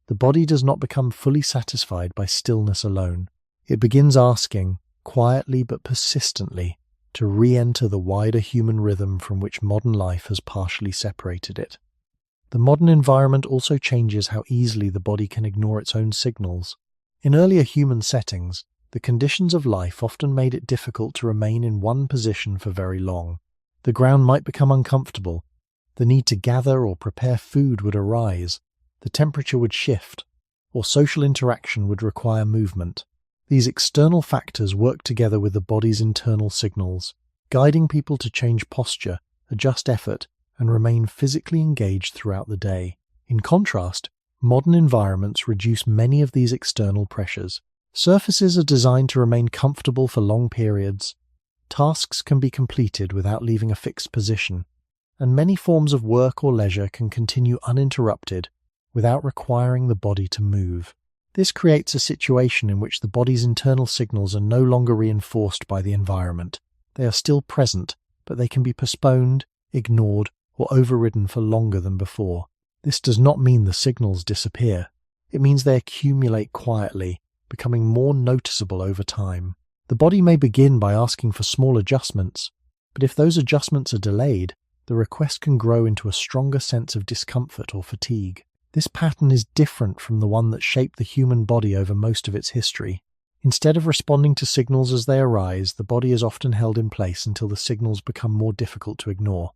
the body does not become fully satisfied by stillness alone. It begins asking, quietly but persistently, to re-enter the wider human rhythm from which modern life has partially separated it. The modern environment also changes how easily the body can ignore its own signals. In earlier human settings, the conditions of life often made it difficult to remain in one position for very long. The ground might become uncomfortable, the need to gather or prepare food would arise, the temperature would shift, or social interaction would require movement. These external factors work together with the body's internal signals, guiding people to change posture, adjust effort, and remain physically engaged throughout the day. In contrast, Modern environments reduce many of these external pressures. Surfaces are designed to remain comfortable for long periods. Tasks can be completed without leaving a fixed position, and many forms of work or leisure can continue uninterrupted without requiring the body to move. This creates a situation in which the body's internal signals are no longer reinforced by the environment. They are still present, but they can be postponed, ignored, or overridden for longer than before. This does not mean the signals disappear. It means they accumulate quietly, becoming more noticeable over time. The body may begin by asking for small adjustments, but if those adjustments are delayed, the request can grow into a stronger sense of discomfort or fatigue. This pattern is different from the one that shaped the human body over most of its history. Instead of responding to signals as they arise, the body is often held in place until the signals become more difficult to ignore.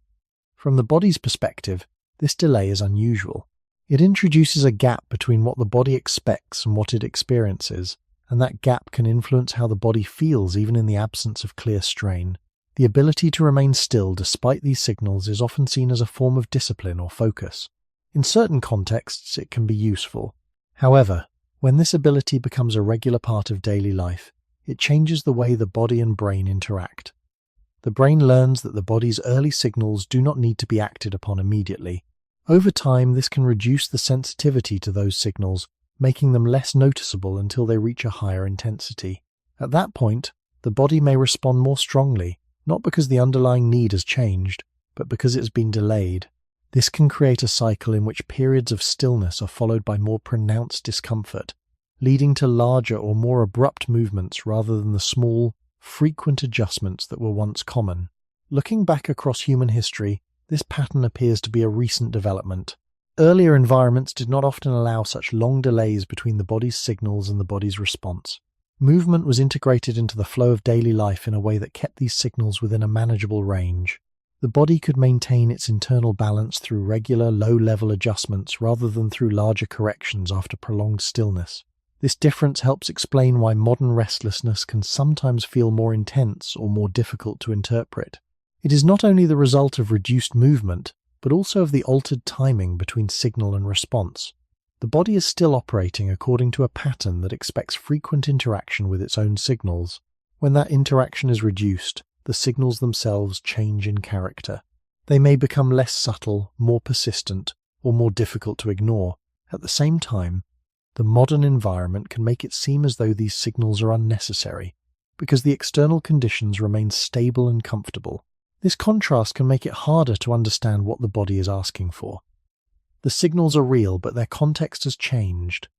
From the body's perspective, this delay is unusual. It introduces a gap between what the body expects and what it experiences, and that gap can influence how the body feels even in the absence of clear strain. The ability to remain still despite these signals is often seen as a form of discipline or focus. In certain contexts, it can be useful. However, when this ability becomes a regular part of daily life, it changes the way the body and brain interact. The brain learns that the body's early signals do not need to be acted upon immediately. Over time, this can reduce the sensitivity to those signals, making them less noticeable until they reach a higher intensity. At that point, the body may respond more strongly, not because the underlying need has changed, but because it has been delayed. This can create a cycle in which periods of stillness are followed by more pronounced discomfort, leading to larger or more abrupt movements rather than the small, frequent adjustments that were once common. Looking back across human history, this pattern appears to be a recent development. Earlier environments did not often allow such long delays between the body's signals and the body's response. Movement was integrated into the flow of daily life in a way that kept these signals within a manageable range. The body could maintain its internal balance through regular, low-level adjustments rather than through larger corrections after prolonged stillness. This difference helps explain why modern restlessness can sometimes feel more intense or more difficult to interpret. It is not only the result of reduced movement, but also of the altered timing between signal and response. The body is still operating according to a pattern that expects frequent interaction with its own signals. When that interaction is reduced, the signals themselves change in character. They may become less subtle, more persistent, or more difficult to ignore. At the same time, the modern environment can make it seem as though these signals are unnecessary, because the external conditions remain stable and comfortable. This contrast can make it harder to understand what the body is asking for. The signals are real, but their context has changed.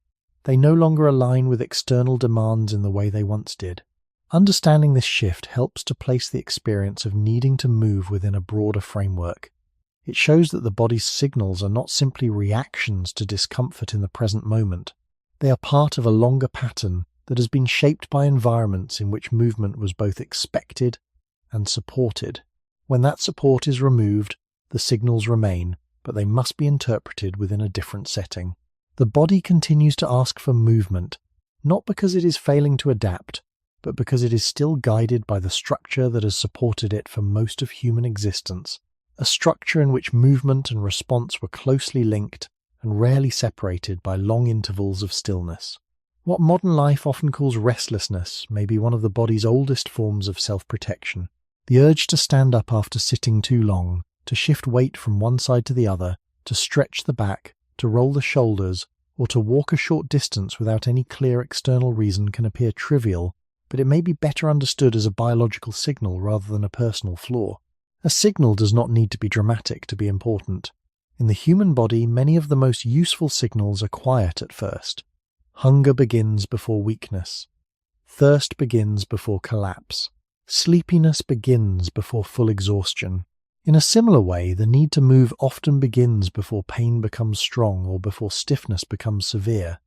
They no longer align with external demands in the way they once did. Understanding this shift helps to place the experience of needing to move within a broader framework. It shows that the body's signals are not simply reactions to discomfort in the present moment. They are part of a longer pattern that has been shaped by environments in which movement was both expected and supported. When that support is removed, the signals remain, but they must be interpreted within a different setting. The body continues to ask for movement, not because it is failing to adapt, but because it is still guided by the structure that has supported it for most of human existence, a structure in which movement and response were closely linked and rarely separated by long intervals of stillness. What modern life often calls restlessness may be one of the body's oldest forms of self-protection. The urge to stand up after sitting too long, to shift weight from one side to the other, to stretch the back, to roll the shoulders, or to walk a short distance without any clear external reason can appear trivial, but it may be better understood as a biological signal rather than a personal flaw. A signal does not need to be dramatic to be important. In the human body, many of the most useful signals are quiet at first. Hunger begins before weakness. Thirst begins before collapse. Sleepiness begins before full exhaustion. In a similar way, the need to move often begins before pain becomes strong or before stiffness becomes severe.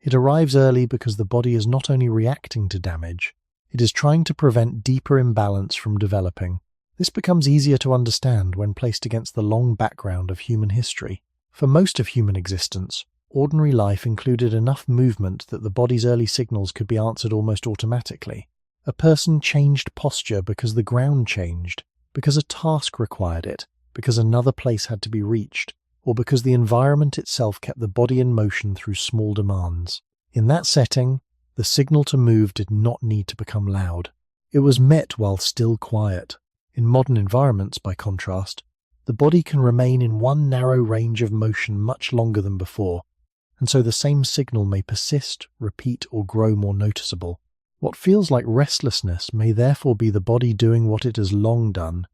It arrives early because the body is not only reacting to damage, it is trying to prevent deeper imbalance from developing. This becomes easier to understand when placed against the long background of human history. For most of human existence, ordinary life included enough movement that the body's early signals could be answered almost automatically. A person changed posture because the ground changed, because a task required it, because another place had to be reached. or because the environment itself kept the body in motion through small demands. In that setting, the signal to move did not need to become loud. It was met while still quiet. In modern environments, by contrast, the body can remain in one narrow range of motion much longer than before, and so the same signal may persist, repeat, or grow more noticeable. What feels like restlessness may therefore be the body doing what it has long done,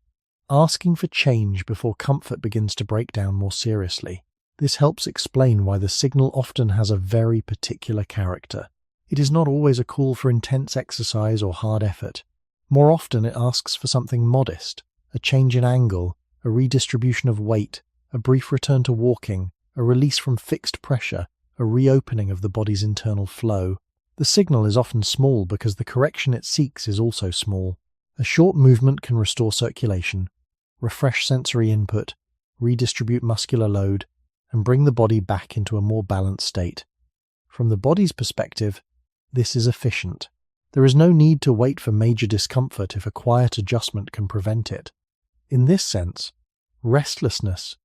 asking for change before comfort begins to break down more seriously. This helps explain why the signal often has a very particular character. It is not always a call for intense exercise or hard effort. More often it asks for something modest, a change in angle, a redistribution of weight, a brief return to walking, a release from fixed pressure, a reopening of the body's internal flow. The signal is often small because the correction it seeks is also small. A short movement can restore circulation, refresh sensory input, redistribute muscular load, and bring the body back into a more balanced state. From the body's perspective, this is efficient. There is no need to wait for major discomfort if a quiet adjustment can prevent it. In this sense, restlessness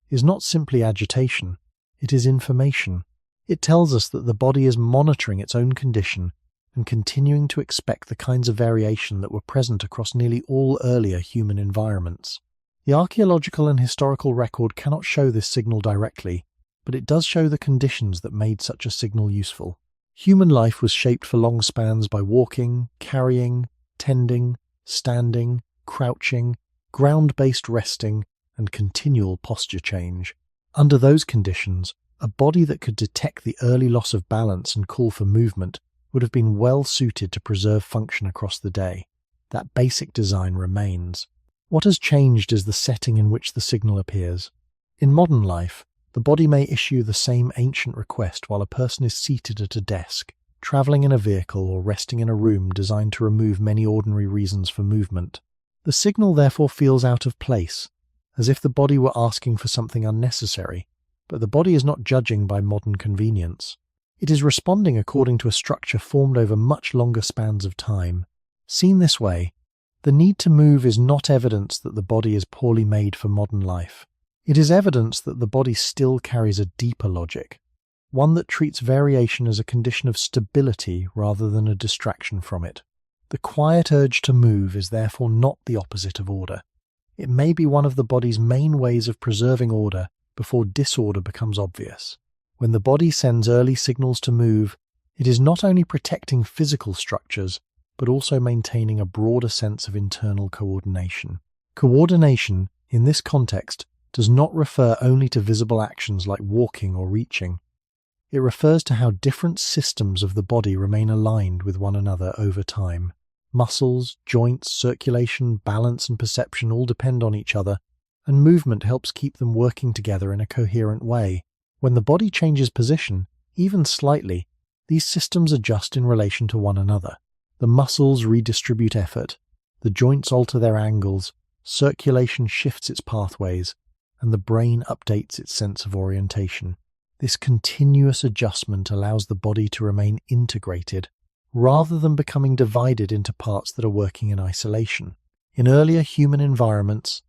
is not simply agitation, it is information. It tells us that the body is monitoring its own condition and continuing to expect the kinds of variation that were present across nearly all earlier human environments. The archaeological and historical record cannot show this signal directly, but it does show the conditions that made such a signal useful. Human life was shaped for long spans by walking, carrying, tending, standing, crouching, ground-based resting, and continual posture change. Under those conditions, a body that could detect the early loss of balance and call for movement would have been well suited to preserve function across the day. That basic design remains. What has changed is the setting in which the signal appears. In modern life, the body may issue the same ancient request while a person is seated at a desk, traveling in a vehicle, or resting in a room designed to remove many ordinary reasons for movement. The signal therefore feels out of place, as if the body were asking for something unnecessary, but the body is not judging by modern convenience. It is responding according to a structure formed over much longer spans of time. Seen this way, the need to move is not evidence that the body is poorly made for modern life. It is evidence that the body still carries a deeper logic, one that treats variation as a condition of stability rather than a distraction from it. The quiet urge to move is therefore not the opposite of order. It may be one of the body's main ways of preserving order before disorder becomes obvious. When the body sends early signals to move, it is not only protecting physical structures, but also maintaining a broader sense of internal coordination. Coordination, in this context, does not refer only to visible actions like walking or reaching. It refers to how different systems of the body remain aligned with one another over time. Muscles, joints, circulation, balance, and perception all depend on each other, and movement helps keep them working together in a coherent way. When the body changes position, even slightly, these systems adjust in relation to one another. The muscles redistribute effort, the joints alter their angles, circulation shifts its pathways, and the brain updates its sense of orientation. This continuous adjustment allows the body to remain integrated, rather than becoming divided into parts that are working in isolation. In earlier human environments,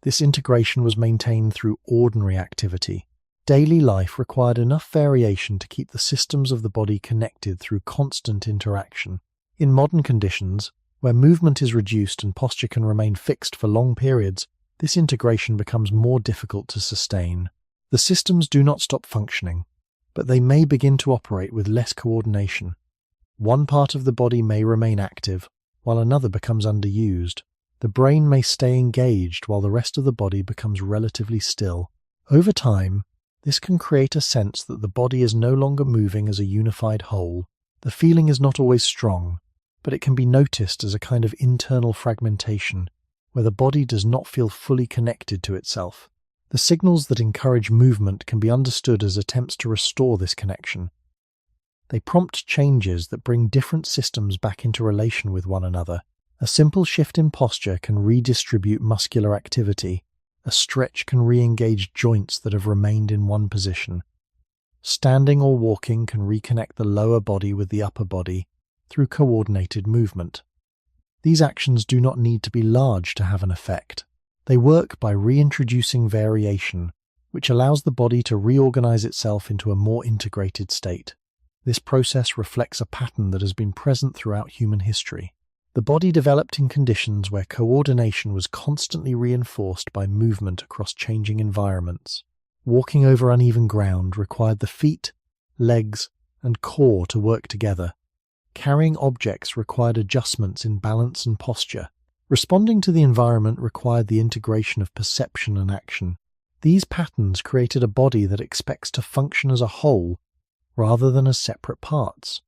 this integration was maintained through ordinary activity. Daily life required enough variation to keep the systems of the body connected through constant interaction. In modern conditions, where movement is reduced and posture can remain fixed for long periods, this integration becomes more difficult to sustain. The systems do not stop functioning, but they may begin to operate with less coordination. One part of the body may remain active, while another becomes underused. The brain may stay engaged while the rest of the body becomes relatively still. Over time, this can create a sense that the body is no longer moving as a unified whole. The feeling is not always strong, but it can be noticed as a kind of internal fragmentation, where the body does not feel fully connected to itself. The signals that encourage movement can be understood as attempts to restore this connection. They prompt changes that bring different systems back into relation with one another. A simple shift in posture can redistribute muscular activity. A stretch can re-engage joints that have remained in one position. Standing or walking can reconnect the lower body with the upper body through coordinated movement. These actions do not need to be large to have an effect. They work by reintroducing variation, which allows the body to reorganize itself into a more integrated state. This process reflects a pattern that has been present throughout human history. The body developed in conditions where coordination was constantly reinforced by movement across changing environments. Walking over uneven ground required the feet, legs, and core to work together. Carrying objects required adjustments in balance and posture. Responding to the environment required the integration of perception and action. These patterns created a body that expects to function as a whole rather than as separate parts.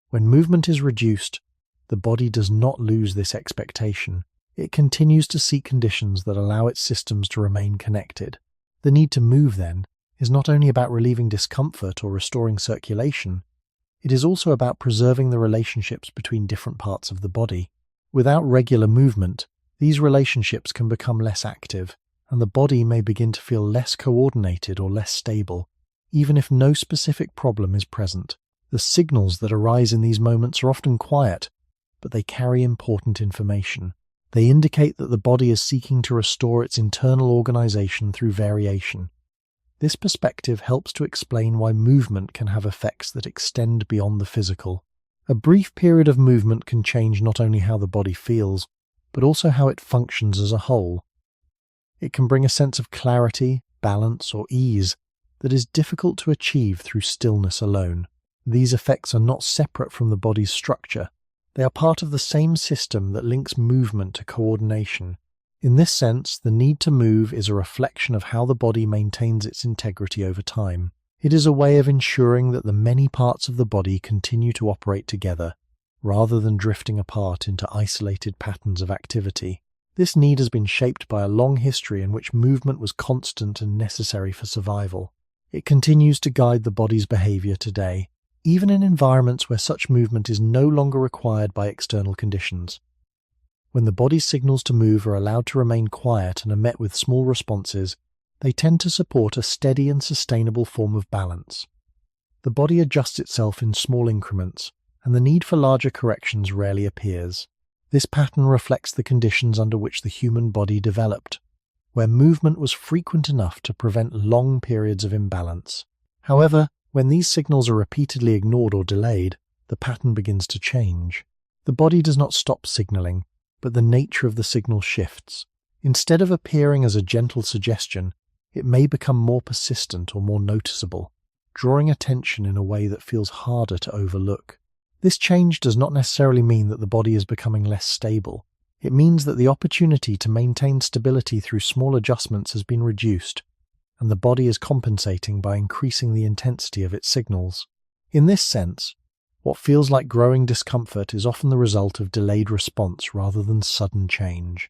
When movement is reduced, the body does not lose this expectation. It continues to seek conditions that allow its systems to remain connected. The need to move, then, is not only about relieving discomfort or restoring circulation, it is also about preserving the relationships between different parts of the body. Without regular movement, these relationships can become less active, and the body may begin to feel less coordinated or less stable, even if no specific problem is present. The signals that arise in these moments are often quiet, but they carry important information. They indicate that the body is seeking to restore its internal organization through variation. This perspective helps to explain why movement can have effects that extend beyond the physical. A brief period of movement can change not only how the body feels, but also how it functions as a whole. It can bring a sense of clarity, balance, or ease that is difficult to achieve through stillness alone. These effects are not separate from the body's structure. They are part of the same system that links movement to coordination. In this sense, the need to move is a reflection of how the body maintains its integrity over time. It is a way of ensuring that the many parts of the body continue to operate together, rather than drifting apart into isolated patterns of activity. This need has been shaped by a long history in which movement was constant and necessary for survival. It continues to guide the body's behavior today, even in environments where such movement is no longer required by external conditions. When the body's signals to move are allowed to remain quiet and are met with small responses, they tend to support a steady and sustainable form of balance. The body adjusts itself in small increments, and the need for larger corrections rarely appears. This pattern reflects the conditions under which the human body developed, where movement was frequent enough to prevent long periods of imbalance. However, when these signals are repeatedly ignored or delayed, the pattern begins to change. The body does not stop signaling, but the nature of the signal shifts. Instead of appearing as a gentle suggestion, it may become more persistent or more noticeable, drawing attention in a way that feels harder to overlook. This change does not necessarily mean that the body is becoming less stable. It means that the opportunity to maintain stability through small adjustments has been reduced, and the body is compensating by increasing the intensity of its signals. In this sense, what feels like growing discomfort is often the result of delayed response rather than sudden change.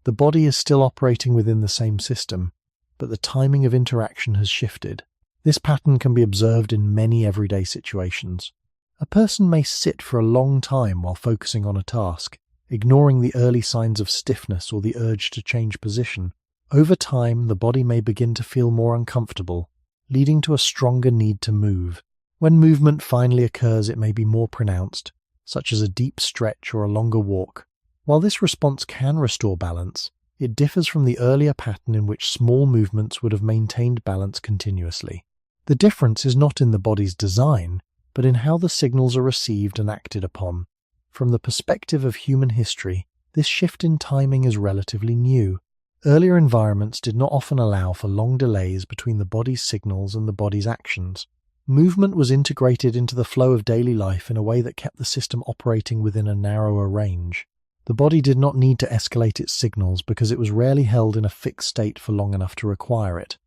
The body is still operating within the same system, but the timing of interaction has shifted. This pattern can be observed in many everyday situations. A person may sit for a long time while focusing on a task, ignoring the early signs of stiffness or the urge to change position. Over time, the body may begin to feel more uncomfortable, leading to a stronger need to move. When movement finally occurs, it may be more pronounced, such as a deep stretch or a longer walk. While this response can restore balance, it differs from the earlier pattern in which small movements would have maintained balance continuously. The difference is not in the body's design, but in how the signals are received and acted upon. From the perspective of human history, this shift in timing is relatively new. Earlier environments did not often allow for long delays between the body's signals and the body's actions. Movement was integrated into the flow of daily life in a way that kept the system operating within a narrower range. The body did not need to escalate its signals because it was rarely held in a fixed state for long enough to require it.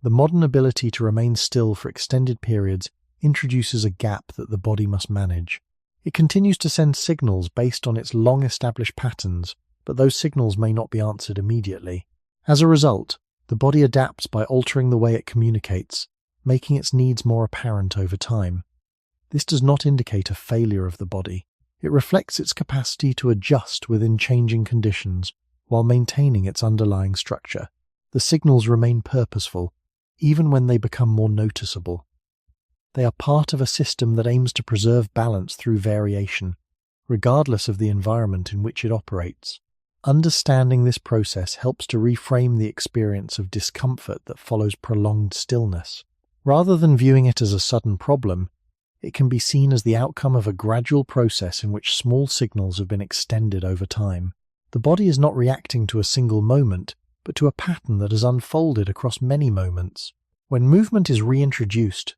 The modern ability to remain still for extended periods introduces a gap that the body must manage. It continues to send signals based on its long-established patterns, but those signals may not be answered immediately. As a result, the body adapts by altering the way it communicates, making its needs more apparent over time. This does not indicate a failure of the body. It reflects its capacity to adjust within changing conditions while maintaining its underlying structure. The signals remain purposeful, even when they become more noticeable. They are part of a system that aims to preserve balance through variation, regardless of the environment in which it operates. Understanding this process helps to reframe the experience of discomfort that follows prolonged stillness. Rather than viewing it as a sudden problem, it can be seen as the outcome of a gradual process in which small signals have been extended over time. The body is not reacting to a single moment, but to a pattern that has unfolded across many moments. When movement is reintroduced,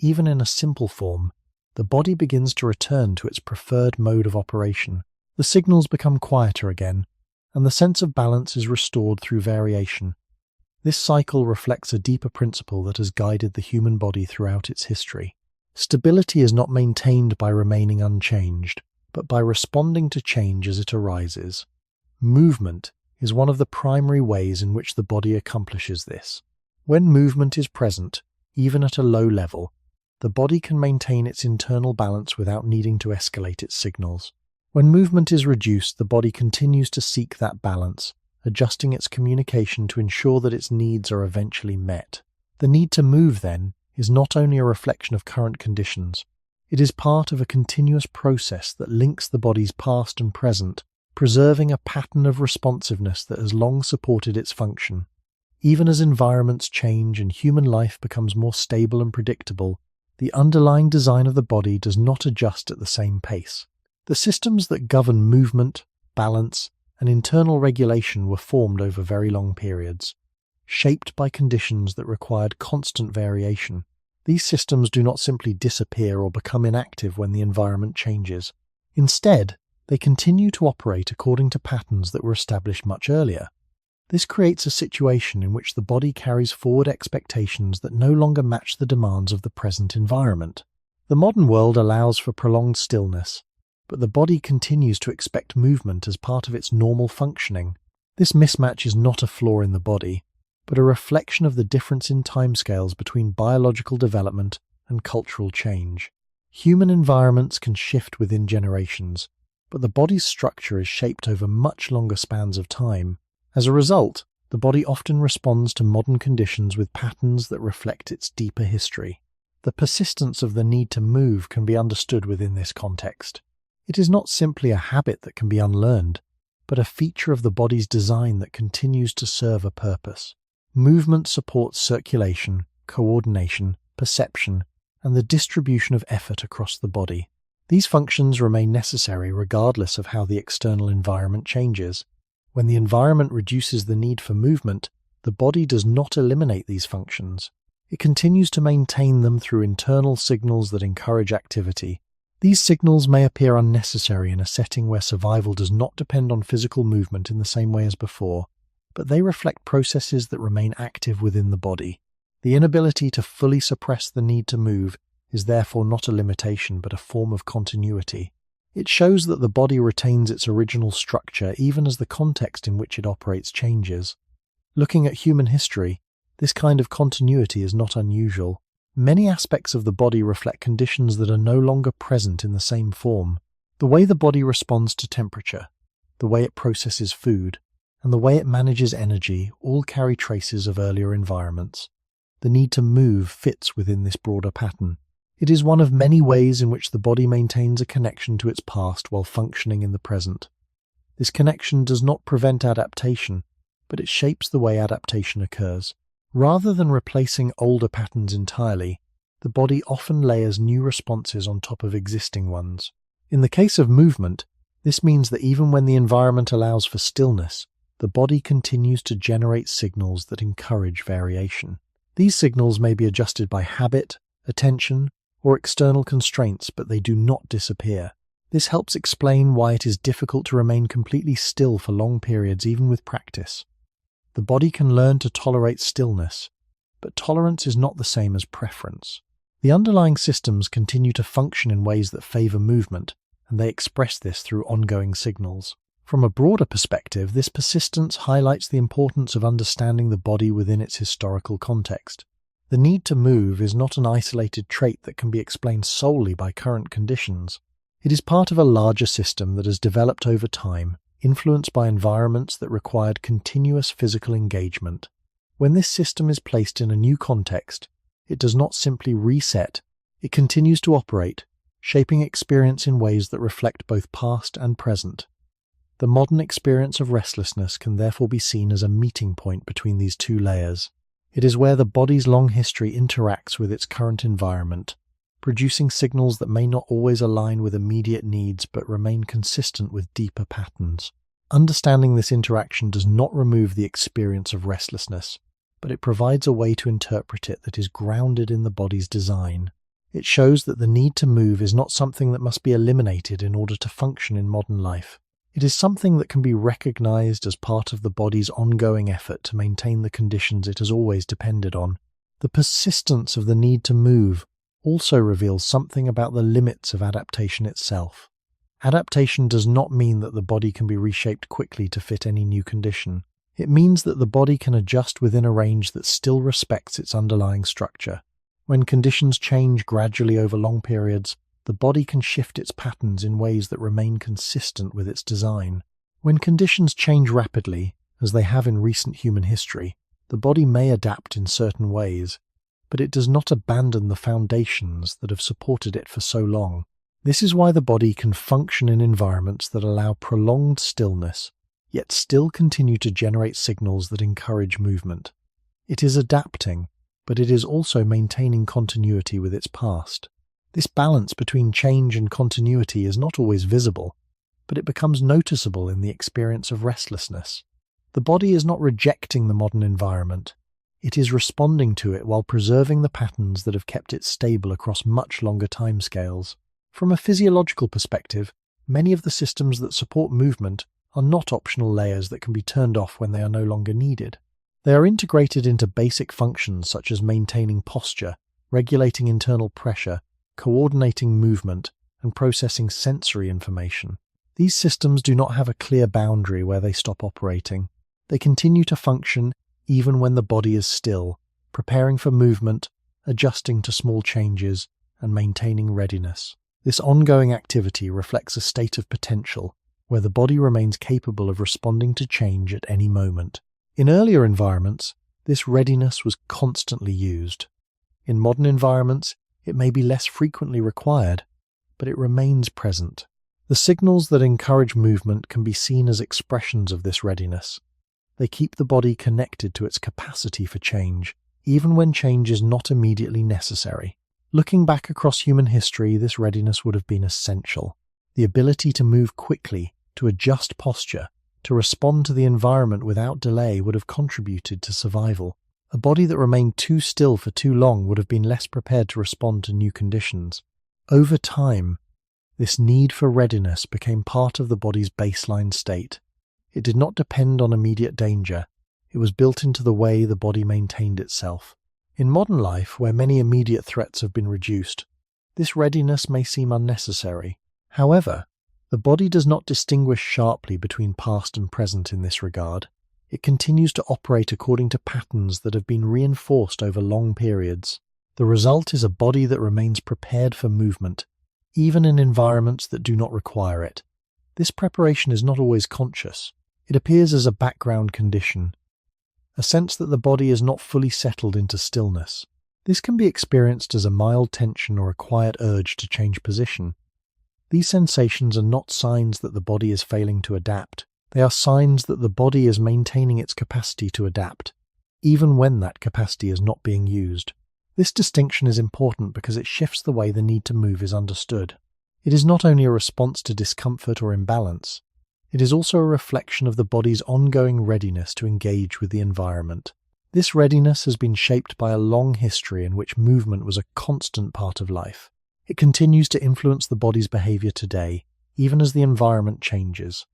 even in a simple form, the body begins to return to its preferred mode of operation. The signals become quieter again, and the sense of balance is restored through variation. This cycle reflects a deeper principle that has guided the human body throughout its history. Stability is not maintained by remaining unchanged, but by responding to change as it arises. Movement is one of the primary ways in which the body accomplishes this. When movement is present, even at a low level, the body can maintain its internal balance without needing to escalate its signals. When movement is reduced, the body continues to seek that balance, adjusting its communication to ensure that its needs are eventually met. The need to move, then, is not only a reflection of current conditions, it is part of a continuous process that links the body's past and present, preserving a pattern of responsiveness that has long supported its function. Even as environments change and human life becomes more stable and predictable, the underlying design of the body does not adjust at the same pace. The systems that govern movement, balance, and internal regulation were formed over very long periods, shaped by conditions that required constant variation. These systems do not simply disappear or become inactive when the environment changes. Instead, they continue to operate according to patterns that were established much earlier. This creates a situation in which the body carries forward expectations that no longer match the demands of the present environment. The modern world allows for prolonged stillness, but the body continues to expect movement as part of its normal functioning. This mismatch is not a flaw in the body, but a reflection of the difference in timescales between biological development and cultural change. Human environments can shift within generations, but the body's structure is shaped over much longer spans of time. As a result, the body often responds to modern conditions with patterns that reflect its deeper history. The persistence of the need to move can be understood within this context. It is not simply a habit that can be unlearned, but a feature of the body's design that continues to serve a purpose. Movement supports circulation, coordination, perception, and the distribution of effort across the body. These functions remain necessary regardless of how the external environment changes. When the environment reduces the need for movement, the body does not eliminate these functions. It continues to maintain them through internal signals that encourage activity. These signals may appear unnecessary in a setting where survival does not depend on physical movement in the same way as before, but they reflect processes that remain active within the body. The inability to fully suppress the need to move is therefore not a limitation but a form of continuity. It shows that the body retains its original structure even as the context in which it operates changes. Looking at human history, this kind of continuity is not unusual. Many aspects of the body reflect conditions that are no longer present in the same form. The way the body responds to temperature, the way it processes food, and the way it manages energy all carry traces of earlier environments. The need to move fits within this broader pattern. It is one of many ways in which the body maintains a connection to its past while functioning in the present. This connection does not prevent adaptation, but it shapes the way adaptation occurs. Rather than replacing older patterns entirely, the body often layers new responses on top of existing ones. In the case of movement, this means that even when the environment allows for stillness, the body continues to generate signals that encourage variation. These signals may be adjusted by habit, attention, or external constraints, but they do not disappear. This helps explain why it is difficult to remain completely still for long periods even with practice. The body can learn to tolerate stillness, but tolerance is not the same as preference. The underlying systems continue to function in ways that favor movement, and they express this through ongoing signals. From a broader perspective, this persistence highlights the importance of understanding the body within its historical context. The need to move is not an isolated trait that can be explained solely by current conditions. It is part of a larger system that has developed over time, influenced by environments that required continuous physical engagement. When this system is placed in a new context, it does not simply reset, it continues to operate, shaping experience in ways that reflect both past and present. The modern experience of restlessness can therefore be seen as a meeting point between these two layers. It is where the body's long history interacts with its current environment, producing signals that may not always align with immediate needs but remain consistent with deeper patterns. Understanding this interaction does not remove the experience of restlessness, but it provides a way to interpret it that is grounded in the body's design. It shows that the need to move is not something that must be eliminated in order to function in modern life. It is something that can be recognized as part of the body's ongoing effort to maintain the conditions it has always depended on. The persistence of the need to move also reveals something about the limits of adaptation itself. Adaptation does not mean that the body can be reshaped quickly to fit any new condition. It means that the body can adjust within a range that still respects its underlying structure. When conditions change gradually over long periods, the body can shift its patterns in ways that remain consistent with its design. When conditions change rapidly, as they have in recent human history, the body may adapt in certain ways, but it does not abandon the foundations that have supported it for so long. This is why the body can function in environments that allow prolonged stillness, yet still continue to generate signals that encourage movement. It is adapting, but it is also maintaining continuity with its past. This balance between change and continuity is not always visible, but it becomes noticeable in the experience of restlessness. The body is not rejecting the modern environment. It is responding to it while preserving the patterns that have kept it stable across much longer timescales. From a physiological perspective, many of the systems that support movement are not optional layers that can be turned off when they are no longer needed. They are integrated into basic functions such as maintaining posture, regulating internal pressure, coordinating movement, and processing sensory information. These systems do not have a clear boundary where they stop operating. They continue to function even when the body is still, preparing for movement, adjusting to small changes, and maintaining readiness. This ongoing activity reflects a state of potential, where the body remains capable of responding to change at any moment. In earlier environments, this readiness was constantly used. In modern environments, it may be less frequently required, but it remains present. The signals that encourage movement can be seen as expressions of this readiness. They keep the body connected to its capacity for change, even when change is not immediately necessary. Looking back across human history, this readiness would have been essential. The ability to move quickly, to adjust posture, to respond to the environment without delay would have contributed to survival. A body that remained too still for too long would have been less prepared to respond to new conditions. Over time, this need for readiness became part of the body's baseline state. It did not depend on immediate danger. It was built into the way the body maintained itself. In modern life, where many immediate threats have been reduced, this readiness may seem unnecessary. However, the body does not distinguish sharply between past and present in this regard. It continues to operate according to patterns that have been reinforced over long periods. The result is a body that remains prepared for movement, even in environments that do not require it. This preparation is not always conscious. It appears as a background condition, a sense that the body is not fully settled into stillness. This can be experienced as a mild tension or a quiet urge to change position. These sensations are not signs that the body is failing to adapt. They are signs that the body is maintaining its capacity to adapt, even when that capacity is not being used. This distinction is important because it shifts the way the need to move is understood. It is not only a response to discomfort or imbalance, it is also a reflection of the body's ongoing readiness to engage with the environment. This readiness has been shaped by a long history in which movement was a constant part of life. It continues to influence the body's behavior today, even as the environment changes.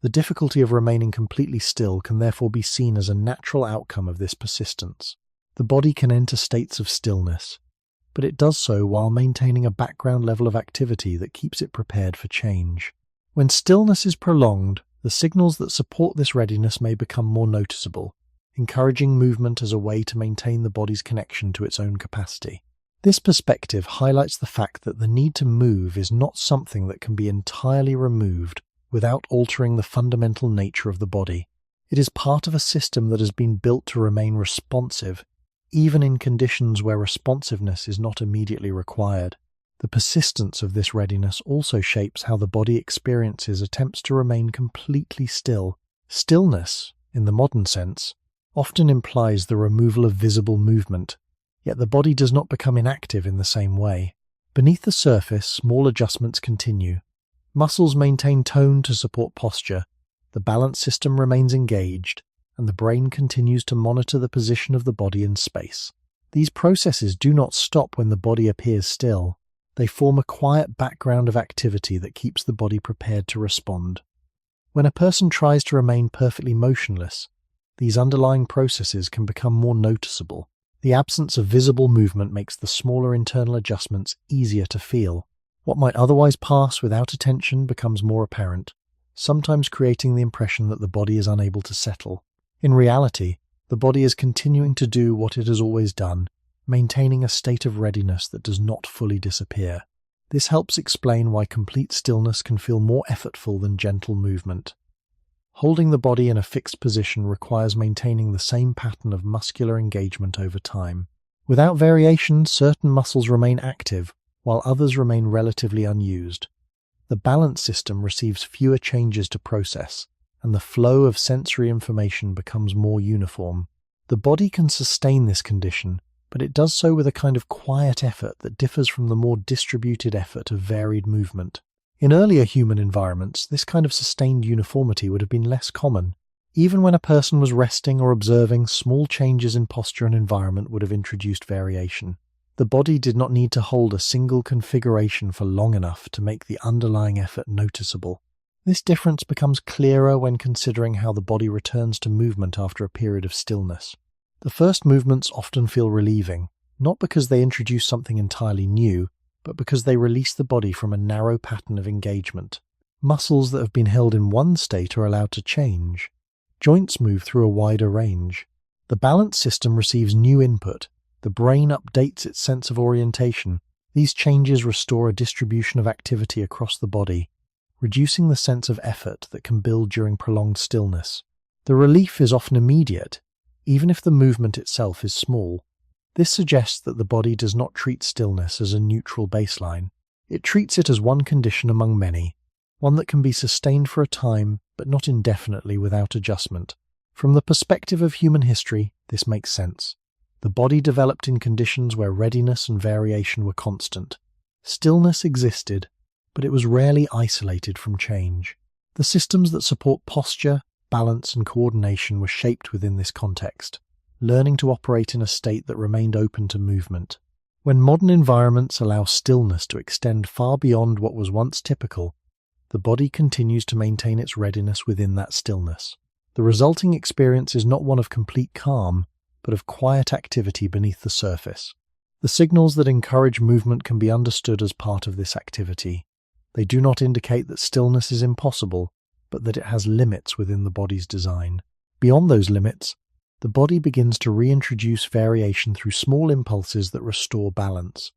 The difficulty of remaining completely still can therefore be seen as a natural outcome of this persistence. The body can enter states of stillness, but it does so while maintaining a background level of activity that keeps it prepared for change. When stillness is prolonged, the signals that support this readiness may become more noticeable, encouraging movement as a way to maintain the body's connection to its own capacity. This perspective highlights the fact that the need to move is not something that can be entirely removed without altering the fundamental nature of the body. It is part of a system that has been built to remain responsive, even in conditions where responsiveness is not immediately required. The persistence of this readiness also shapes how the body experiences attempts to remain completely still. Stillness, in the modern sense, often implies the removal of visible movement, yet the body does not become inactive in the same way. Beneath the surface, small adjustments continue. Muscles maintain tone to support posture, the balance system remains engaged, and the brain continues to monitor the position of the body in space. These processes do not stop when the body appears still. They form a quiet background of activity that keeps the body prepared to respond. When a person tries to remain perfectly motionless, these underlying processes can become more noticeable. The absence of visible movement makes the smaller internal adjustments easier to feel. What might otherwise pass without attention becomes more apparent, sometimes creating the impression that the body is unable to settle. In reality, the body is continuing to do what it has always done, maintaining a state of readiness that does not fully disappear. This helps explain why complete stillness can feel more effortful than gentle movement. Holding the body in a fixed position requires maintaining the same pattern of muscular engagement over time. Without variation, certain muscles remain active, while others remain relatively unused. The balance system receives fewer changes to process, and the flow of sensory information becomes more uniform. The body can sustain this condition, but it does so with a kind of quiet effort that differs from the more distributed effort of varied movement. In earlier human environments, this kind of sustained uniformity would have been less common. Even when a person was resting or observing, small changes in posture and environment would have introduced variation. The body did not need to hold a single configuration for long enough to make the underlying effort noticeable. This difference becomes clearer when considering how the body returns to movement after a period of stillness. The first movements often feel relieving, not because they introduce something entirely new, but because they release the body from a narrow pattern of engagement. Muscles that have been held in one state are allowed to change. Joints move through a wider range. The balance system receives new input. The brain updates its sense of orientation. These changes restore a distribution of activity across the body, reducing the sense of effort that can build during prolonged stillness. The relief is often immediate, even if the movement itself is small. This suggests that the body does not treat stillness as a neutral baseline. It treats it as one condition among many, one that can be sustained for a time, but not indefinitely without adjustment. From the perspective of human history, this makes sense. The body developed in conditions where readiness and variation were constant. Stillness existed, but it was rarely isolated from change. The systems that support posture, balance, and coordination were shaped within this context, learning to operate in a state that remained open to movement. When modern environments allow stillness to extend far beyond what was once typical, the body continues to maintain its readiness within that stillness. The resulting experience is not one of complete calm, but of quiet activity beneath the surface. The signals that encourage movement can be understood as part of this activity. They do not indicate that stillness is impossible, but that it has limits within the body's design. Beyond those limits, the body begins to reintroduce variation through small impulses that restore balance.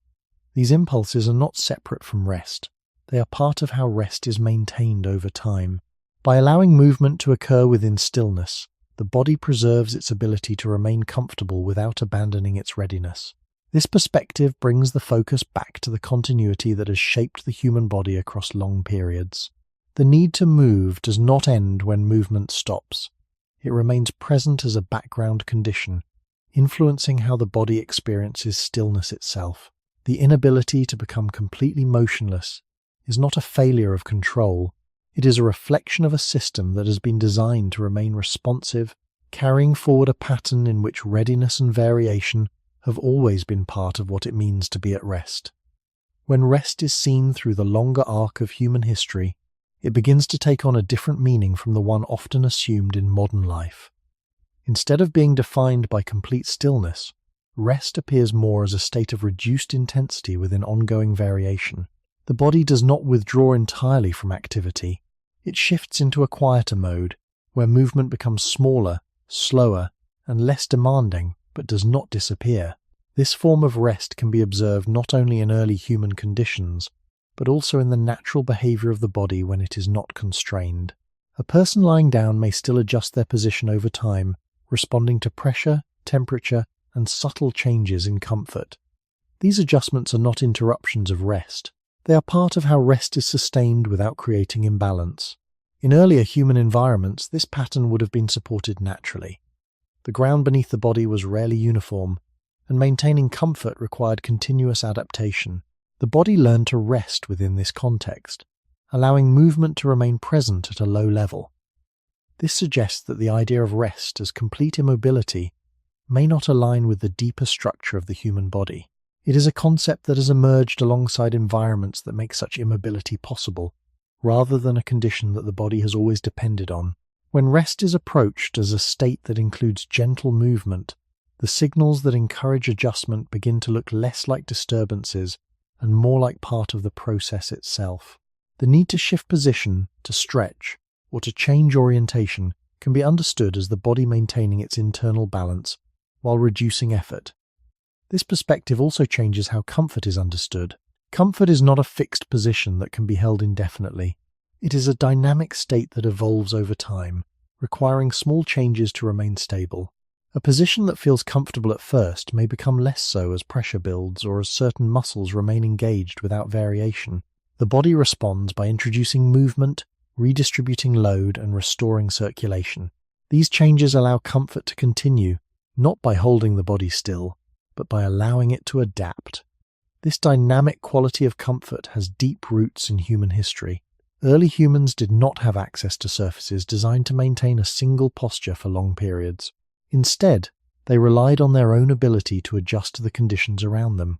These impulses are not separate from rest. They are part of how rest is maintained over time. By allowing movement to occur within stillness, the body preserves its ability to remain comfortable without abandoning its readiness. This perspective brings the focus back to the continuity that has shaped the human body across long periods. The need to move does not end when movement stops. It remains present as a background condition, influencing how the body experiences stillness itself. The inability to become completely motionless is not a failure of control. It is a reflection of a system that has been designed to remain responsive, carrying forward a pattern in which readiness and variation have always been part of what it means to be at rest. When rest is seen through the longer arc of human history, it begins to take on a different meaning from the one often assumed in modern life. Instead of being defined by complete stillness, rest appears more as a state of reduced intensity within ongoing variation. The body does not withdraw entirely from activity. It shifts into a quieter mode, where movement becomes smaller, slower, and less demanding, but does not disappear. This form of rest can be observed not only in early human conditions, but also in the natural behavior of the body when it is not constrained. A person lying down may still adjust their position over time, responding to pressure, temperature, and subtle changes in comfort. These adjustments are not interruptions of rest. They are part of how rest is sustained without creating imbalance. In earlier human environments, this pattern would have been supported naturally. The ground beneath the body was rarely uniform, and maintaining comfort required continuous adaptation. The body learned to rest within this context, allowing movement to remain present at a low level. This suggests that the idea of rest as complete immobility may not align with the deeper structure of the human body. It is a concept that has emerged alongside environments that make such immobility possible, rather than a condition that the body has always depended on. When rest is approached as a state that includes gentle movement, the signals that encourage adjustment begin to look less like disturbances and more like part of the process itself. The need to shift position, to stretch, or to change orientation can be understood as the body maintaining its internal balance while reducing effort. This perspective also changes how comfort is understood. Comfort is not a fixed position that can be held indefinitely. It is a dynamic state that evolves over time, requiring small changes to remain stable. A position that feels comfortable at first may become less so as pressure builds or as certain muscles remain engaged without variation. The body responds by introducing movement, redistributing load, and restoring circulation. These changes allow comfort to continue, not by holding the body still, but by allowing it to adapt. This dynamic quality of comfort has deep roots in human history. Early humans did not have access to surfaces designed to maintain a single posture for long periods. Instead, they relied on their own ability to adjust to the conditions around them.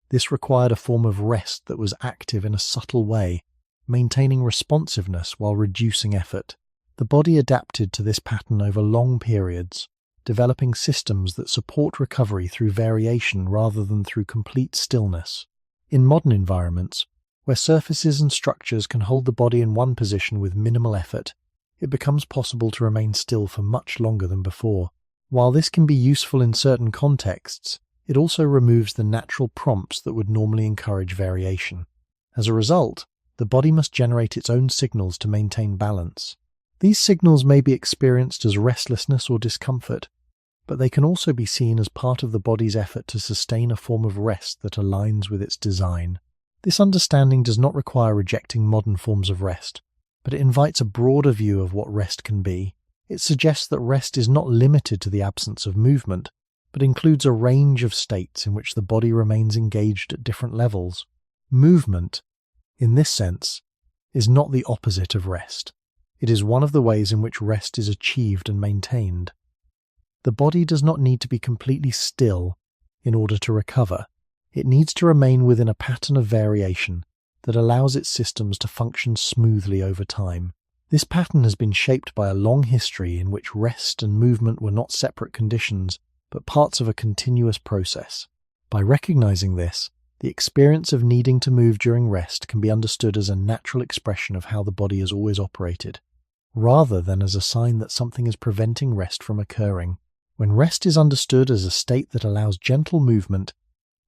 This required a form of rest that was active in a subtle way, maintaining responsiveness while reducing effort. The body adapted to this pattern over long periods, developing systems that support recovery through variation rather than through complete stillness. In modern environments, where surfaces and structures can hold the body in one position with minimal effort, it becomes possible to remain still for much longer than before. While this can be useful in certain contexts, it also removes the natural prompts that would normally encourage variation. As a result, the body must generate its own signals to maintain balance. These signals may be experienced as restlessness or discomfort, but they can also be seen as part of the body's effort to sustain a form of rest that aligns with its design. This understanding does not require rejecting modern forms of rest, but it invites a broader view of what rest can be. It suggests that rest is not limited to the absence of movement, but includes a range of states in which the body remains engaged at different levels. Movement, in this sense, is not the opposite of rest. It is one of the ways in which rest is achieved and maintained. The body does not need to be completely still in order to recover. It needs to remain within a pattern of variation that allows its systems to function smoothly over time. This pattern has been shaped by a long history in which rest and movement were not separate conditions, but parts of a continuous process. By recognizing this, the experience of needing to move during rest can be understood as a natural expression of how the body has always operated, rather than as a sign that something is preventing rest from occurring. When rest is understood as a state that allows gentle movement,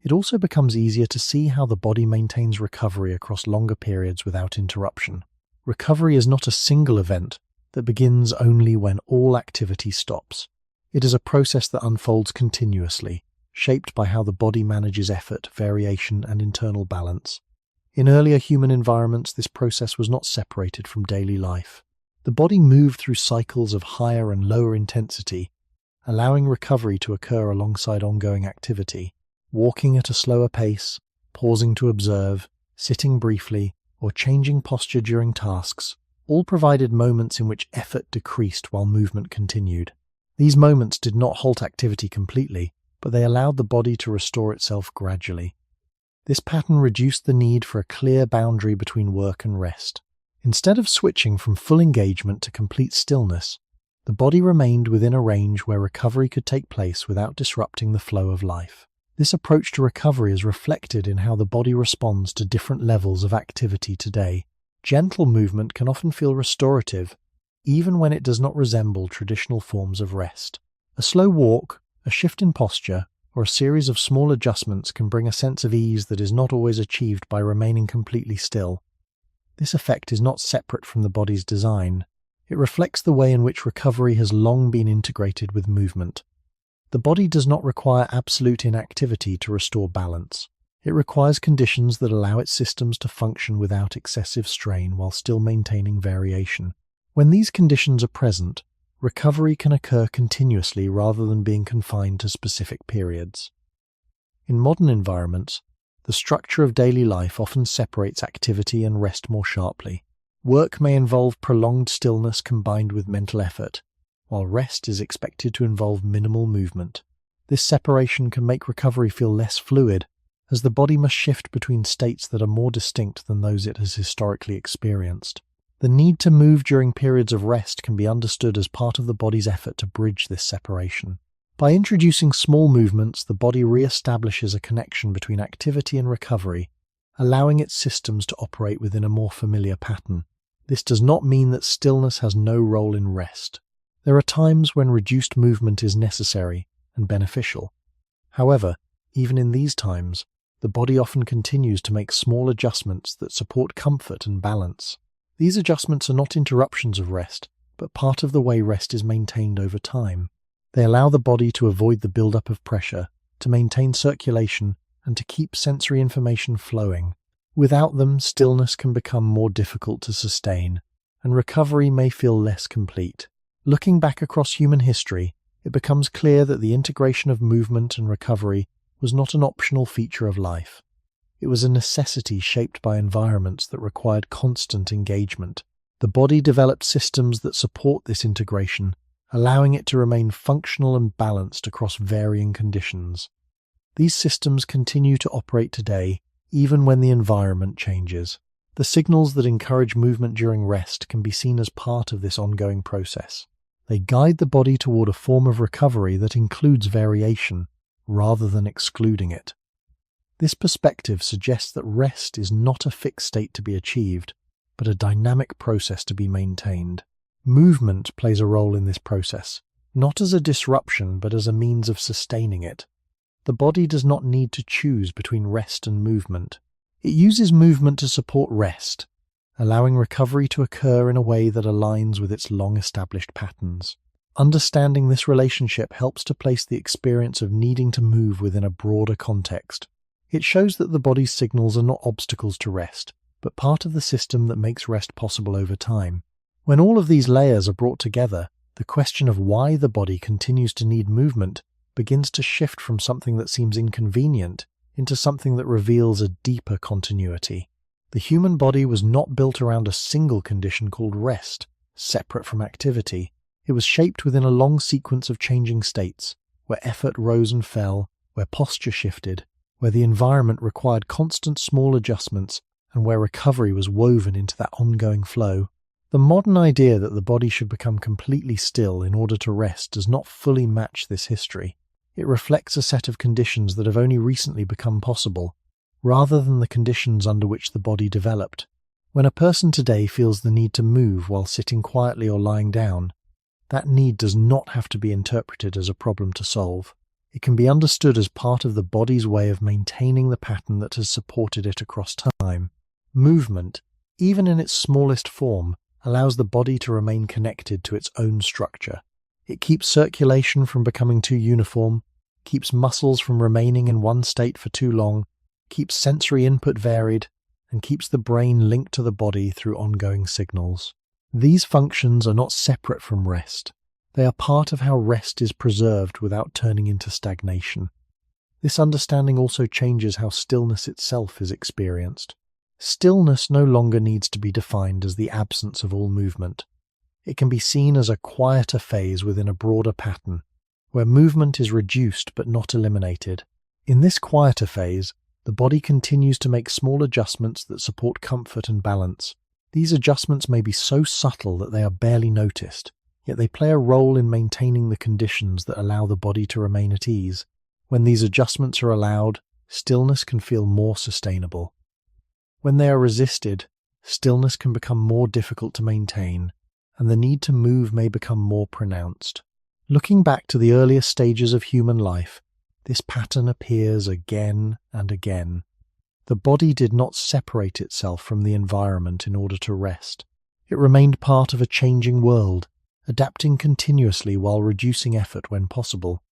it also becomes easier to see how the body maintains recovery across longer periods without interruption. Recovery is not a single event that begins only when all activity stops. It is a process that unfolds continuously, shaped by how the body manages effort, variation, and internal balance. In earlier human environments, this process was not separated from daily life. The body moved through cycles of higher and lower intensity, allowing recovery to occur alongside ongoing activity. Walking at a slower pace, pausing to observe, sitting briefly, or changing posture during tasks, all provided moments in which effort decreased while movement continued. These moments did not halt activity completely, but they allowed the body to restore itself gradually. This pattern reduced the need for a clear boundary between work and rest. Instead of switching from full engagement to complete stillness, the body remained within a range where recovery could take place without disrupting the flow of life. This approach to recovery is reflected in how the body responds to different levels of activity today. Gentle movement can often feel restorative, even when it does not resemble traditional forms of rest. A slow walk, a shift in posture, or a series of small adjustments can bring a sense of ease that is not always achieved by remaining completely still. This effect is not separate from the body's design. It reflects the way in which recovery has long been integrated with movement. The body does not require absolute inactivity to restore balance. It requires conditions that allow its systems to function without excessive strain while still maintaining variation. When these conditions are present, recovery can occur continuously rather than being confined to specific periods. In modern environments, the structure of daily life often separates activity and rest more sharply. Work may involve prolonged stillness combined with mental effort, while rest is expected to involve minimal movement. This separation can make recovery feel less fluid, as the body must shift between states that are more distinct than those it has historically experienced. The need to move during periods of rest can be understood as part of the body's effort to bridge this separation. By introducing small movements, the body re-establishes a connection between activity and recovery, allowing its systems to operate within a more familiar pattern. This does not mean that stillness has no role in rest. There are times when reduced movement is necessary and beneficial. However, even in these times, the body often continues to make small adjustments that support comfort and balance. These adjustments are not interruptions of rest, but part of the way rest is maintained over time. They allow the body to avoid the buildup of pressure, to maintain circulation, and to keep sensory information flowing. Without them, stillness can become more difficult to sustain, and recovery may feel less complete. Looking back across human history, it becomes clear that the integration of movement and recovery was not an optional feature of life. It was a necessity shaped by environments that required constant engagement. The body developed systems that support this integration, allowing it to remain functional and balanced across varying conditions. These systems continue to operate today, even when the environment changes. The signals that encourage movement during rest can be seen as part of this ongoing process. They guide the body toward a form of recovery that includes variation, rather than excluding it. This perspective suggests that rest is not a fixed state to be achieved, but a dynamic process to be maintained. Movement plays a role in this process, not as a disruption but as a means of sustaining it. The body does not need to choose between rest and movement. It uses movement to support rest, allowing recovery to occur in a way that aligns with its long-established patterns. Understanding this relationship helps to place the experience of needing to move within a broader context. It shows that the body's signals are not obstacles to rest, but part of the system that makes rest possible over time. When all of these layers are brought together, the question of why the body continues to need movement begins to shift from something that seems inconvenient into something that reveals a deeper continuity. The human body was not built around a single condition called rest, separate from activity. It was shaped within a long sequence of changing states, where effort rose and fell, where posture shifted, where the environment required constant small adjustments, and where recovery was woven into that ongoing flow. The modern idea that the body should become completely still in order to rest does not fully match this history. It reflects a set of conditions that have only recently become possible, rather than the conditions under which the body developed. When a person today feels the need to move while sitting quietly or lying down, that need does not have to be interpreted as a problem to solve. It can be understood as part of the body's way of maintaining the pattern that has supported it across time. Movement, even in its smallest form, allows the body to remain connected to its own structure. It keeps circulation from becoming too uniform, keeps muscles from remaining in one state for too long, keeps sensory input varied, and keeps the brain linked to the body through ongoing signals. These functions are not separate from rest. They are part of how rest is preserved without turning into stagnation. This understanding also changes how stillness itself is experienced. Stillness no longer needs to be defined as the absence of all movement. It can be seen as a quieter phase within a broader pattern, where movement is reduced but not eliminated. In this quieter phase, the body continues to make small adjustments that support comfort and balance. These adjustments may be so subtle that they are barely noticed, yet they play a role in maintaining the conditions that allow the body to remain at ease. When these adjustments are allowed, stillness can feel more sustainable. When they are resisted, stillness can become more difficult to maintain, and the need to move may become more pronounced. Looking back to the earliest stages of human life, this pattern appears again and again. The body did not separate itself from the environment in order to rest. It remained part of a changing world, adapting continuously while reducing effort when possible.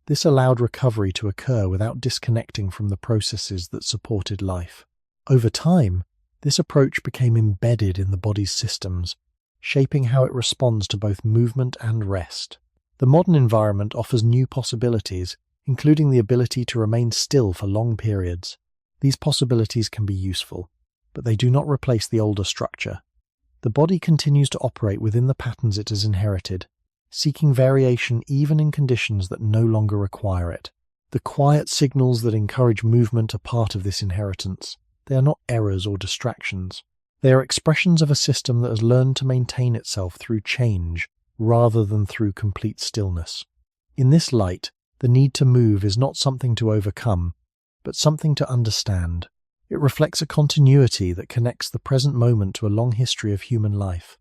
This allowed recovery to occur without disconnecting from the processes that supported life. Over time, this approach became embedded in the body's systems, shaping how it responds to both movement and rest. The modern environment offers new possibilities, including the ability to remain still for long periods. These possibilities can be useful, but they do not replace the older structure. The body continues to operate within the patterns it has inherited, seeking variation even in conditions that no longer require it. The quiet signals that encourage movement are part of this inheritance. They are not errors or distractions. They are expressions of a system that has learned to maintain itself through change rather than through complete stillness. In this light, the need to move is not something to overcome, but something to understand. It reflects a continuity that connects the present moment to a long history of human life.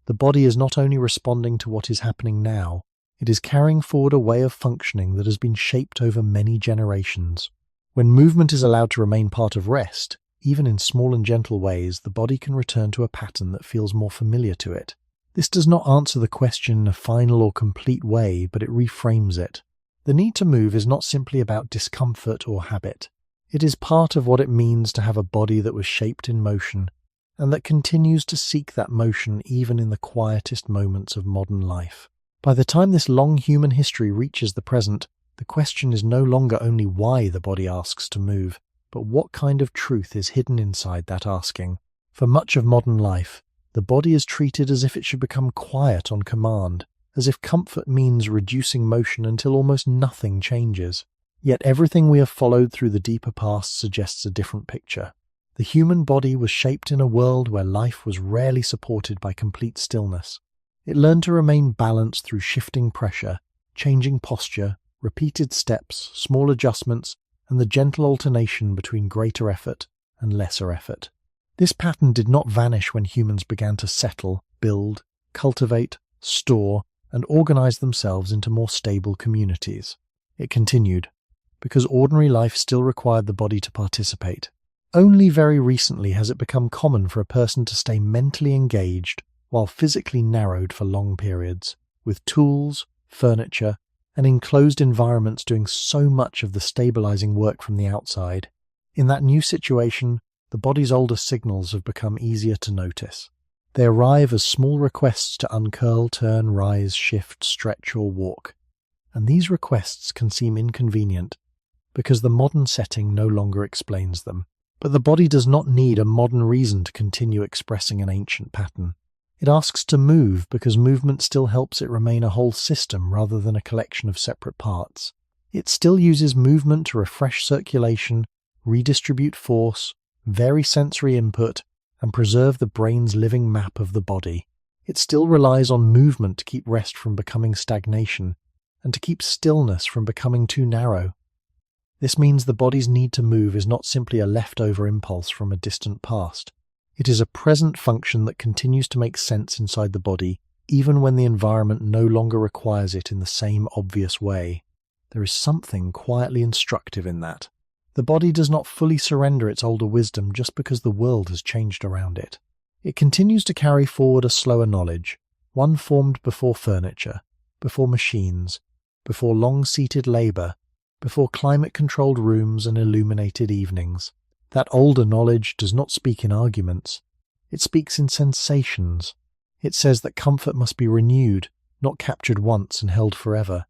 The body is not only responding to what is happening now, it is carrying forward a way of functioning that has been shaped over many generations. When movement is allowed to remain part of rest, even in small and gentle ways, the body can return to a pattern that feels more familiar to it. This does not answer the question in a final or complete way, but it reframes it. The need to move is not simply about discomfort or habit. It is part of what it means to have a body that was shaped in motion, and that continues to seek that motion even in the quietest moments of modern life. By the time this long human history reaches the present, the question is no longer only why the body asks to move, but what kind of truth is hidden inside that asking. For much of modern life, the body is treated as if it should become quiet on command, as if comfort means reducing motion until almost nothing changes. Yet everything we have followed through the deeper past suggests a different picture. The human body was shaped in a world where life was rarely supported by complete stillness. It learned to remain balanced through shifting pressure, changing posture, repeated steps, small adjustments, and the gentle alternation between greater effort and lesser effort. This pattern did not vanish when humans began to settle, build, cultivate, store, and organize themselves into more stable communities. It continued, because ordinary life still required the body to participate. Only very recently has it become common for a person to stay mentally engaged while physically narrowed for long periods, with tools, furniture, and enclosed environments doing so much of the stabilizing work from the outside. In that new situation, the body's older signals have become easier to notice. They arrive as small requests to uncurl, turn, rise, shift, stretch, or walk. And these requests can seem inconvenient because the modern setting no longer explains them. But the body does not need a modern reason to continue expressing an ancient pattern. It asks to move because movement still helps it remain a whole system rather than a collection of separate parts. It still uses movement to refresh circulation, redistribute force, vary sensory input, and preserve the brain's living map of the body. It still relies on movement to keep rest from becoming stagnation, and to keep stillness from becoming too narrow. This means the body's need to move is not simply a leftover impulse from a distant past. It is a present function that continues to make sense inside the body, even when the environment no longer requires it in the same obvious way. There is something quietly instructive in that. The body does not fully surrender its older wisdom just because the world has changed around it. It continues to carry forward a slower knowledge, one formed before furniture, before machines, before long-seated labor, before climate-controlled rooms and illuminated evenings. That older knowledge does not speak in arguments. It speaks in sensations. It says that comfort must be renewed, not captured once and held forever.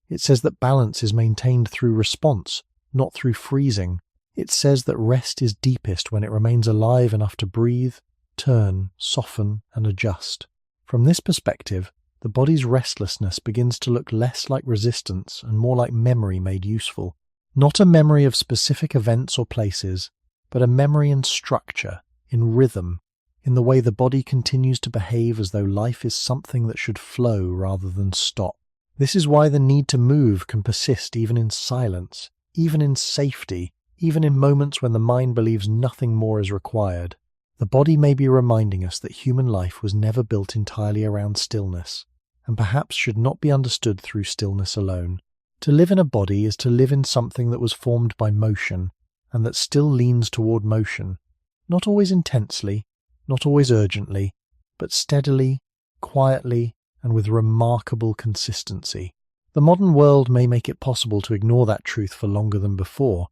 It says that balance is maintained through response, not through freezing. It says that rest is deepest when it remains alive enough to breathe, turn, soften, and adjust. From this perspective, the body's restlessness begins to look less like resistance and more like memory made useful. Not a memory of specific events or places, but a memory in structure, in rhythm, in the way the body continues to behave as though life is something that should flow rather than stop. This is why the need to move can persist even in silence, even in safety, even in moments when the mind believes nothing more is required. The body may be reminding us that human life was never built entirely around stillness, and perhaps should not be understood through stillness alone. To live in a body is to live in something that was formed by motion, and that still leans toward motion, not always intensely, not always urgently, but steadily, quietly, and with remarkable consistency. The The modern world may make it possible to ignore that truth for longer than before,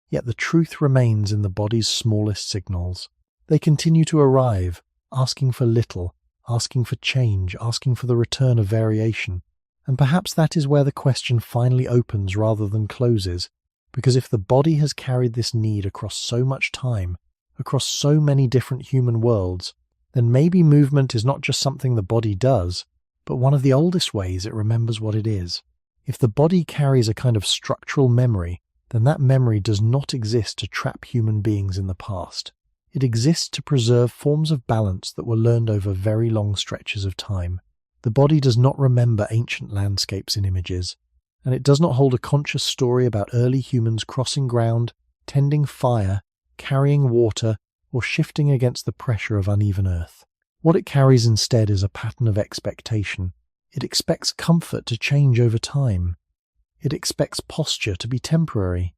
yet the truth remains in the body's smallest signals. They continue to arrive, asking for little, asking for change, asking for the return of variation. And perhaps that is where the question finally opens rather than closes, because if the body has carried this need across so much time, across so many different human worlds, then maybe movement is not just something the body does, but one of the oldest ways it remembers what it is. If the body carries a kind of structural memory, then that memory does not exist to trap human beings in the past. It exists to preserve forms of balance that were learned over very long stretches of time. The body does not remember ancient landscapes in images, and it does not hold a conscious story about early humans crossing ground, tending fire, carrying water, or shifting against the pressure of uneven earth. What it carries instead is a pattern of expectation. It expects comfort to change over time. It expects posture to be temporary.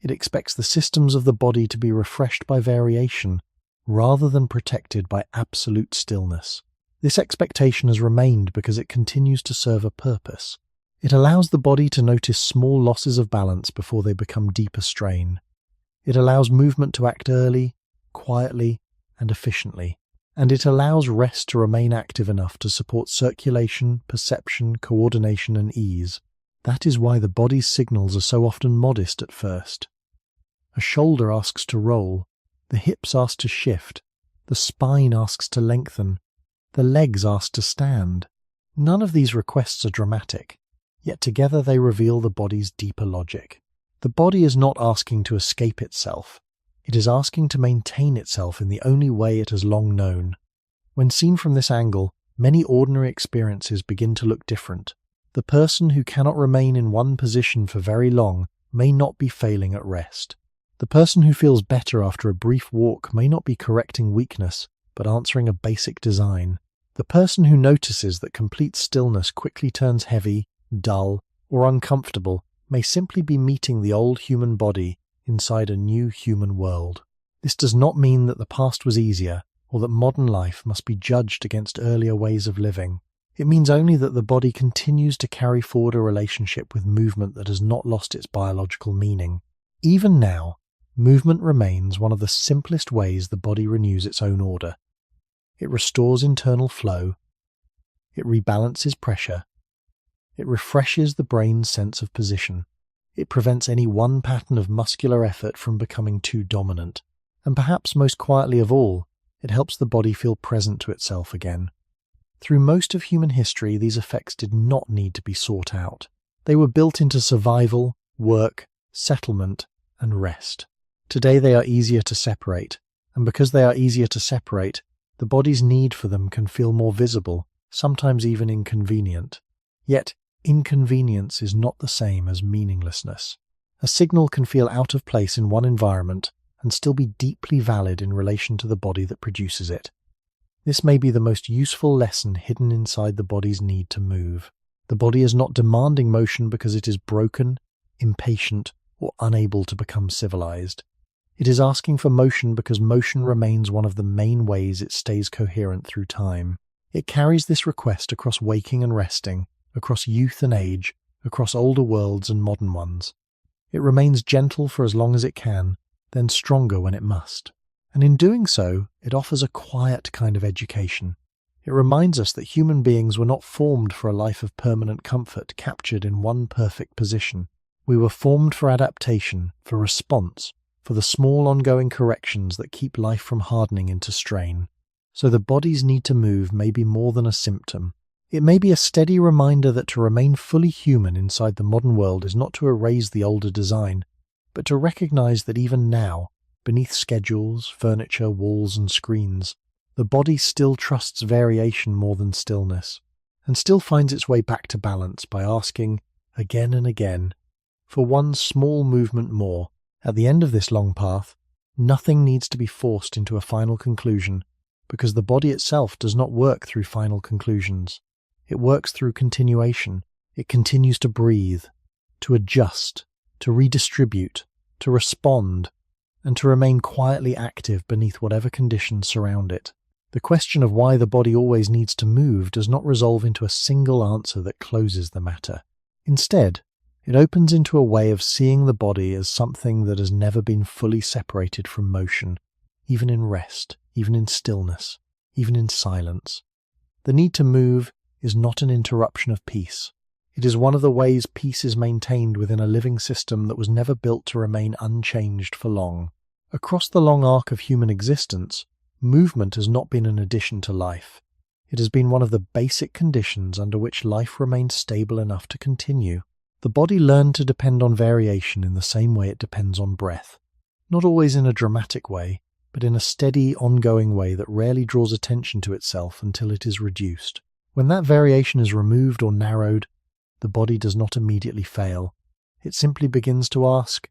It expects the systems of the body to be refreshed by variation, rather than protected by absolute stillness. This expectation has remained because it continues to serve a purpose. It allows the body to notice small losses of balance before they become deeper strain. It allows movement to act early, quietly, and efficiently. And it allows rest to remain active enough to support circulation, perception, coordination, and ease. That is why the body's signals are so often modest at first. A shoulder asks to roll, the hips ask to shift, the spine asks to lengthen, the legs ask to stand. None of these requests are dramatic, yet together they reveal the body's deeper logic. The body is not asking to escape itself. It is asking to maintain itself in the only way it has long known. When seen from this angle, many ordinary experiences begin to look different. The person who cannot remain in one position for very long may not be failing at rest. The person who feels better after a brief walk may not be correcting weakness, but answering a basic design. The person who notices that complete stillness quickly turns heavy, dull, or uncomfortable may simply be meeting the old human body inside a new human world. This does not mean that the past was easier, or that modern life must be judged against earlier ways of living. It means only that the body continues to carry forward a relationship with movement that has not lost its biological meaning. Even now, movement remains one of the simplest ways the body renews its own order. It restores internal flow. It rebalances pressure. It refreshes the brain's sense of position. It prevents any one pattern of muscular effort from becoming too dominant. And perhaps most quietly of all, it helps the body feel present to itself again. Through most of human history, these effects did not need to be sought out. They were built into survival, work, settlement, and rest. Today they are easier to separate, and because they are easier to separate, the body's need for them can feel more visible, sometimes even inconvenient. Yet, inconvenience is not the same as meaninglessness. A signal can feel out of place in one environment and still be deeply valid in relation to the body that produces it. This may be the most useful lesson hidden inside the body's need to move. The body is not demanding motion because it is broken, impatient, or unable to become civilized. It is asking for motion because motion remains one of the main ways it stays coherent through time. It carries this request across waking and resting, across youth and age, across older worlds and modern ones. It remains gentle for as long as it can, then stronger when it must. And in doing so, it offers a quiet kind of education. It reminds us that human beings were not formed for a life of permanent comfort captured in one perfect position. We were formed for adaptation, for response, for the small ongoing corrections that keep life from hardening into strain. So the body's need to move may be more than a symptom. It may be a steady reminder that to remain fully human inside the modern world is not to erase the older design, but to recognize that even now, beneath schedules, furniture, walls, and screens, the body still trusts variation more than stillness, and still finds its way back to balance by asking, again and again, for one small movement more. At the end of this long path, nothing needs to be forced into a final conclusion, because the body itself does not work through final conclusions. It works through continuation. It continues to breathe, to adjust, to redistribute, to respond, and to remain quietly active beneath whatever conditions surround it. The question of why the body always needs to move does not resolve into a single answer that closes the matter. Instead, it opens into a way of seeing the body as something that has never been fully separated from motion, even in rest, even in stillness, even in silence. The need to move is not an interruption of peace. It is one of the ways peace is maintained within a living system that was never built to remain unchanged for long. Across the long arc of human existence, movement has not been an addition to life. It has been one of the basic conditions under which life remained stable enough to continue. The body learned to depend on variation in the same way it depends on breath. Not always in a dramatic way, but in a steady, ongoing way that rarely draws attention to itself until it is reduced. When that variation is removed or narrowed, the body does not immediately fail. It simply begins to ask,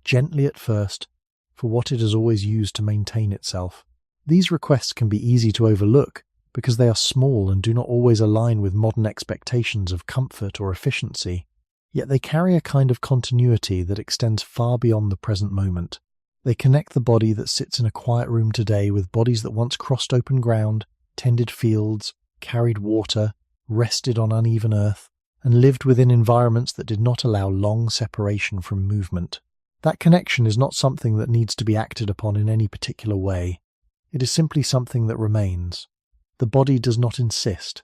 gently at first, for what it has always used to maintain itself. These requests can be easy to overlook because they are small and do not always align with modern expectations of comfort or efficiency. Yet they carry a kind of continuity that extends far beyond the present moment. They connect the body that sits in a quiet room today with bodies that once crossed open ground, tended fields, carried water, rested on uneven earth, and lived within environments that did not allow long separation from movement. That connection is not something that needs to be acted upon in any particular way. It is simply something that remains. The body does not insist.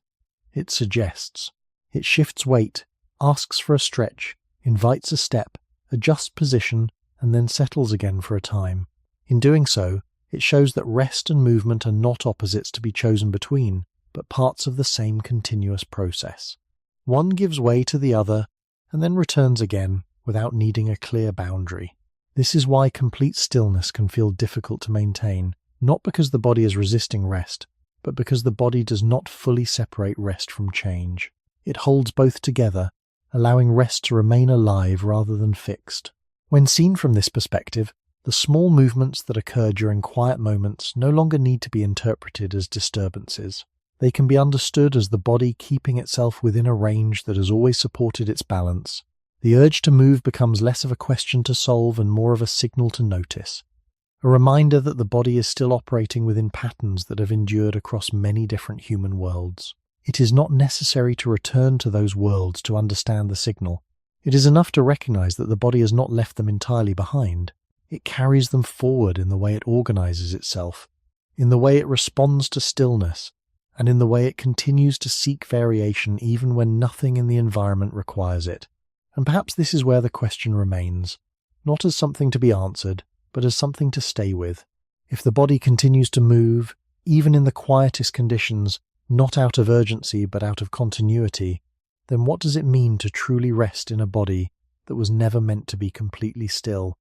It suggests. It shifts weight, asks for a stretch, invites a step, adjusts position, and then settles again for a time. In doing so, it shows that rest and movement are not opposites to be chosen between, but parts of the same continuous process. One gives way to the other, and then returns again, without needing a clear boundary. This is why complete stillness can feel difficult to maintain, not because the body is resisting rest, but because the body does not fully separate rest from change. It holds both together, allowing rest to remain alive rather than fixed. When seen from this perspective, the small movements that occur during quiet moments no longer need to be interpreted as disturbances. They can be understood as the body keeping itself within a range that has always supported its balance. The urge to move becomes less of a question to solve and more of a signal to notice. A reminder that the body is still operating within patterns that have endured across many different human worlds. It is not necessary to return to those worlds to understand the signal. It is enough to recognize that the body has not left them entirely behind. It carries them forward in the way it organizes itself, in the way it responds to stillness, and in the way it continues to seek variation even when nothing in the environment requires it. And perhaps this is where the question remains, not as something to be answered, but as something to stay with. If the body continues to move, even in the quietest conditions, not out of urgency but out of continuity, then what does it mean to truly rest in a body that was never meant to be completely still?